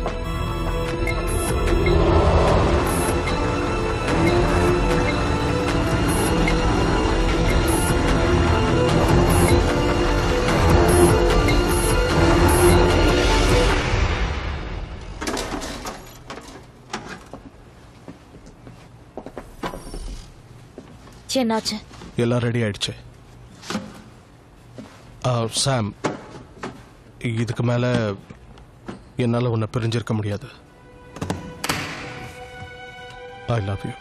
என்னாச்சு? எல்லாம் ரெடி ஆயிடுச்சு. சாம், இதுக்கு மேல என்னால உன்னை பிரிஞ்சிருக்க முடியாது. I love you.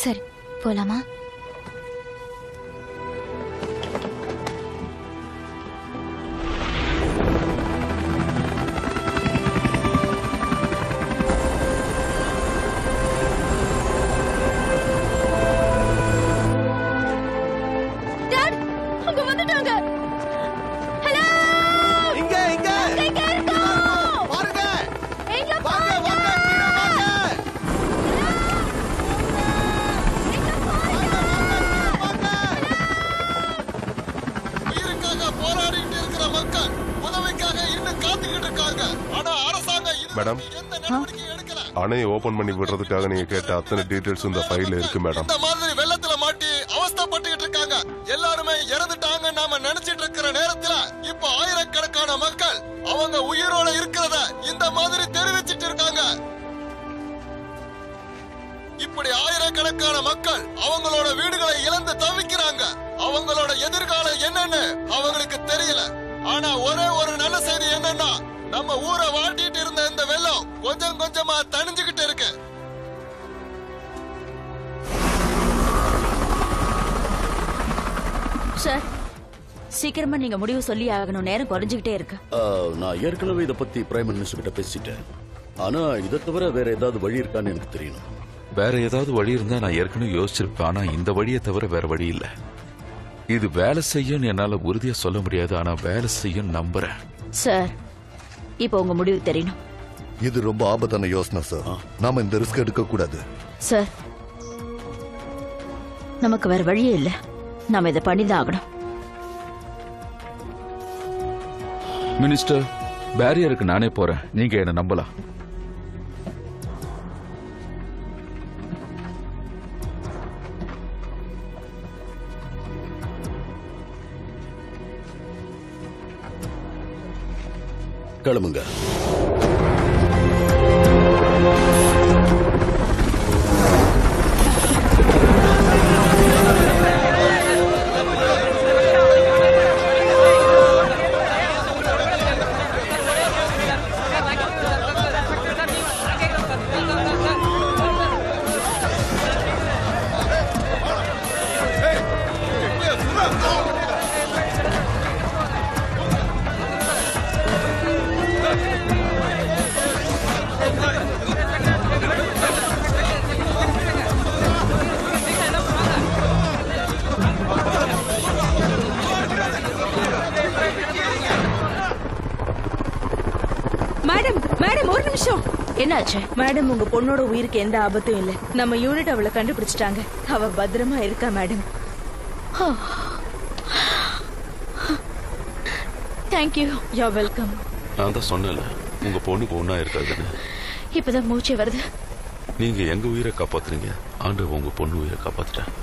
சரி, போலாமா? மேடம், அணையை ஓபன் பண்ணி விடுறதுக்காக நீங்க கேட்ட அத்தனை டீடைல்ஸ் இந்த ஃபைல்ல இருக்கு மேடம். இந்த மாதிரி வெள்ளத்துல மாட்டி அவஸ்தைப்பட்டுக்கிட்டு இருக்காங்க. எல்லாருமே இறந்துட்டாங்க நாம நினைச்சிட்டு இருக்கிற நேரத்துல இப்ப ஆயிரக்கணக்கான மக்கள் அவங்க உயிரோட இருக்கிறத இந்த மாதிரி தெரிவிச்சிட்டு இருக்காங்க. இப்படி ஆயிரக்கணக்கான மக்கள் அவங்களோட வீடுகளை இழந்து தவிக்கிறாங்க. அவங்களோட எதிர்காலம் என்னன்னு அவங்களுக்கு தெரியல. ஆனா ஒரே ஒரு நல்ல செய்தி என்னன்னா, நம்ம ஊரை வாட்டிட்டு இருந்த இந்த வெள்ளம் கொஞ்சம் கொஞ்சமா தணிஞ்சுகிட்டு இருக்கு. சார், சீக்கிரமா நீங்க முடிவு சொல்லி ஆகணும். நேரம் குறைஞ்சுகிட்டே இருக்கு. நான் ஏற்கனவே இதை பத்தி பிரைம் மினிஸ்டர் கிட்ட பேசிட்டேன். ஆனா இதை தவிர வேற ஏதாவது வழி இருக்கான்னு எனக்கு தெரியணும். வேற ஏதாவது வழி இருந்தா நான் ஏற்கனவே யோசிச்சிருப்பேன். ஆனா இந்த வழியை தவிர வேற வழி இல்ல. இது வேலை செய்யும் என்னால உறுதியா சொல்ல முடியாது. ஆனா வேலை செய்யும் நம்புறேன். சார், இப்ப உங்க முடிவு தெரியணும். இது ரொம்ப ஆபத்தான யோசனை சார். நாம இந்த ரிஸ்க் எடுக்க கூடாது. சார், நமக்கு வேற வழியே இல்ல. நாம இதை பண்ணிதான் ஆகணும். மினிஸ்டர், பேரியருக்கு நானே போறேன். நீங்க என்ன நம்பலாம். கிளம்புங்க. மேடம் மேடம் ஒரு நிமிஷம். என்னாச்சு? மேடம் உங்க பொண்ணோட உயிருக்கு எந்த ஆபத்தும் இல்ல. நம்ம யூனிட் அவளை கண்டுபிடிச்சிட்டாங்க. அவ பத்திரமா இருக்கா மேடம். தேங்க்யூ. You welcome. நான் தான் சொன்னேன்ல உங்க பொண்ணுக்கு ஒண்ணா இருக்காதுன்னு. இப்பதான் மூச்சே வருது. நீங்க எங்க உயிரை காப்பாத்துறீங்க, ஆண்டவன் உங்க பொண்ணு உயிரை காப்பாத்துட்டேன்.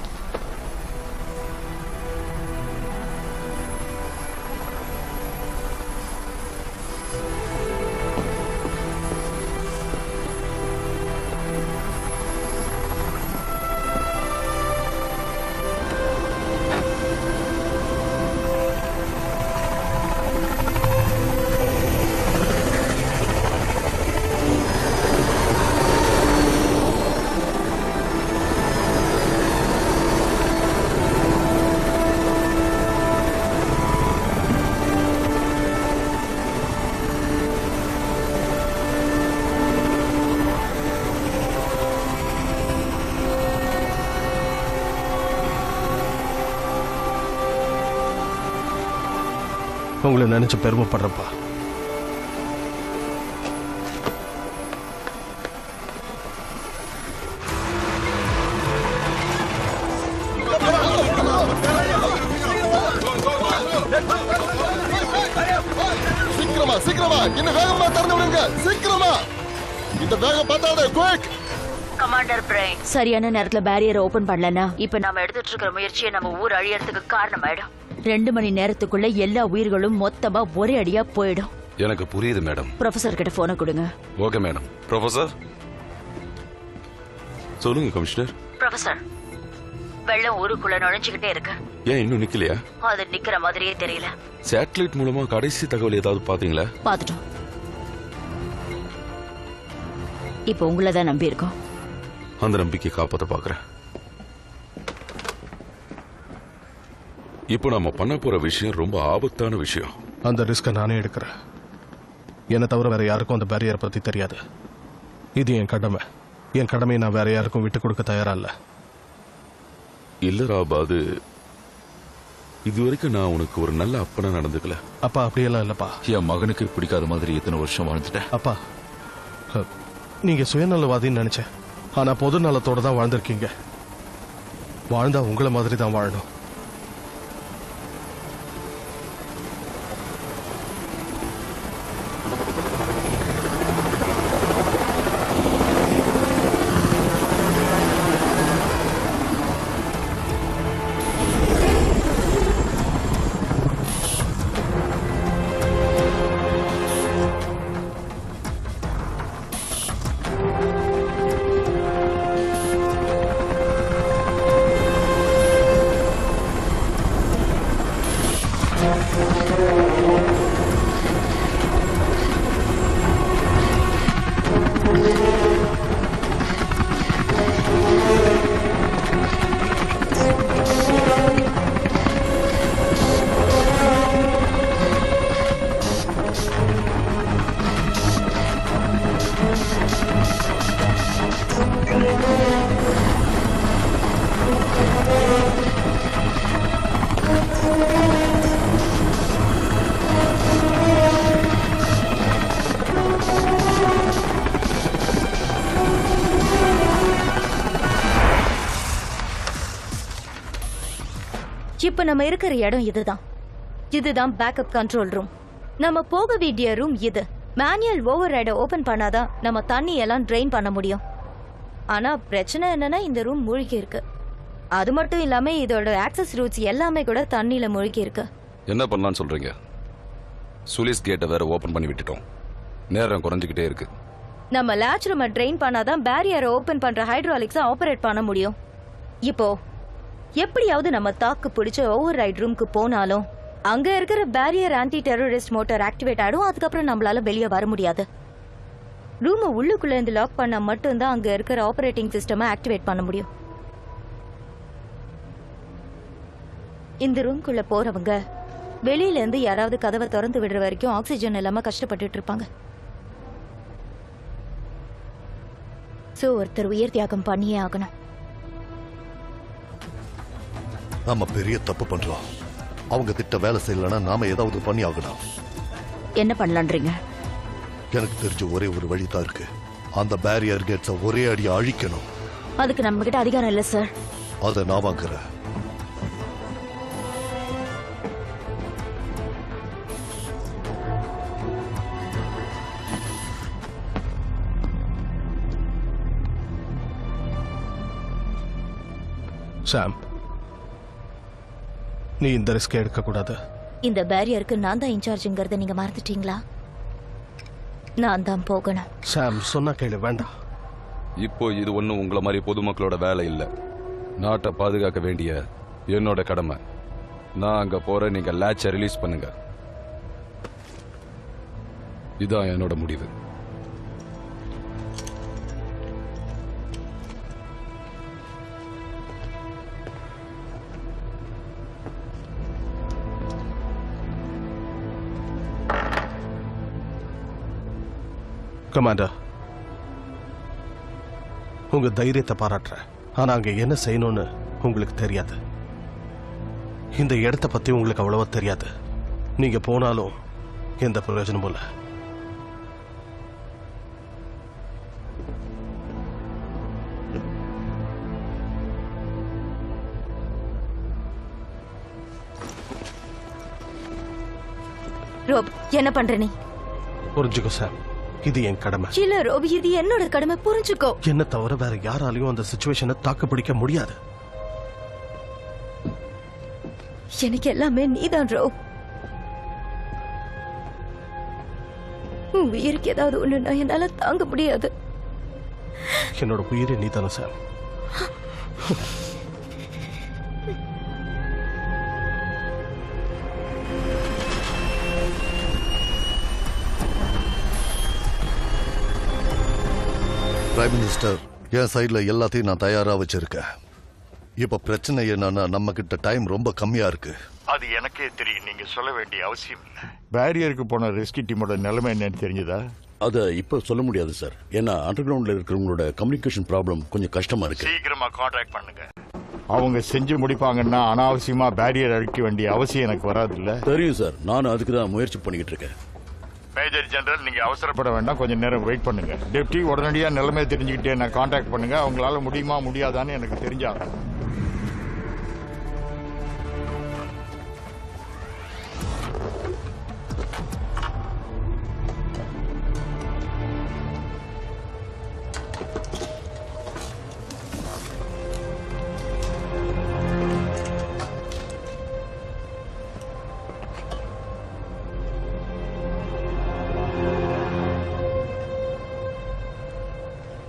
உங்களை நினைச்சு பெருமைப்படுறப்பா. சீக்கிரமா சீக்கிரமா இன்னும் வேகமா திறந்து விடுங்க. சீக்கிரமா இந்த வேகம் பார்த்தாதே. குயிக். கமாண்டர் பிரைன், சரியான நேரத்துல பேரியரை ஓபன் பண்ணலன்னா இப்ப நாம எடுத்துட்டு இருக்கிற முயற்சியை நம்ம ஊர் அழியறதுக்கு காரணமாயிடும். 2 மணி நேரத்துக்குள்ள எல்லா உயிர்களும் மொத்தமா ஒரே அடியா போயிடும். எனக்கு புரியுது மேடம். ப்ரொஃபசர் கிட்ட போன கொடுங்க. Okay madam. ப்ரொஃபசர் சொல்லுங்க. கமிஷனர். ப்ரொஃபசர், வெள்ளம் ஊருக்குள்ள நுழைஞ்சுக்கிட்டே இருக்கு. ஏன் இன்னும் நிக்கலையா? அது நிக்கிற மாதிரியே தெரியல. சேட்டலைட் மூலமா கடைசி தகவல் ஏதாவது பாத்தீங்களா? பாத்துட்டோம். இப்ப உங்களதான் நம்பி இருக்கோம். அந்த நம்பிக்கை காப்பாத்த பாக்குறேன். இப்போ நாம பண்ண போற விஷயம் ரொம்ப ஆபத்தான விஷயம். அந்த ரிஸ்க நானே எடுக்கிறேன். என்னை தவிர வேற யாருக்கும் அந்த பேரியரை பத்தி தெரியாது. இது என் கடமை. என் கடமையை நான் வேற யாருக்கும் விட்டு கொடுக்க தயாரா இல்ல. இல்ல ராபாது, இதுவரைக்கும் நான் உனக்கு ஒரு நல்ல அப்பனா நடந்துக்கல. அப்பா அப்படியெல்லாம் இல்லப்பா. என் மகனுக்கு பிடிக்காத மாதிரி இத்தனை வருஷம் வாழ்ந்துட்டேன். அப்பா, நீங்க சுயநலவாதின்னு நினைச்சேன். ஆனா பொது நலத்தோட தான் வாழ்ந்திருக்கீங்க. வாழ்ந்தா உங்களை மாதிரி தான் வாழணும். இப்ப நம்ம இருக்கிற இடம் இதுதான் பேக்கப் கண்ட்ரோல் ரூம். நம்ம போக வேண்டிய ரூம் இது. மேனுவல் ஓவர் ரைட ஓபன் பண்ணாதான் நம்ம தண்ணி எல்லாம் ட்ரெயின் பண்ண முடியும். ஆனா பிரச்சனை என்னன்னா இந்த ரூம் மூழ்கி இருக்கு. அது மட்டும் இல்லாம இதோட ஆக்சஸ் ரூட்ஸ் எல்லாமே கூட தண்ணியில மூழ்கி இருக்கு. என்ன பண்ணலாம்னு சொல்றீங்க? சுலிஸ் கேட்டை வேற ஓபன் பண்ணி விட்டுட்டோம். நேரம் குறைஞ்சிக்கிட்டே இருக்கு. நம்ம லேட்ச் ரூமை ட்ரெயின் பண்ணாதான் பேரியரை ஓபன் பண்ற ஹைட்ராலிக்ஸை ஆபரேட் பண்ண முடியும். இப்போ எப்படியாவது நம்ம தாக்கு பிடிச்ச ஓவர் ரைட் ரூமுக்கு போனாலும் அங்க இருக்கிற barrier anti terrorist motor activate ஆயிடும். அதுக்கப்புறம் நம்மளால வெளியே வர முடியாது. ரூமை உள்ளுக்குள்ள இருந்து லாக் பண்ணா மட்டும்தான் அங்க இருக்கிற ஆபரேட்டிங் சிஸ்டமை ஆக்டிவேட் பண்ண முடியும். இந்த ரூம்குள்ள போறவங்க வெளியில இருந்து யாராவது கதவை திறந்து விடுற வரைக்கும் ஆக்சிஜன் இல்லாம கஷ்டப்பட்டுட்டு இருப்பாங்க. சோ ஒருத்தர் உயிர் தியாகம் பண்ணியே ஆகணும். நாம பெரிய தப்பு பண்றோம். அவங்க திட்ட வேலை செய்யலன்னா நாம ஏதாவது பண்ணி ஆகணும். என்ன பண்ணலான்றீங்க? எனக்கு தெரிஞ்ச ஒரே ஒரு வழிதான் இருக்கு. அந்த பேரியர் கேட்ஸ ஒரே அடி அழிக்கணும். அதுக்கு நம்ம கிட்ட அதிகாரம் இல்ல சார். அதை நான் வாங்குறேன். சாம், நீ இந்த ரிஸ்க் எடுக்க கூடாது. இந்த பேரியருக்கு நான் தான் இன்சார்ஜ்ங்கறத நீங்க மறந்துட்டீங்களா? நான் தான் போகணும். சாம், சொன்னா கேளு. வேண்டாம். இப்போ இது ஒன்றும் உங்களை மாதிரி பொதுமக்களோட வேலை இல்லை. நாட்டை பாதுகாக்க வேண்டிய என்னோட கடமை. நான் அங்க போற நீங்க லேட்சை ரிலீஸ் பண்ணுங்க. இதான் என்னோட முடிவு. கமாண்டர், உங்க தைரியத்தை பாராட்டுறேன். ஆனா அங்க என்ன செய்யணும்னு உங்களுக்கு தெரியாது. இந்த இடத்தை பத்தி உங்களுக்கு அவ்வளவா தெரியாது. நீங்க போனாலும் எந்த பிரயோஜனமும் இல்லை. ரோப், என்ன பண்ற நீ? புரிஞ்சுக்கோ சாம், இது என் கடமை. இல்ல ரோப், இது என்னோட கடமை. புரிஞ்சுக்கோ. என்ன தவிர வேற யாராலையும் அந்த சிச்சுவேஷனை தாக்கு பிடிக்க முடியாது. எனக்கு எல்லாமே நீதான் ரோப். உன் உயிருக்கு ஏதாவது ஒண்ணுன்னா என்னால தாங்க முடியாது. என்னோட உயிரை நீ தானே சாம். பிரைம் மினிஸ்டர், என் சைட்ல எல்லாத்தையும் நான் தயாரா வச்சிருக்கேன். இப்ப பிரச்சனை என்னன்னா நம்ம கிட்ட டைம் ரொம்ப கம்மியா இருக்கு. அது எனக்கே தெரியும். நீங்க சொல்ல வேண்டிய அவசியம் இல்லை. பேரியருக்கு போன ரெஸ்கியூ டீமோட நிலைமை என்னன்னு தெரிஞ்சதா? அதை இப்ப சொல்ல முடியாது சார். ஏன்னா அண்டர் கிரவுண்ட்ல இருக்கிறவங்களோட கம்யூனிகேஷன் ப்ராப்ளம் கொஞ்சம் கஷ்டமா இருக்கு. சீக்கிரமா கான்டாக்ட் பண்ணுங்க. அவங்க செஞ்சு முடிப்பாங்கன்னா அனாவசியமா பேரியர் அழிக்க வேண்டிய அவசியம் எனக்கு வராது இல்ல? தெரியும் சார். நானும் அதுக்கு தான் முயற்சி பண்ணிக்கிட்டு இருக்கேன். மேஜர் ஜெனரல், நீங்க அவசரப்பட வேண்டாம். கொஞ்சம் நேரம் வெயிட் பண்ணுங்க. டெப்டி, உடனடியா நிலைமையை தெரிஞ்சுக்கிட்டு என்ன கான்டாக்ட் பண்ணுங்க. அவங்களால முடியுமா முடியாதான்னு எனக்கு தெரிஞ்சாகும்.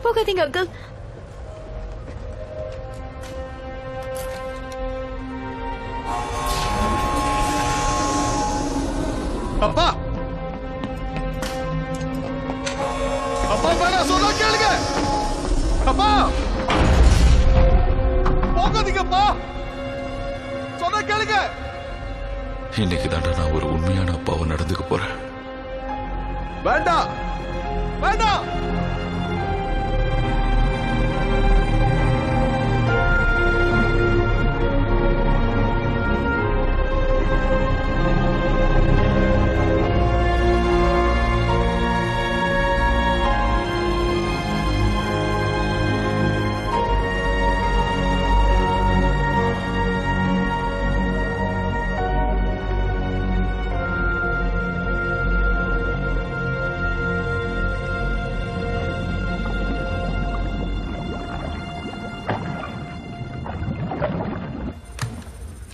போகாதீங்க அங்கிள். அப்பா, அப்பா வேணாம், சொன்னா கேளுங்க. அப்பா, போகாதீங்கப்பா, சொன்னா கேளுங்க. இன்னைக்கு தாண்டா நான் ஒரு உண்மையான அப்பாவை நடந்துக்க போறேன். வேண்டாம், வேண்டாம்.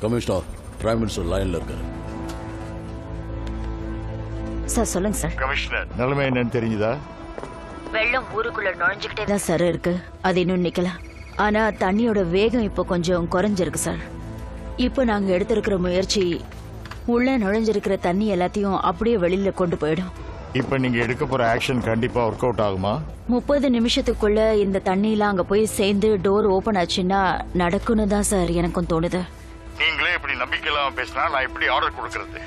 கமிஷனர், பிரைம் மினிஸ்டர் லைன்ல இருக்காரு. சார் சொல்லுங்க சார். கமிஷனர், நிலைமை என்னன்னு தெரிஞ்சுதா? வெள்ளம் ஊருக்குள்ள நுழைஞ்சுக்கிட்டே தான் சார் இருக்கு. அது இன்னும் நிக்கல. ஆனா தண்ணியோட வேகம் இப்போ கொஞ்சம் குறைஞ்சிருக்கு சார். இப்போ நாங்க எடுத்திருக்கிற முயற்சி உள்ள நுழைஞ்சிருக்கிற தண்ணி எல்லாத்தையும் அப்படியே வெளியில கொண்டு போயிடும். இப்ப நீங்க எடுக்க போற ஆக்ஷன் கண்டிப்பா ஒர்க் அவுட் ஆகுமா? 30 நிமிஷத்துக்குள்ள இந்த தண்ணியெல்லாம் அங்க போய் சேர்ந்து டோர் ஓபன் ஆச்சுன்னா நடக்கும்னு தான் சார் எனக்கும் தோணுது. நீங்களே இப்படி நம்பிக்கை இல்லாம பேசினா நான் எப்படி ஆர்டர் கொடுக்கறது?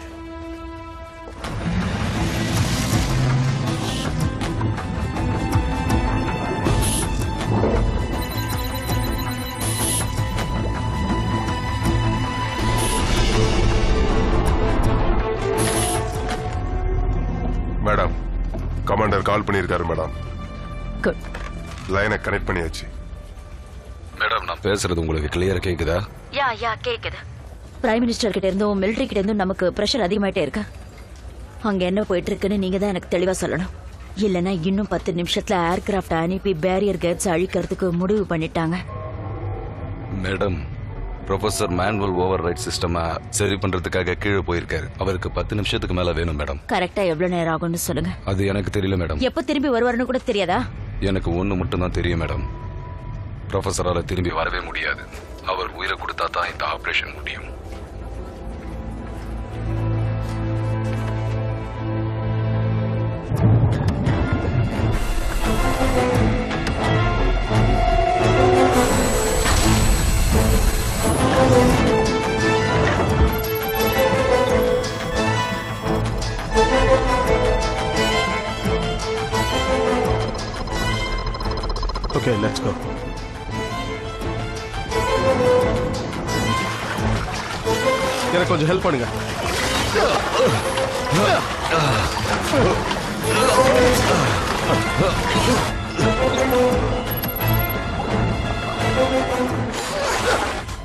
மேடம், கமாண்டர் கால் பண்ணியிருக்காரு மேடம். லைனை கனெக்ட் பண்ணியாச்சு. மேடம், நான் பேசுறது உங்களுக்கு கிளியரா கேக்குதா? யா கேக்குது. பிரைம் மினிஸ்டர் கிட்ட இருந்தும் மிலிட்டரி கிட்ட இருந்தும் நமக்கு பிரஷர் அதிகமாயிட்டே இருக்கு. அங்க என்ன போயிட்டு இருக்குன்னு நீங்க தான் எனக்கு தெளிவா சொல்லணும். இல்லைன்னா இன்னும் 10 நிமிஷத்துல ஏர்கிராப்ட் அனுப்பி பேரியர் கேட்ஸ் அழிக்கிறதுக்கு முடிவு பண்ணிட்டாங்க. Madam, professor manual over write system சரி பண்றதுக்காக கீழே போயிருக்காரு. அவருக்கு 10 நிமிஷத்துக்கு மேல வேணும் மேடம். கரெக்டா எவ்வளவு நேரம் ஆகும்னு சொல்லுங்க. அது எனக்கு தெரியல மேடம். எப்ப திரும்பி வருவாருன்னு கூட தெரியாதா? எனக்கு ஒண்ணு மட்டும் தான் தெரியும் மேடம். ப்ரொஃபசரால திரும்பி வரவே முடியாது. அவர் உயிரை கொடுத்தா தான் இந்த ஆபரேஷன் முடியும். Okay, let's go. எனக்கு கொஞ்சம் ஹெல்ப் பண்ணுங்க.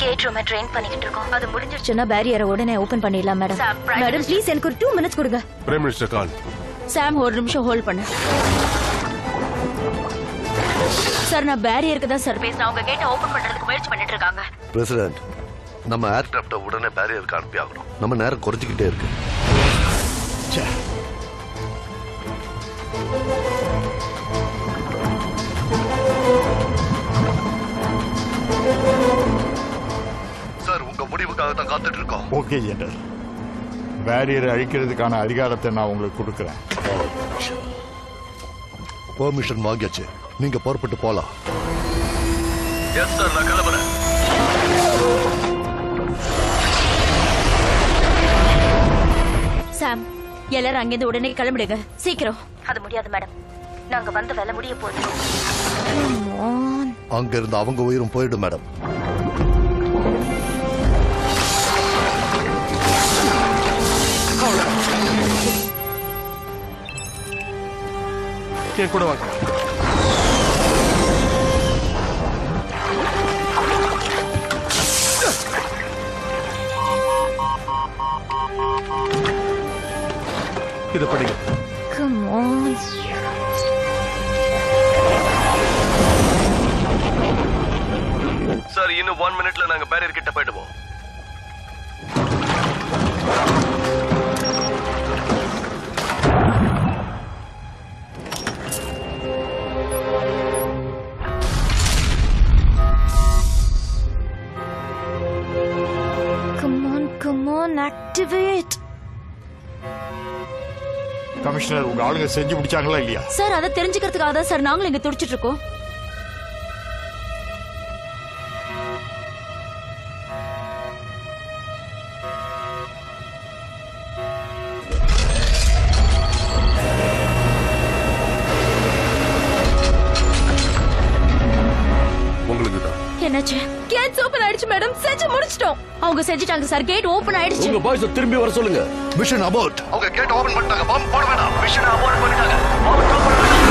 கேட் ரூமை ட்ரெயின் பண்ணிக்கிட்டு இருக்கோம். அது முடிஞ்சிருச்சுன்னா பேரியரை உடனே ஓபன் பண்ணிடலாம் மேடம். மேடம் ப்ளீஸ் எனக்கு ஒரு 2 மினிட்ஸ் கொடுங்க. பிரைம் மினிஸ்டர் கால். சாம் ஒரு நிமிஷம் ஹோல்ட் பண்ணு. சார் நான் பேரியருக்கு தான் சார் பேசுறேன். அவங்க கேட்டை ஓபன் பண்றதுக்கு முயற்சி பண்ணிட்டு இருக்காங்க. பிரசிடென்ட், நம்ம ஏர்கிராப்டை உடனே பேரியருக்கு அனுப்பி ஆகணும். நம்ம நேரம் குறைஞ்சிக்கிட்டே இருக்கு. சார், உங்க முடிவுக்காக தான் காத்துட்டு இருக்கோம். ஓகே ஜெனரல், பேரியரை அழிக்கிறதுக்கான அதிகாரத்தை நான் உங்களுக்கு கொடுக்குறேன். பெர்மிஷன் வாங்கியாச்சு. நீங்க புறப்பட்டு போலாம். எஸ் சார், நான் கிளம்புறேன். சாம், எல்லாரும் அங்கிருந்து உடனே கிளம்பிடுங்க சீக்கிரம். அது முடியாது மேடம், நாங்க வந்த வேலை முடிய போகுது. அங்க இருந்து அவங்க உயிரும் போயிடும் மேடம். என் கூட வாங்க. இது படிங்க. Come on. சார், இன்னும் 1 மினிட்ல நாங்க பேரியர் கிட்ட போயிடுவோம். Come on, activate. கமிஷனர், உங்க ஆளுங்க செஞ்சு முடிச்சாங்களா இல்லையா? சார், அதை தெரிஞ்சுக்கிறதுக்காக தான் சார் நாங்களும் இங்க துடிச்சிட்டு இருக்கோம். உங்களுக்கு தான். என்னாச்சு? கேட்ஸ் ஓபன் ஆயிடுச்சு மேடம். செஞ்சு முடிச்சிட்டோம். அவங்க செஞ்சிட்டாங்க சார். கேட் ஓபன் ஆயிடுச்சு. உங்க பாய்ஸ் திரும்பி வர சொல்லுங்க. Mission abort. அவங்க கேட் ஓபன் பண்ணிட்டாங்க. பாம்பு போட வேண்டாம். மிஷன் அபோர்ட் பண்ணிட்டாங்க. பாம்பு ட்ராப் பண்ண வேண்டாம்.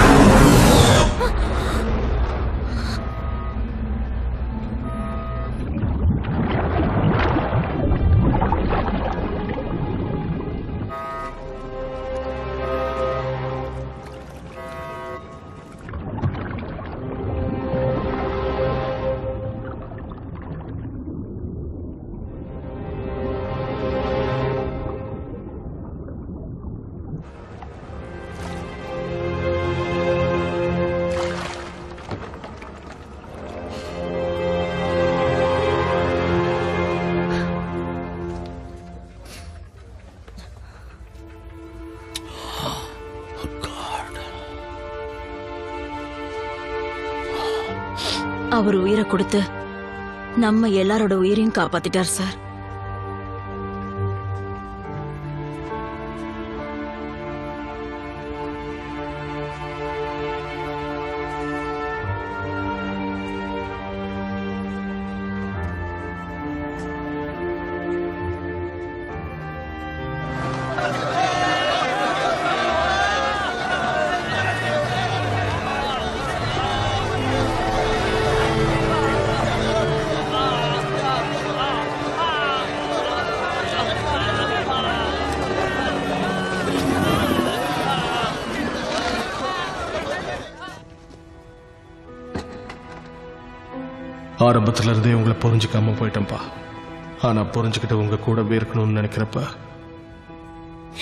அவர் உயிரை கொடுத்து நம்ம எல்லாரோட உயிரையும் காப்பாத்திட்டார் சார். ஆரம்பத்துல இருந்தே உங்களை புரிஞ்சுக்காம போயிட்டேன்ப்பா. ஆனா புரிஞ்சுக்கிட்டு உங்க கூடவே இருக்கணும்னு நினைக்கிறப்ப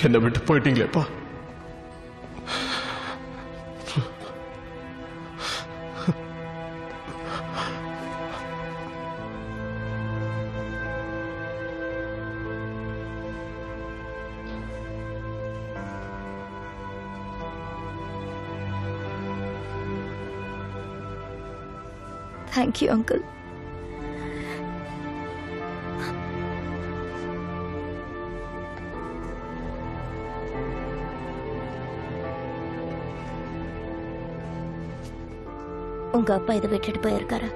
என்னை விட்டு போயிட்டீங்களேப்பா. Thank you, Uncle. உங்க அப்பா இதை விட்டுட்டு போயிருக்காரா?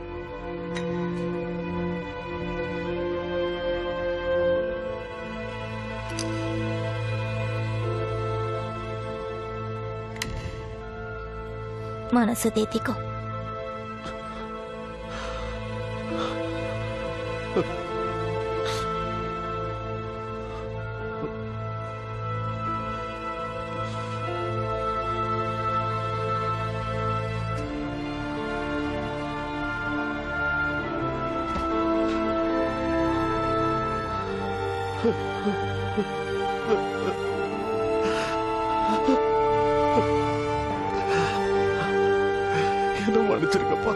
மனசு தேத்திக்கோ. என்ன மன்னிச்சிருக்கப்பா.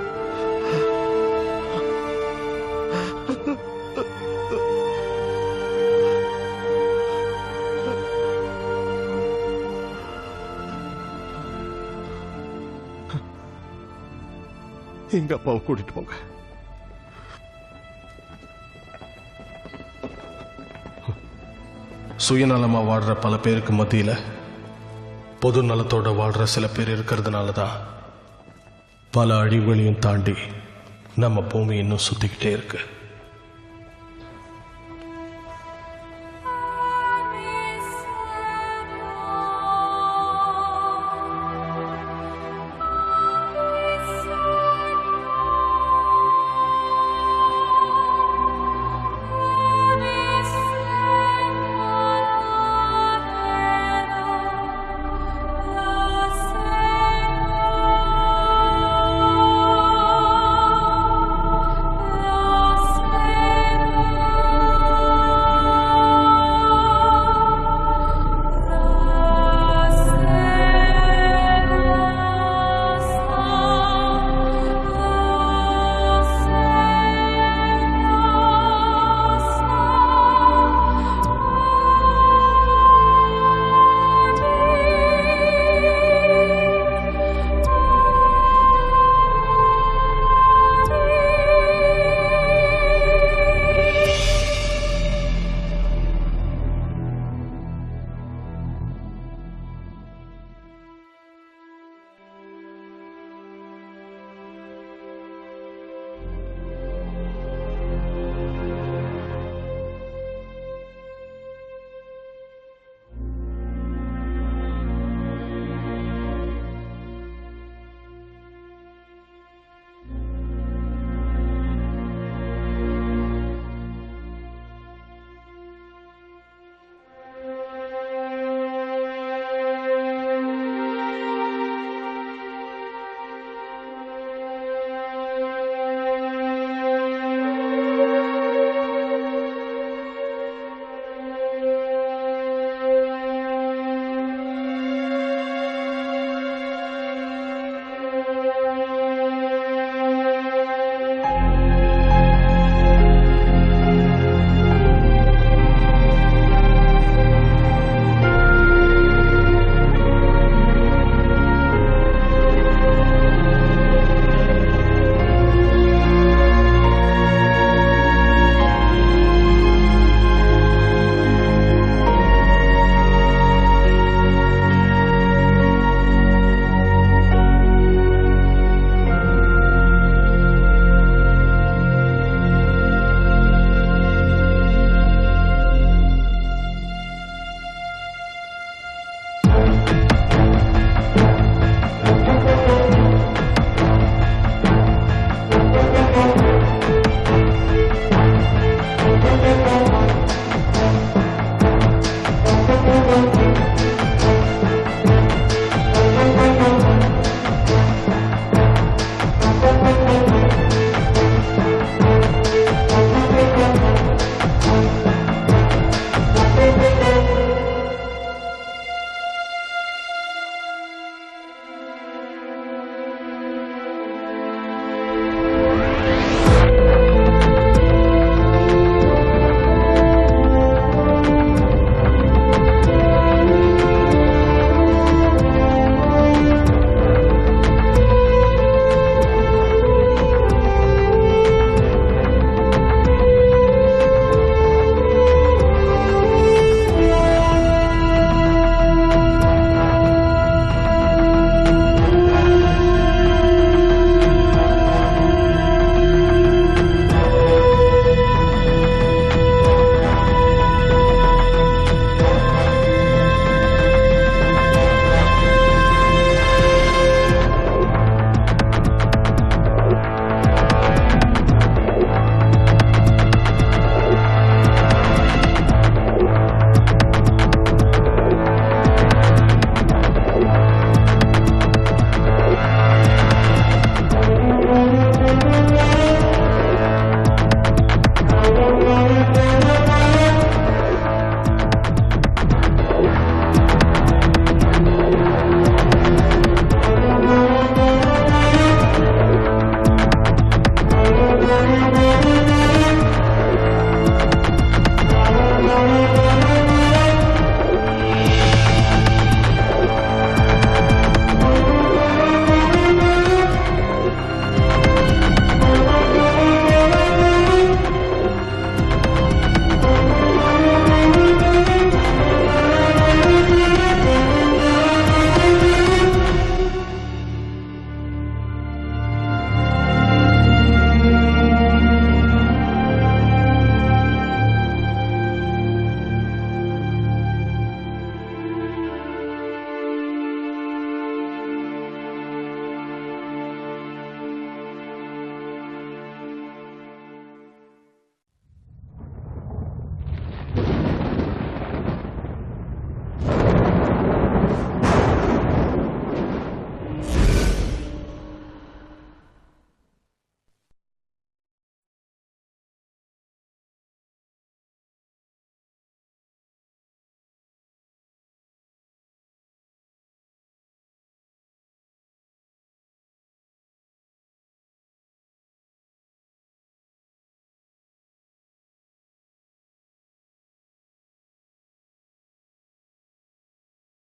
எங்க அப்பாவை கூட்டிட்டு போங்க. சுயநலமா வாழ்ற பல பேருக்கு மத்தியில பொது நலத்தோட வாழ்ற சில பேர் இருக்கிறதுனால தான் பல அழிவுகளையும் தாண்டி நம்ம பூமி இன்னும் சுத்திக்கிட்டே இருக்கு.